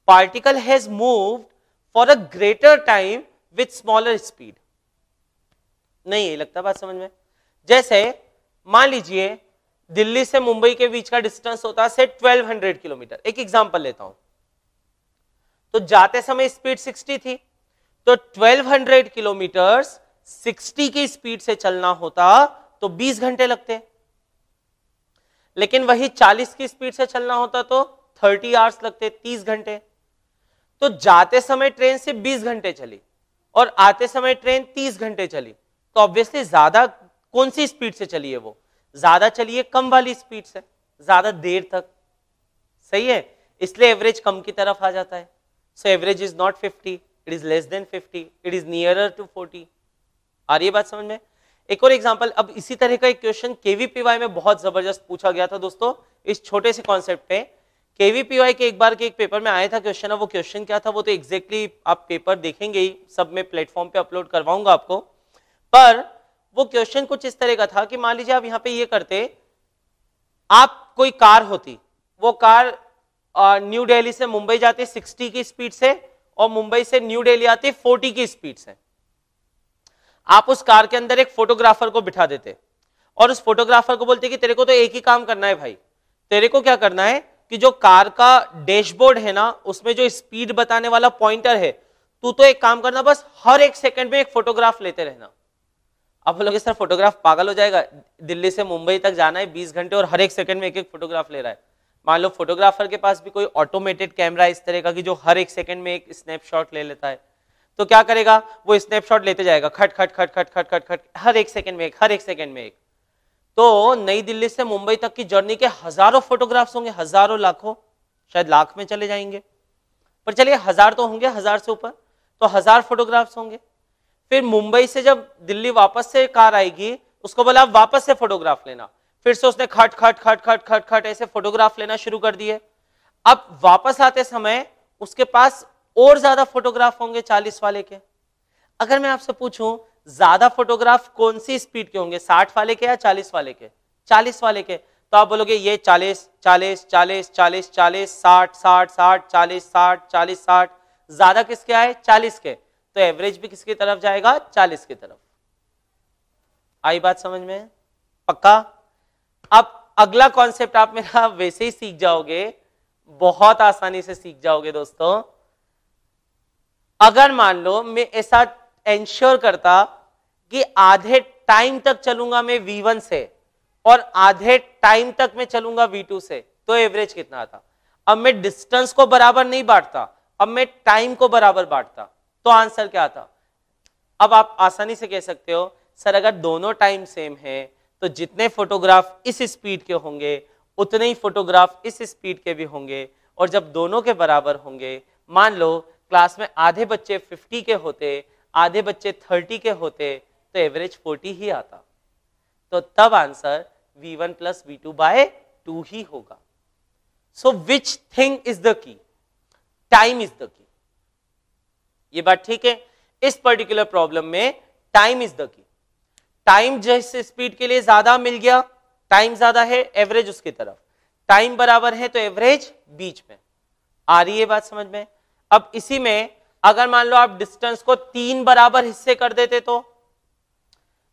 Particle has moved for a greater time with smaller speed. नहीं ये लगता बात समझ में, जैसे मान लीजिए दिल्ली से मुंबई के बीच का डिस्टेंस होता है से 1200 किलोमीटर, एक एग्जांपल लेता हूं, तो जाते समय स्पीड 60 थी, तो 1200 किलोमीटर 60 की स्पीड से चलना होता तो 20 घंटे लगते, लेकिन वही 40 की स्पीड से चलना होता तो 30 आवर्स लगते, 30 घंटे। तो जाते समय ट्रेन से 20 घंटे चली और आते समय ट्रेन 30 घंटे चली, तो ऑब्वियसली ज्यादा कौन सी स्पीड से चली है, वो ज्यादा चली है कम वाली स्पीड से, ज्यादा देर तक, सही है, इसलिए एवरेज कम की तरफ आ जाता है। So average is not 50, it is less than 50, it is nearer to 40। आ रही है बात समझ में। एक और एग्जांपल, अब इसी तरह का एक क्वेश्चन केवीपीवाई में बहुत जबरदस्त पूछा गया था दोस्तों, इस छोटे से कॉन्सेप्ट पे। केवीपीवाई के एक बार के एक पेपर में आया था क्वेश्चन, वो क्वेश्चन क्या था वो तो एग्जैक्टली आप पेपर देखेंगे ही, सब में प्लेटफॉर्म पे अपलोड करवाऊंगा आपको, पर वो क्वेश्चन कुछ इस तरह का था कि मान लीजिए आप यहां पे ये करते, आप कोई कार होती, वो कार न्यू दिल्ली से मुंबई जाती 60 की स्पीड से और मुंबई से न्यू दिल्ली आती 40 की स्पीड से। आप उस कार के अंदर एक फोटोग्राफर को बिठा देते और उस फोटोग्राफर को बोलते कि तेरे को तो एक ही काम करना है भाई, तेरे को क्या करना है कि जो कार का डैशबोर्ड है ना उसमें जो स्पीड बताने वाला पॉइंटर है, तू तो एक काम करना, बस हर एक सेकंड में एक फोटोग्राफ लेते रहना। आप बोलोगे सर फोटोग्राफ पागल हो जाएगा, दिल्ली से मुंबई तक जाना है 20 घंटे और हर एक सेकंड में एक एक फोटोग्राफ ले रहा है। मान लो फोटोग्राफर के पास भी कोई ऑटोमेटेड कैमरा इस तरह का कि जो हर एक सेकंड में एक स्नैपशॉट ले लेता है, तो क्या करेगा, वो स्नैपशॉट लेते जाएगा खट खट खट खट खट खट खट, हर एक सेकंड में एक, हर एक सेकंड में एक। तो नई दिल्ली से मुंबई तक की जर्नी के हजारों फोटोग्राफ्स होंगे, हजारों लाखों, शायद लाख में चले जाएंगे, पर चलिए हजार तो होंगे, हजार से ऊपर, तो 1000 फोटोग्राफ्स होंगे। फिर मुंबई से जब दिल्ली वापस से कार आएगी, उसको बोला आप वापस से फोटोग्राफ लेना, फिर से उसने खट खट खट खट खट खट ऐसे फोटोग्राफ लेना शुरू कर दिए। अब वापस आते समय उसके पास और ज्यादा फोटोग्राफ होंगे 40 वाले के। अगर मैं आपसे पूछूं ज्यादा फोटोग्राफ कौन सी स्पीड के होंगे, 60 वाले के या 40 वाले के, 40 वाले के, तो आप बोलोगे ये 40 40 40 40 40 60 60 60 40 60 40 60, ज्यादा किसके आए 40 के, तो एवरेज भी किसकी तरफ जाएगा 40 की तरफ। आई बात समझ में, पक्का। अब अगला कॉन्सेप्ट आप मेरा वैसे ही सीख जाओगे, बहुत आसानी से सीख जाओगे दोस्तों। अगर मान लो मैं ऐसा एंश्योर करता कि आधे टाइम तक चलूंगा मैं V1 से और आधे टाइम तक मैं चलूंगा V2 से, तो एवरेज कितना आता। अब मैं डिस्टेंस को बराबर नहीं बांटता, अब मैं टाइम को बराबर बांटता, तो आंसर क्या आता। अब आप आसानी से कह सकते हो सर अगर दोनों टाइम सेम है तो जितने फोटोग्राफ इस स्पीड के होंगे उतने ही फोटोग्राफ इस स्पीड के भी होंगे, और जब दोनों के बराबर होंगे, मान लो क्लास में आधे बच्चे 50 के होते, आधे बच्चे 30 के होते, तो एवरेज 40 ही आता। तो तब आंसर V1 प्लस V2/2 ही होगा। So which thing is the key, time is the key. ये बात ठीक है, इस पर्टिकुलर प्रॉब्लम में time is the key. Time जिस स्पीड के लिए ज्यादा मिल गया, टाइम ज्यादा है, एवरेज उसकी तरफ, टाइम बराबर है तो एवरेज बीच में। आ रही है बात समझ में। अब इसी में अगर मान लो आप डिस्टेंस को 3 बराबर हिस्से कर देते, तो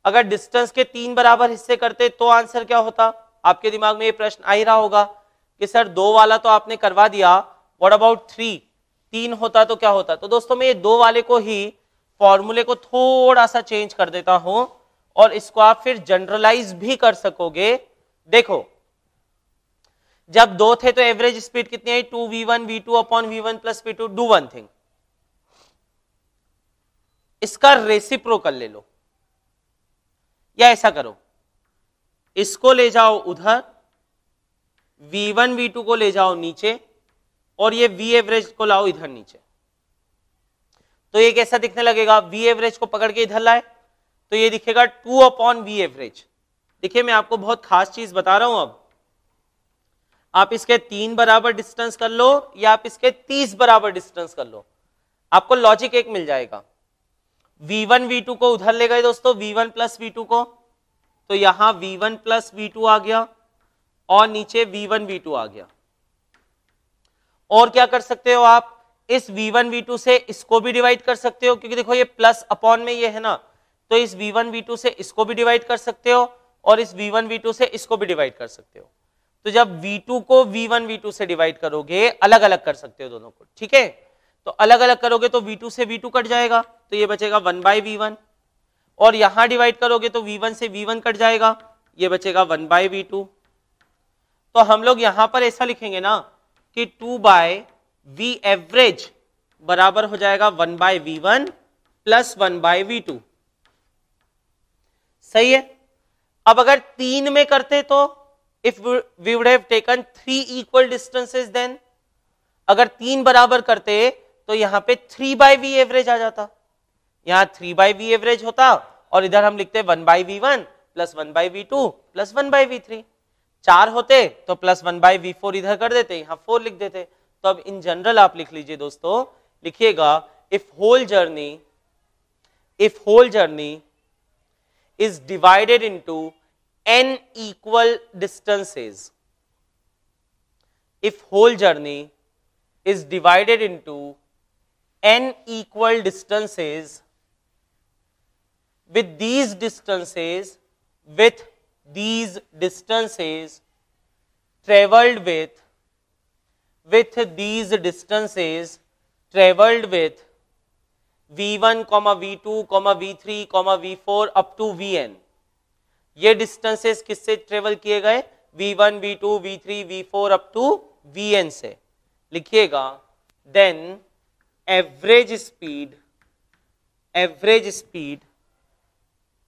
अगर डिस्टेंस के 3 बराबर हिस्से करते तो आंसर क्या होता? आपके दिमाग में ये प्रश्न आ ही रहा होगा कि सर 2 वाला तो आपने करवा दिया, व्हाट अबाउट 3? 3 होता तो क्या होता? तो दोस्तों मैं ये 2 वाले को ही फॉर्मूले को थोड़ा सा चेंज कर देता हूं और इसको आप फिर जनरलाइज भी कर सकोगे। देखो जब 2 थे तो एवरेज स्पीड कितनी आई? 2v1 v2 upon v1 plus v2। Do one thing, इसका रेसिप्रोकल ले लो, या ऐसा करो इसको ले जाओ उधर, v1 v2 को ले जाओ नीचे और ये v एवरेज को लाओ इधर नीचे। तो ये कैसा दिखने लगेगा? v एवरेज को पकड़ के इधर लाए तो ये दिखेगा 2 अपॉन v एवरेज। देखिए मैं आपको बहुत खास चीज बता रहा हूं, अब आप इसके 3 बराबर डिस्टेंस कर लो या आप इसके 30 बराबर डिस्टेंस कर लो, आपको लॉजिक एक मिल जाएगा। v1 v2 को उधर ले गए दोस्तों, v1 प्लस v2 को, तो यहां v1 प्लस v2 आ गया और नीचे v1 v2 आ गया। और क्या कर सकते हो आप? इस v1 v2 से इसको भी डिवाइड कर सकते हो, क्योंकि देखो ये प्लस अपॉन में ये है ना, तो इस v1 v2 से इसको भी डिवाइड कर सकते हो और इस v1 v2 से इसको भी डिवाइड कर सकते हो। तो जब v2 को v1 v2 से डिवाइड करोगे, अलग अलग कर सकते हो दोनों को, ठीक है? तो अलग अलग करोगे तो v2 से v2 कट जाएगा, तो ये बचेगा 1/v1, और यहां डिवाइड करोगे तो v1 से v1 कट जाएगा, ये बचेगा 1/v2। तो हम लोग यहां पर ऐसा लिखेंगे ना कि 2/v एवरेज बराबर हो जाएगा 1/v1 प्लस 1/v2। सही है? अब अगर 3 में करते तो if we would have taken 3 equal distances then, अगर 3 बराबर करते तो यहां पे 3/v एवरेज आ जाता, यहां 3/v एवरेज होता और इधर हम लिखते 1/v1 plus 1/v2 plus 1/v3। 4 होते तो प्लस 1/v4 इधर कर देते, यहां 4 लिख देते। तो अब इन जनरल आप लिख लीजिए दोस्तों, लिखिएगा if whole journey is divided into n equal distances, if whole journey is divided into n equal distances, with these distances traveled with these distances traveled with v1, v2, v3, v4 up to vn। ये distances किससे travel किए गए? v1, v2, v3, v4 up to vn से। लिखिएगा then average speed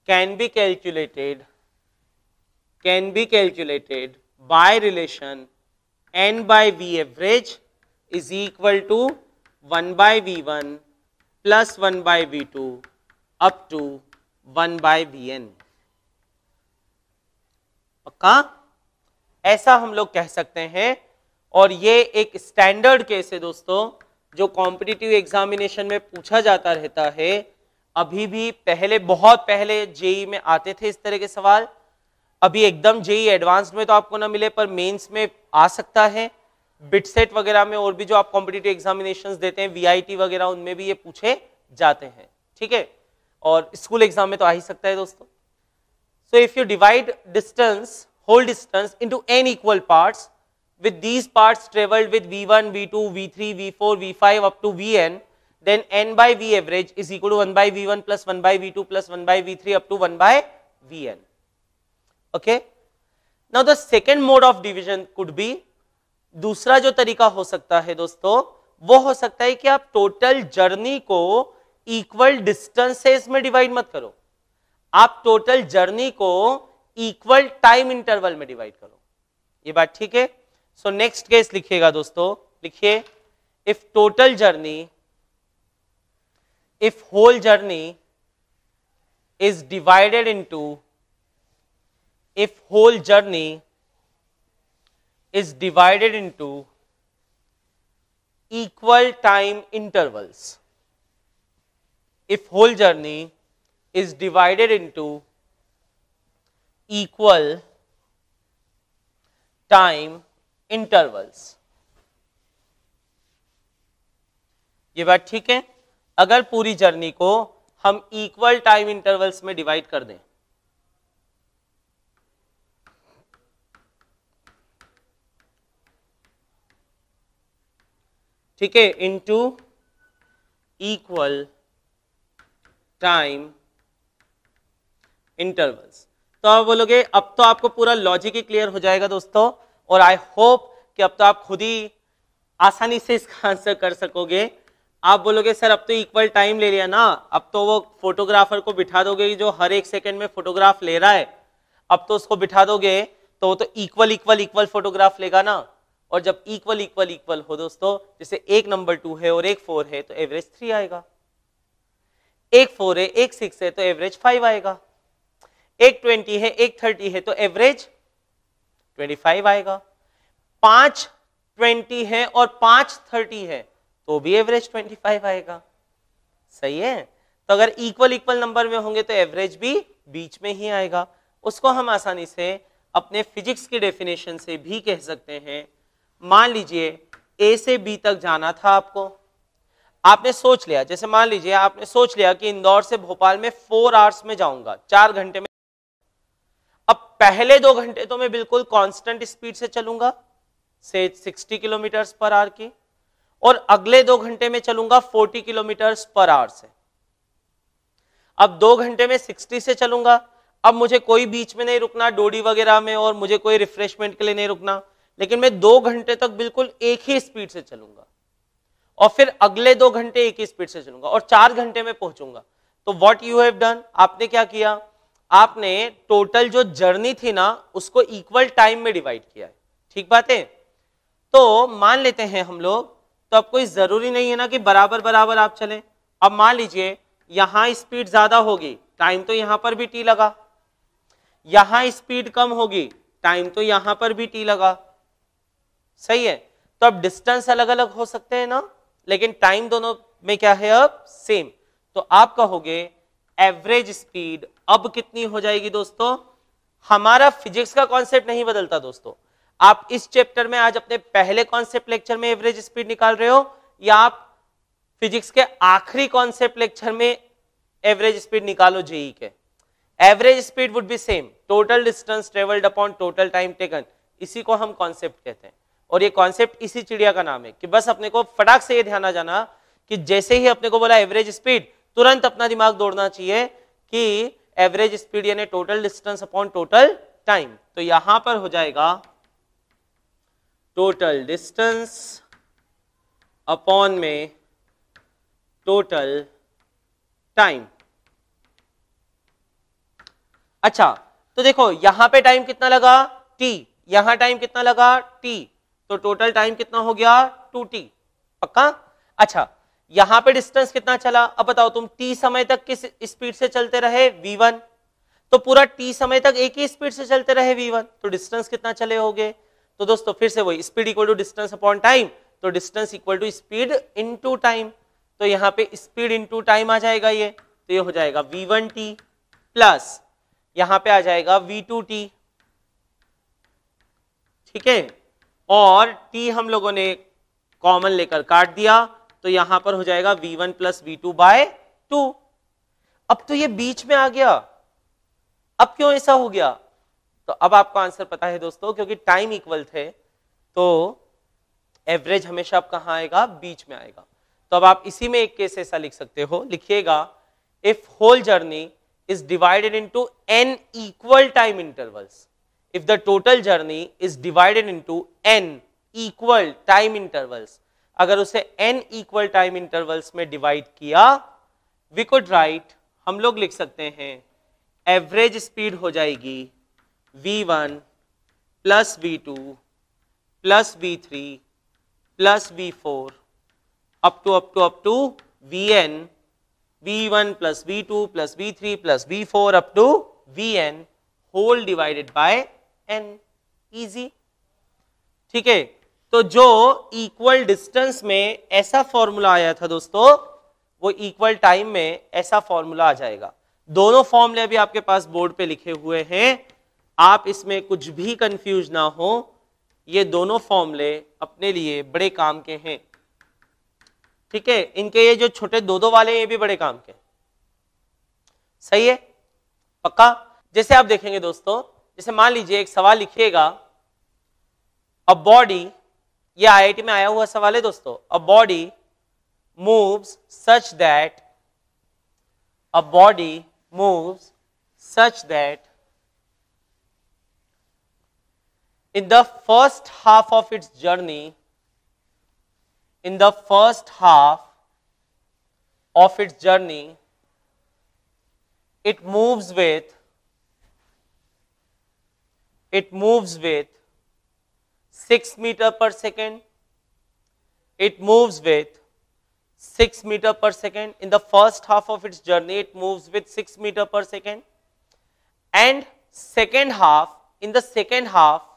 can be calculated by relation n/v average is equal to 1/v1 plus 1/v2 up to 1/vn। पक्का? ऐसा हम लोग कह सकते हैं, और ये एक स्टैंडर्ड केस है दोस्तों, जो कॉम्पिटिटिव एग्जामिनेशन में पूछा जाता रहता है। अभी भी पहले, बहुत पहले जेई में आते थे इस तरह के सवाल, अभी एकदम जेई एडवांस्ड में तो आपको ना मिले, पर मेंस में आ सकता है, बिटसेट वगैरह में, और भी जो आप कॉम्पिटिटिव एग्जामिनेशंस देते हैं वीआईटी वगैरह, उनमें भी ये पूछे जाते हैं, ठीक है? और स्कूल एग्जाम में तो आ ही सकता है दोस्तों। So if you divide whole distance into n equal parts, with these parts traveled with v1, v2, v3, v4, v5 up to vn, then n/v average is equal to 1/v1 plus 1/v2 plus 1/v3 up to 1/vn. Okay? Now the second mode of division could be, दूसरा जो तरीका हो सकता है दोस्तों, वो हो सकता है कि आप टोटल जर्नी को इक्वल डिस्टेंसेस में डिवाइड मत करो, आप टोटल जर्नी को इक्वल टाइम इंटरवल में डिवाइड करो। ये बात ठीक है? सो नेक्स्ट केस लिखिएगा दोस्तों, लिखिए if whole journey is divided into equal time intervals, if whole journey is divided into equal time intervals। ये बात ठीक है? अगर पूरी जर्नी को हम इक्वल टाइम इंटरवल्स में डिवाइड कर दें, ठीक है, इनटू इक्वल टाइम इंटरवल्स। तो आप बोलोगे अब तो आपको पूरा लॉजिक ही क्लियर हो जाएगा दोस्तों, और आई होप कि अब तो आप खुद ही आसानी से इसका आंसर कर सकोगे। आप बोलोगे सर अब तो इक्वल टाइम ले लिया ना, अब तो वो फोटोग्राफर को बिठा दोगे जो हर एक सेकंड में फोटोग्राफ ले रहा है, अब तो उसको बिठा दोगे तो वो तो इक्वल इक्वल इक्वल फोटोग्राफ लेगा ना। और जब इक्वल इक्वल इक्वल हो दोस्तों, जैसे एक नंबर 2 है और एक 4 है तो एवरेज 3 आएगा, एक 4 है एक 6 है तो एवरेज 5 आएगा, एक 20 है एक 30 है तो एवरेज 25 आएगा, 5 20 है और 5 30 है तो भी एवरेज 25 आएगा। सही है, तो अगर इक्वल इक्वल नंबर में होंगे तो एवरेज भी बीच में ही आएगा। उसको हम आसानी से अपने फिजिक्स की डेफिनेशन से भी कह सकते हैं। मान लीजिए ए से बी तक जाना था आपको, आपने सोच लिया, जैसे मान लीजिए आपने सोच लिया कि इंदौर से भोपाल में 4 आवर्स में जाऊंगा, 4 घंटे में। अब पहले 2 घंटे तो मैं बिल्कुल कांस्टेंट स्पीड से चलूंगा, से 60 किलोमीटर पर आवर की, और अगले 2 घंटे में चलूंगा 40 किलोमीटर पर आवर से। अब 2 घंटे में 60 से चलूंगा, अब मुझे कोई बीच में नहीं रुकना डोडी वगैरह में, और मुझे कोई रिफ्रेशमेंट के लिए नहीं रुकना, लेकिन मैं 2 घंटे तक बिल्कुल एक ही स्पीड से चलूंगा, और फिर अगले 2 घंटे एक ही स्पीड से चलूंगा, और 4 घंटे में पहुंचूंगा। तो व्हाट यू हैव डन, आपने क्या किया, आपने टोटल जो जर्नी थी ना उसको इक्वल टाइम में डिवाइड किया है। ठीक बात है, तो मान लेते हैं हम लोग, तो अब कोई जरूरी नहीं है ना कि बराबर बराबर आप चलें। अब मान लीजिए यहां स्पीड ज्यादा होगी, टाइम तो यहां पर भी टी लगा, यहां स्पीड कम होगी, टाइम तो यहां पर भी टी लगा। सही है, तो अब डिस्टेंस अलग अलग हो सकते हैं ना, लेकिन टाइम दोनों में क्या है अब सेम। तो आप कहोगे एवरेज स्पीड अब कितनी हो जाएगी दोस्तों। हमारा फिजिक्स का कॉन्सेप्ट नहीं बदलता दोस्तों। आप इस चैप्टर में आज अपने पहले कॉन्सेप्ट लेक्चर में एवरेज स्पीड निकाल रहे हो, या आप फिजिक्स के आखिरी कॉन्सेप्ट लेक्चर में एवरेज स्पीड निकालो जेई के, average speed would be same, total distance travelled upon total time taken. इसी को हम कॉन्सेप्ट कहते हैं, और ये कॉन्सेप्ट इसी चिड़िया का नाम है कि बस अपने को फटाक से ये ध्यान आ जाना कि जैसे ही अपने को बोला एवरेज स्पीड, तुरंत अपना दिमाग दौड़ना चाहिए कि एवरेज स्पीड यानी total distance upon total time. तो यहां पर हो जाएगा टोटल डिस्टेंस अपॉन में टोटल टाइम। अच्छा, तो देखो यहां पे टाइम कितना लगा t, यहां टाइम कितना लगा t, तो टोटल टाइम कितना हो गया 2t। पक्का। अच्छा, यहां पे डिस्टेंस कितना चला, अब बताओ तुम t समय तक किस स्पीड से चलते रहे v1, तो पूरा t समय तक एक ही स्पीड से चलते रहे v1, तो डिस्टेंस कितना चले होगे। तो दोस्तों फिर से वही, speed equal to distance upon time, तो distance equal to speed into time. तो यहां पे स्पीड इनटू टाइम आ जाएगा ये, तो ये हो जाएगा v1t प्लस यहां पे आ जाएगा v2t। ठीक है, और t हम लोगों ने कॉमन लेकर काट दिया, तो यहां पर हो जाएगा v1 प्लस v2 बाय 2। अब तो ये बीच में आ गया, अब क्यों ऐसा हो गया, तो अब आपको आंसर पता है दोस्तों, क्योंकि टाइम इक्वल थे तो एवरेज हमेशा अब कहां आएगा, बीच में आएगा। तो अब आप इसी में एक केस ऐसा लिख सकते हो, लिखिएगा if whole journey is divided into n equal time intervals, if the total journey is divided into n equal time intervals, अगर उसे n equal time intervals में डिवाइड किया, we could write, हम लोग लिख सकते हैं एवरेज स्पीड हो जाएगी v1 plus v2 plus v3 plus v4 up to vn, v1 plus v2 plus v3 plus v4 up to vn whole divided by n, easy। ठीक है, तो जो इक्वल डिस्टेंस में ऐसा फॉर्मूला आया था दोस्तों, वो इक्वल टाइम में ऐसा फॉर्मूला आ जाएगा। दोनों फॉर्मूले अभी आपके पास बोर्ड पे लिखे हुए हैं, आप इसमें कुछ भी कंफ्यूज ना हो, ये दोनों फॉर्मूले अपने लिए बड़े काम के हैं। ठीक है, इनके ये जो छोटे दो वाले ये भी बड़े काम के। सही है, पक्का। जैसे आप देखेंगे दोस्तों, जैसे मान लीजिए एक सवाल लिखिएगा, अ बॉडी ये आईआईटी में आया हुआ सवाल है दोस्तों। A body moves such that, a body moves such that in the first half of its journey, in the first half of its journey, it moves with 6 meter per second. It moves with 6 meter per second. In the first half of its journey, it moves with 6 meter per second. And second half, in the second half,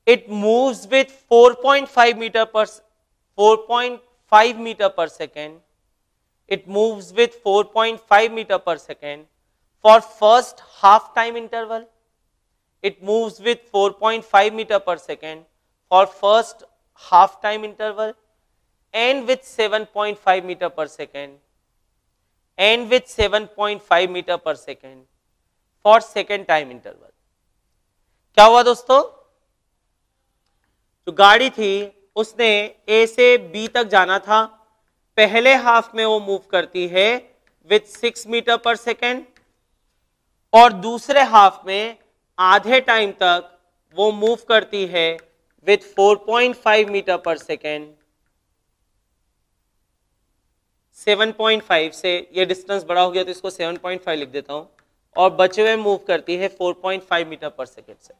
it moves with 4.5 meter per 4.5 meter per second. It moves with 4.5 meter per second for first half time interval. It moves with 4.5 meter per second for first half time interval, and with 7.5 meter per second, and with 7.5 meter per second for second time interval. क्या हुआ दोस्तों? जो गाड़ी थी उसने ए से B तक जाना था, पहले हाफ में वो मूव करती है विथ 6 मीटर पर सेकेंड, और दूसरे हाफ में आधे टाइम तक वो मूव करती है विथ 4.5 मीटर पर सेकेंड। 7.5 से ये डिस्टेंस बड़ा हो गया तो इसको 7.5 लिख देता हूं, और बचे हुए मूव करती है 4.5 मीटर पर सेकेंड से।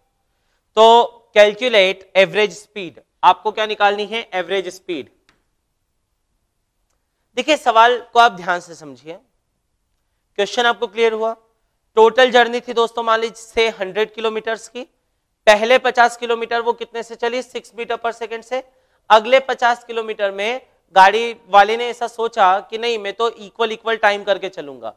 तो कैलकुलेट एवरेज स्पीड, आपको क्या निकालनी है? Average speed. देखिए सवाल को आप ध्यान से समझिए, क्वेश्चन आपको क्लियर हुआ? टोटल जर्नी थी दोस्तों मान लीजिए 100 किलोमीटर्स की, पहले 50 किलोमीटर वो कितने से चली? 6 मीटर पर सेकेंड से। अगले 50 किलोमीटर में गाड़ी वाले ने ऐसा सोचा कि नहीं मैं तो इक्वल टाइम करके चलूंगा,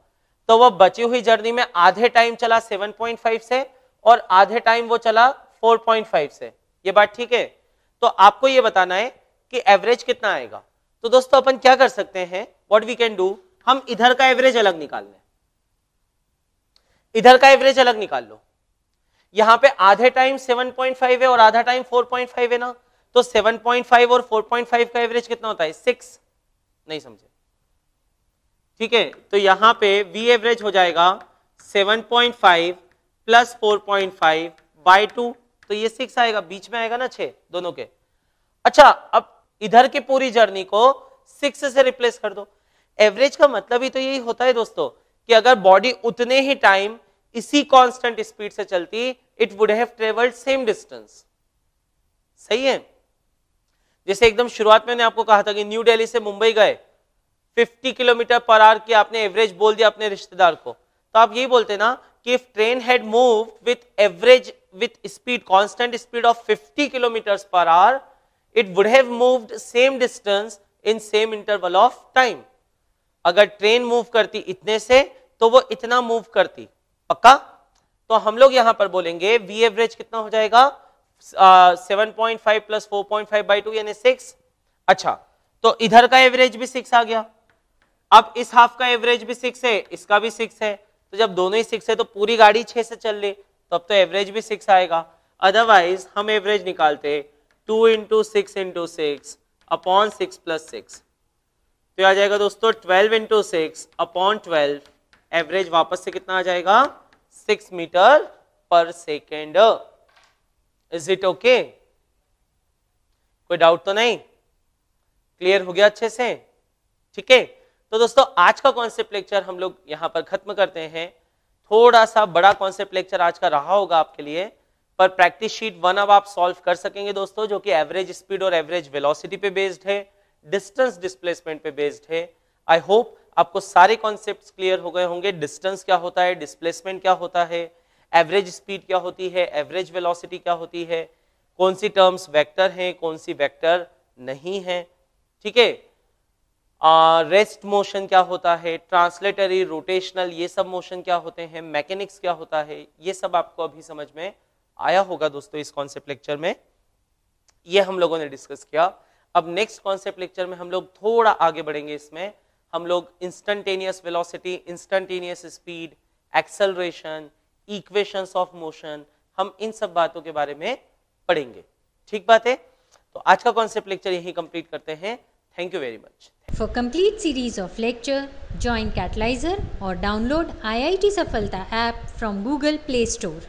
तो वो बची हुई जर्नी में आधे टाइम चला 7.5 से और आधे टाइम वो चला 4.5 से। ये बात ठीक है? तो आपको ये बताना है कि एवरेज कितना आएगा। तो दोस्तों अपन क्या कर सकते हैं, व्हाट वी कैन डू, हम इधर का एवरेज अलग निकाल लें, इधर का एवरेज अलग निकाल लो। यहां पे आधे टाइम 7.5 है और आधा टाइम 4.5 है ना, तो 7.5 और 4.5 का एवरेज कितना होता है? 6। नहीं समझे? ठीक है, तो यहां पे वी एवरेज हो जाएगा 7.5 प्लस 4.5 बाई 2, तो ये 6 आएगा, बीच में आएगा ना 6 दोनों के। अच्छा, अब इधर की पूरी जर्नी को 6 से रिप्लेस कर दो। एवरेज का मतलब ही तो यही होता है दोस्तों कि अगर बॉडी उतने ही टाइम इसी कांस्टेंट स्पीड से चलती, it would have travelled same distance. सही है? जैसे एकदम शुरुआत में मैंने आपको कहा था कि न्यू दिल्ली से मुंबई गए 50 किलोमीटर पर आवर की आपने एवरेज बोल दिया अपने रिश्तेदार को, तो आप यही बोलते ना कि if train had moved with average with speed constant speed of 50 kilometre per hour, it would have moved same distance in same interval of time. अगर ट्रेन मूव करती इतने से तो वो इतना मूव करती, पक्का? तो हम लोग यहां पर बोलेंगे वी एवरेज कितना हो जाएगा? 7.5 प्लस 4.5 बाई 2 यानी 6। अच्छा, तो इधर का एवरेज भी 6 आ गया। अब इस हाफ का एवरेज भी 6 है, इसका भी 6 है, तो जब दोनों ही 6 है तो पूरी गाड़ी 6 से चल ले, तो अब तो एवरेज भी 6 आएगा। अदरवाइज हम एवरेज निकालते 2 इंटू 6 इंटू 6 अपॉन 6 प्लस 6, तो आ जाएगा दोस्तों 12 इंटू 6 अपॉन 12, एवरेज वापस से कितना आ जाएगा? 6 मीटर पर सेकेंड। Is it okay? कोई डाउट तो नहीं? क्लियर हो गया अच्छे से? ठीक है, तो दोस्तों आज का कॉन्सेप्ट लेक्चर हम लोग यहां पर खत्म करते हैं। थोड़ा सा बड़ा कॉन्सेप्ट लेक्चर आज का रहा होगा आपके लिए, पर प्रैक्टिस शीट 1 अब आप सॉल्व कर सकेंगे दोस्तों, जो कि एवरेज स्पीड और एवरेज वेलोसिटी पे बेस्ड है, डिस्टेंस डिस्प्लेसमेंट पे बेस्ड है। आई होप आपको सारे कॉन्सेप्ट्स क्लियर हो गए होंगे। डिस्टेंस क्या होता है, डिस्प्लेसमेंट क्या होता है, एवरेज स्पीड क्या होती है, एवरेज वेलोसिटी क्या होती है, कौन सी टर्म्स वेक्टर हैं, कौन सी वेक्टर नहीं है। ठीक है, रेस्ट मोशन क्या होता है, ट्रांसलेटरी, रोटेशनल, ये सब मोशन क्या होते हैं, मैकेनिक्स क्या होता है, ये सब आपको अभी समझ में आया होगा दोस्तों इस कॉन्सेप्ट लेक्चर में। ये हम लोगों ने डिस्कस किया। अब नेक्स्ट कॉन्सेप्ट लेक्चर में हम लोग थोड़ा आगे बढ़ेंगे, इसमें हम लोग instantaneous velocity, instantaneous speed, acceleration, equations of motion, हम इन सब बातों के बारे में पढ़ेंगे। ठीक बात है, तो आज का कॉन्सेप्ट लेक्चर यहीं कंप्लीट करते हैं। Thank you very much. For complete series of lecture, join Catalyzer or download IIT Safalta app from Google Play Store.